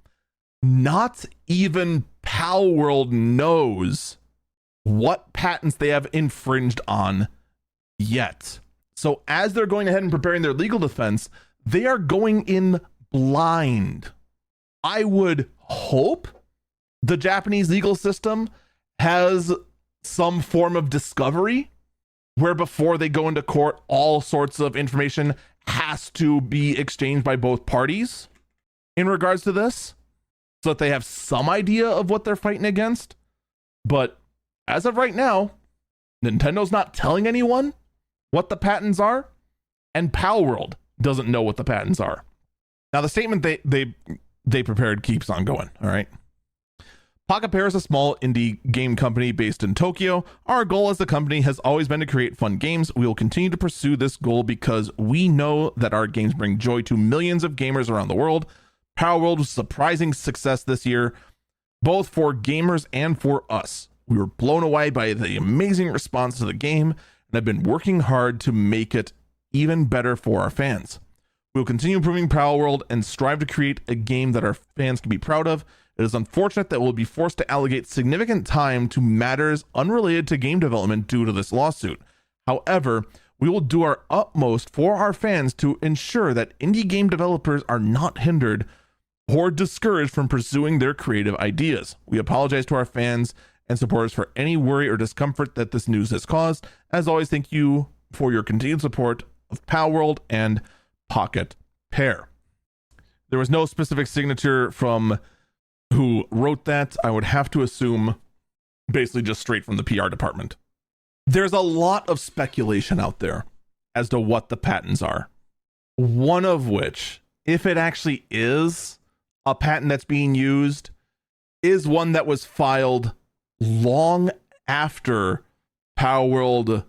Not even Palworld knows what patents they have infringed on yet. So as they're going ahead and preparing their legal defense, they are going in blind. I would hope the Japanese legal system has some form of discovery where before they go into court, all sorts of information has to be exchanged by both parties in regards to this, so that they have some idea of what they're fighting against. But as of right now, Nintendo's not telling anyone what the patents are, and Palworld doesn't know what the patents are. Now, the statement they prepared keeps on going, all right? Pocket Pair is a small indie game company based in Tokyo. Our goal as a company has always been to create fun games. We will continue to pursue this goal because we know that our games bring joy to millions of gamers around the world. Palworld was a surprising success this year, both for gamers and for us. We were blown away by the amazing response to the game and have been working hard to make it even better for our fans. We will continue improving Palworld and strive to create a game that our fans can be proud of. It is unfortunate that we'll be forced to allocate significant time to matters unrelated to game development due to this lawsuit. However, we will do our utmost for our fans to ensure that indie game developers are not hindered or discouraged from pursuing their creative ideas. We apologize to our fans and supporters for any worry or discomfort that this news has caused. As always, thank you for your continued support of Palworld and Pocket Pair. There was no specific signature from who wrote that. I would have to assume basically just straight from the PR department. There's a lot of speculation out there as to what the patents are. One of which, if it actually is a patent that's being used, is one that was filed long after Palworld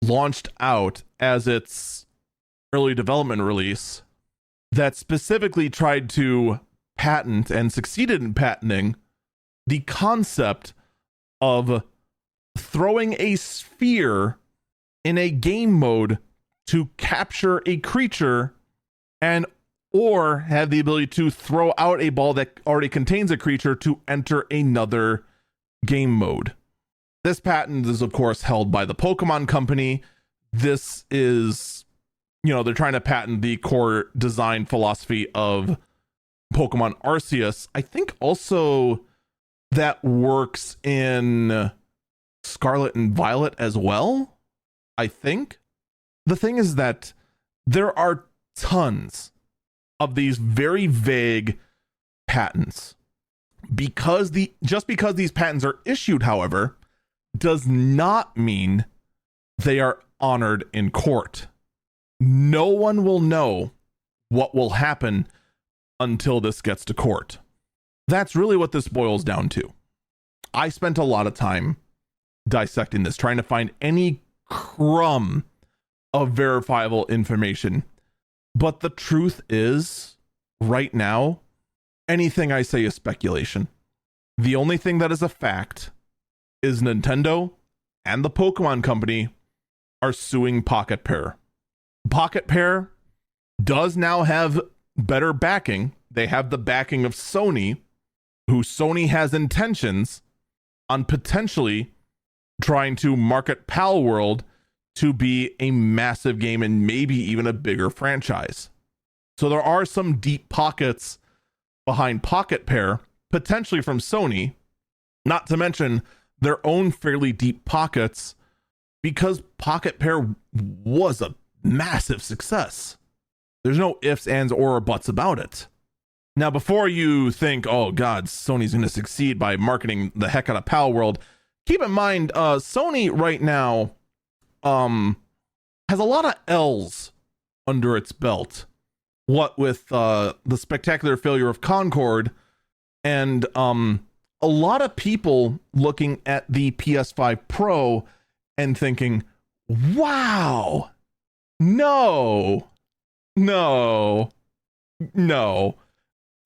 launched out as its early development release, that specifically tried to patent and succeeded in patenting the concept of throwing a sphere in a game mode to capture a creature and or have the ability to throw out a ball that already contains a creature to enter another game mode. This patent is of course held by the Pokemon company. This is, they're trying to patent the core design philosophy of Pokemon Arceus. I think also that works in Scarlet and Violet as well. I think the thing is that there are tons of these very vague patents because because these patents are issued, however, does not mean they are honored in court. No one will know what will happen until this gets to court. That's really what this boils down to. I spent a lot of time dissecting this, trying to find any crumb of verifiable information. But the truth is, right now, anything I say is speculation. The only thing that is a fact is Nintendo and the Pokemon Company are suing Pocket Pair. Pocket Pair does now have better backing. They have the backing of Sony, who Sony has intentions on potentially trying to market Palworld to be a massive game and maybe even a bigger franchise. So there are some deep pockets behind Pocket Pair, potentially from Sony, not to mention their own fairly deep pockets, because Pocket Pair was a massive success. There's no ifs, ands, or buts about it. Now, before you think, oh God, Sony's going to succeed by marketing the heck out of palworld, keep in mind, Sony right now has a lot of L's under its belt. What with the spectacular failure of Concord and a lot of people looking at the PS5 Pro and thinking, wow, no.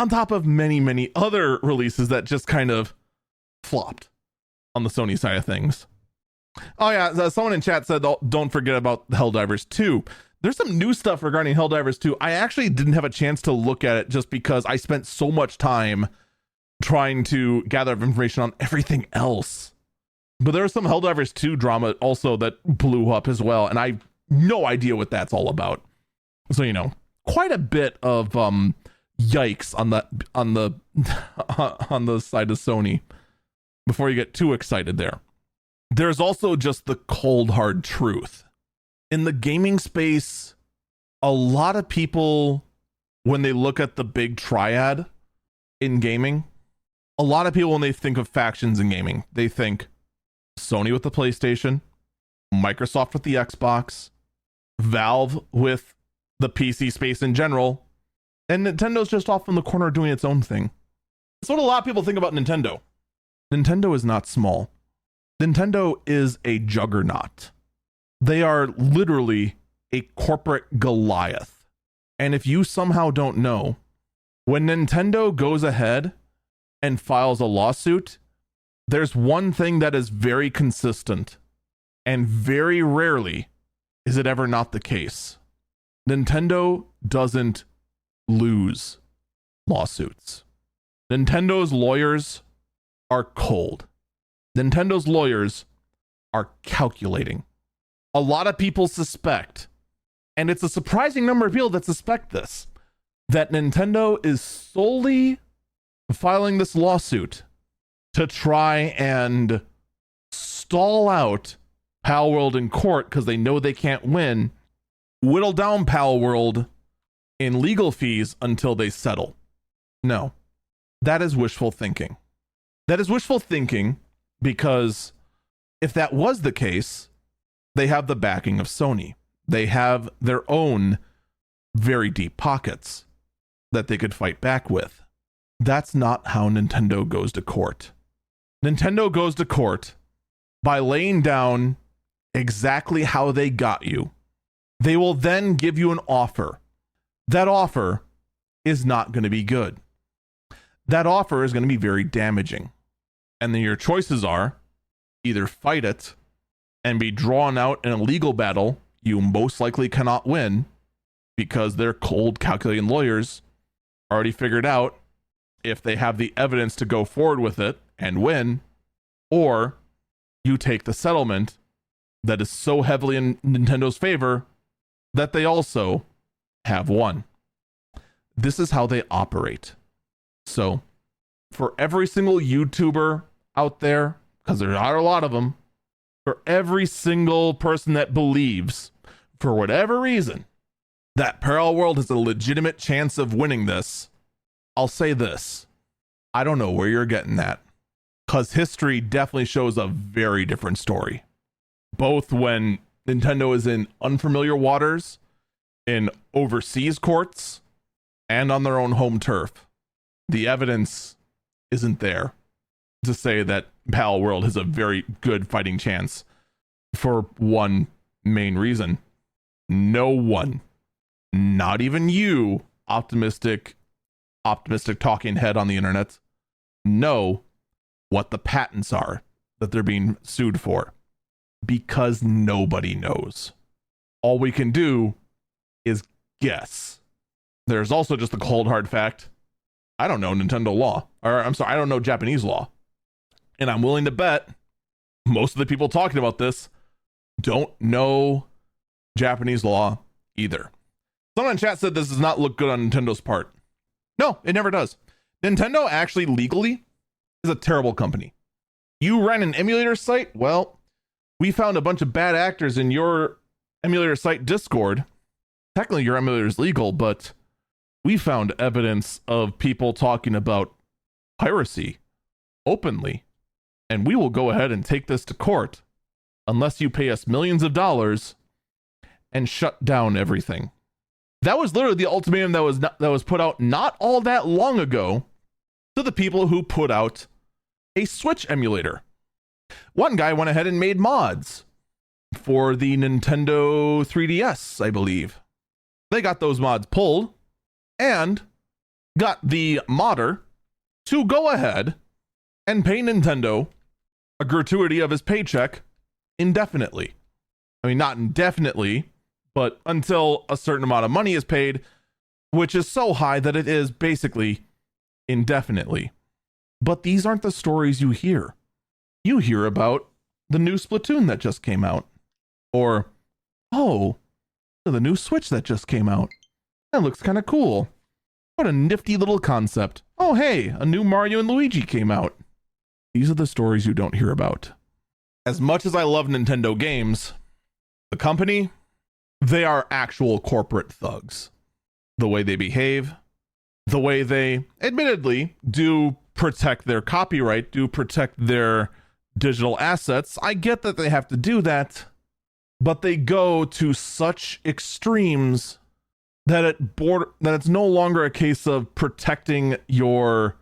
On top of many other releases that just kind of flopped on the Sony side of things. Oh yeah, someone in chat said, don't forget about Helldivers 2. There's some new stuff regarding Helldivers 2. I actually didn't have a chance to look at it just because I spent so much time trying to gather information on everything else. But there's some Helldivers 2 drama also that blew up as well, and I have no idea what that's all about. So, you know, quite a bit of yikes on the on the side of Sony before you get too excited there. There's also just the cold hard truth. In the gaming space, a lot of people, when they look at the big triad in gaming, a lot of people, when they think of factions in gaming, they think Sony with the PlayStation, Microsoft with the Xbox, Valve with the PC space in general, and Nintendo's just off in the corner doing its own thing. That's what a lot of people think about Nintendo. Nintendo is not small. Nintendo is a juggernaut. They are literally a corporate Goliath. And if you somehow don't know, when Nintendo goes ahead and files a lawsuit, there's one thing that is very consistent, and very rarely is it ever not the case. Nintendo doesn't lose lawsuits. Nintendo's lawyers are cold. Nintendo's lawyers are calculating. A lot of people suspect, and it's a surprising number of people that suspect this, that Nintendo is solely filing this lawsuit to try and stall out palworld in court because they know they can't win, whittle down palworld in legal fees until they settle. No, that is wishful thinking. That is wishful thinking because if that was the case, they have the backing of Sony. They have their own very deep pockets that they could fight back with. That's not how Nintendo goes to court. Nintendo goes to court by laying down exactly how they got you. They will then give you an offer. That offer is not going to be good. That offer is going to be very damaging. And then your choices are either fight it and be drawn out in a legal battle you most likely cannot win because their cold calculating lawyers already figured out if they have the evidence to go forward with it and win, or you take the settlement that is so heavily in Nintendo's favor that they also have won. This is how they operate. So for every single YouTuber out there, because there are a lot of them, for every single person that believes, for whatever reason, that palworld has a legitimate chance of winning this, I'll say this. I don't know where you're getting that, because history definitely shows a very different story. Both when Nintendo is in unfamiliar waters, in overseas courts, and on their own home turf. The evidence isn't there to say that palworld has a very good fighting chance for one main reason. No one, not even you, optimistic talking head on the internet, know what the patents are that they're being sued for, because nobody knows. All we can do is guess. There's also just the cold hard fact, I don't know Nintendo law, or I'm sorry, I don't know Japanese law. And I'm willing to bet most of the people talking about this don't know Japanese law either. Someone in chat said this does not look good on Nintendo's part. No, it never does. Nintendo actually legally is a terrible company. You ran an emulator site? Well, we found a bunch of bad actors in your emulator site Discord. Technically, your emulator is legal, but we found evidence of people talking about piracy openly, and we will go ahead and take this to court unless you pay us millions of dollars and shut down everything. That was literally the ultimatum that was put out not all that long ago to the people who put out a Switch emulator. One guy went ahead and made mods for the Nintendo 3DS, I believe. They got those mods pulled and got the modder to go ahead and pay Nintendo a gratuity of his paycheck indefinitely. I mean, not indefinitely, but until a certain amount of money is paid, which is so high that it is basically indefinitely. But these aren't the stories you hear. You hear about the new Splatoon that just came out. Or, oh, the new Switch that just came out. That looks kind of cool. What a nifty little concept. Oh, hey, a new Mario and Luigi came out. These are the stories you don't hear about. As much as I love Nintendo games, the company, they are actual corporate thugs. The way they behave, the way they admittedly do protect their copyright, do protect their digital assets. I get that they have to do that, but they go to such extremes that it's no longer a case of protecting your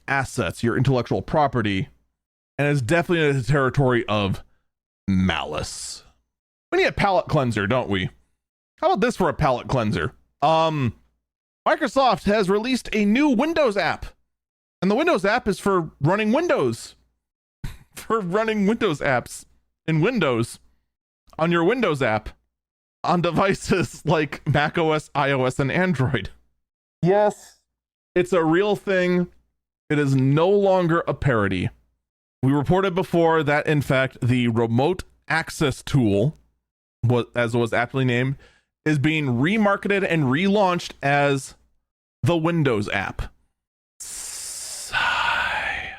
assets, your intellectual property, and it's definitely in the territory of malice. We need a palate cleanser, don't we? How about this for a palate cleanser? Microsoft has released a new Windows app, and the Windows app is for running Windows. For running Windows apps in Windows on your Windows app on devices like macOS, iOS, and Android. Yes, it's a real thing. It is no longer a parody. We reported before that, in fact, the remote access tool, as it was aptly named, is being remarketed and relaunched as the Windows app. Sigh.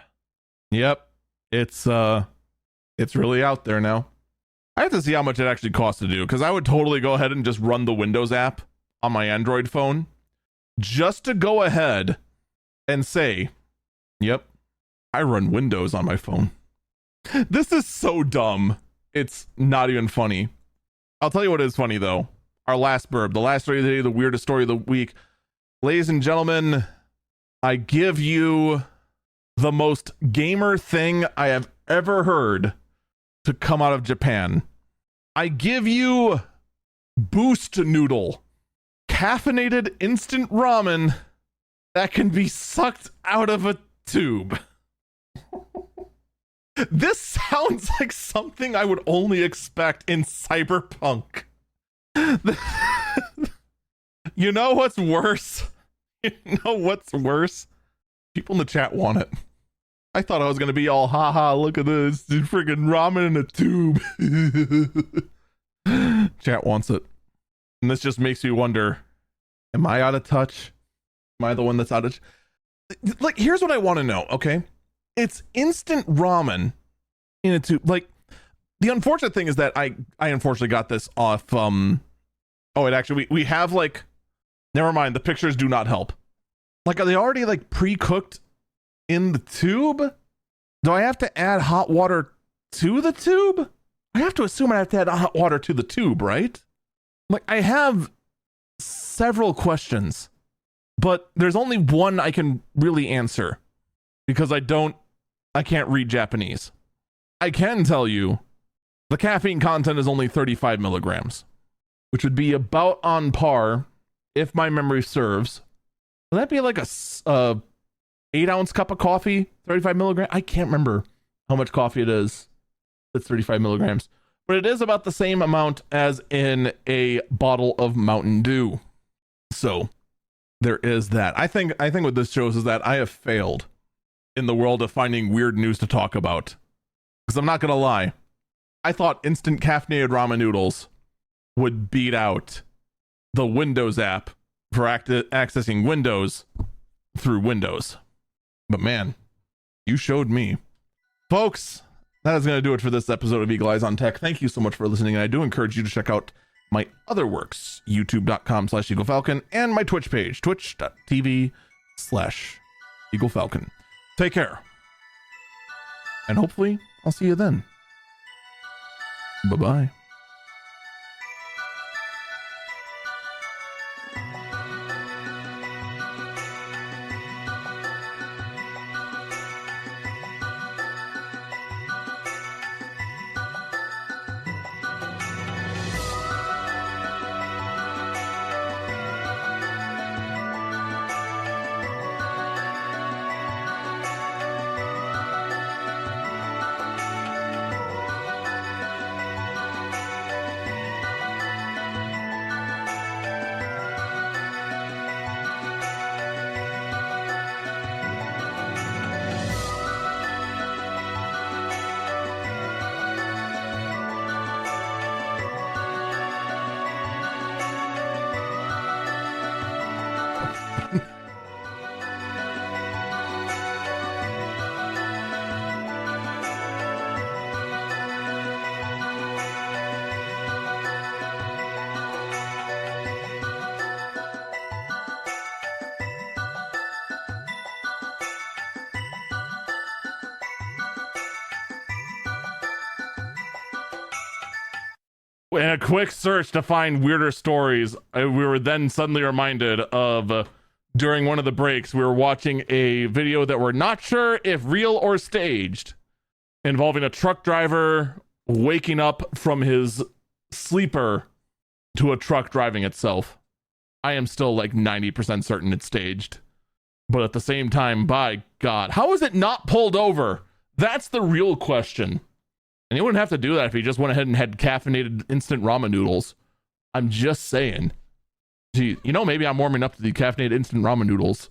Yep. It's really out there now. I have to see how much it actually costs to do, because I would totally go ahead and just run the Windows app on my Android phone just to go ahead and say, yep, I run Windows on my phone. This is so dumb. It's not even funny. I'll tell you what is funny, though. Our last burb, the last story of the day, the weirdest story of the week. Ladies and gentlemen, I give you the most gamer thing I have ever heard to come out of Japan. I give you Boost Noodle, caffeinated instant ramen that can be sucked out of a tube. This sounds like something I would only expect in Cyberpunk. You know what's worse? You know what's worse? People in the chat want it. I thought I was going to be all, haha, look at this, freaking ramen in a tube. Chat wants it. And this just makes me wonder, am I out of touch? Am I the one that's out of Like, here's what I want to know, okay? It's instant ramen in a tube. Like, the unfortunate thing is that I unfortunately got this off, we have, like, never mind, the pictures do not help. Like, are they already, like, pre-cooked in the tube? Do I have to add hot water to the tube? I have to assume I have to add hot water to the tube, right? Like, I have several questions, but there's only one I can really answer because I can't read Japanese. I can tell you the caffeine content is only 35 milligrams, which would be about on par, if my memory serves. Would that be like a 8-ounce cup of coffee, 35 milligrams? I can't remember how much coffee it is. It's 35 milligrams, but it is about the same amount as in a bottle of Mountain Dew. So there is that. I think what this shows is that I have failed in the world of finding weird news to talk about. Because I'm not going to lie, I thought instant caffeinated ramen noodles would beat out the Windows app for accessing Windows through Windows. But man, you showed me. Folks, that is going to do it for this episode of Eagle Eyes on Tech. Thank you so much for listening, and I do encourage you to check out my other works, youtube.com/EagleFalcon, and my Twitch page, twitch.tv/EagleFalcon. Take care. And hopefully, I'll see you then. Bye-bye. In a quick search to find weirder stories, we were then suddenly reminded of during one of the breaks, we were watching a video that we're not sure if real or staged, involving a truck driver waking up from his sleeper to a truck driving itself. I am still like 90% certain it's staged. But at the same time, by God, how is it not pulled over? That's the real question. And he wouldn't have to do that if he just went ahead and had caffeinated instant ramen noodles. I'm just saying. Gee, maybe I'm warming up to the caffeinated instant ramen noodles.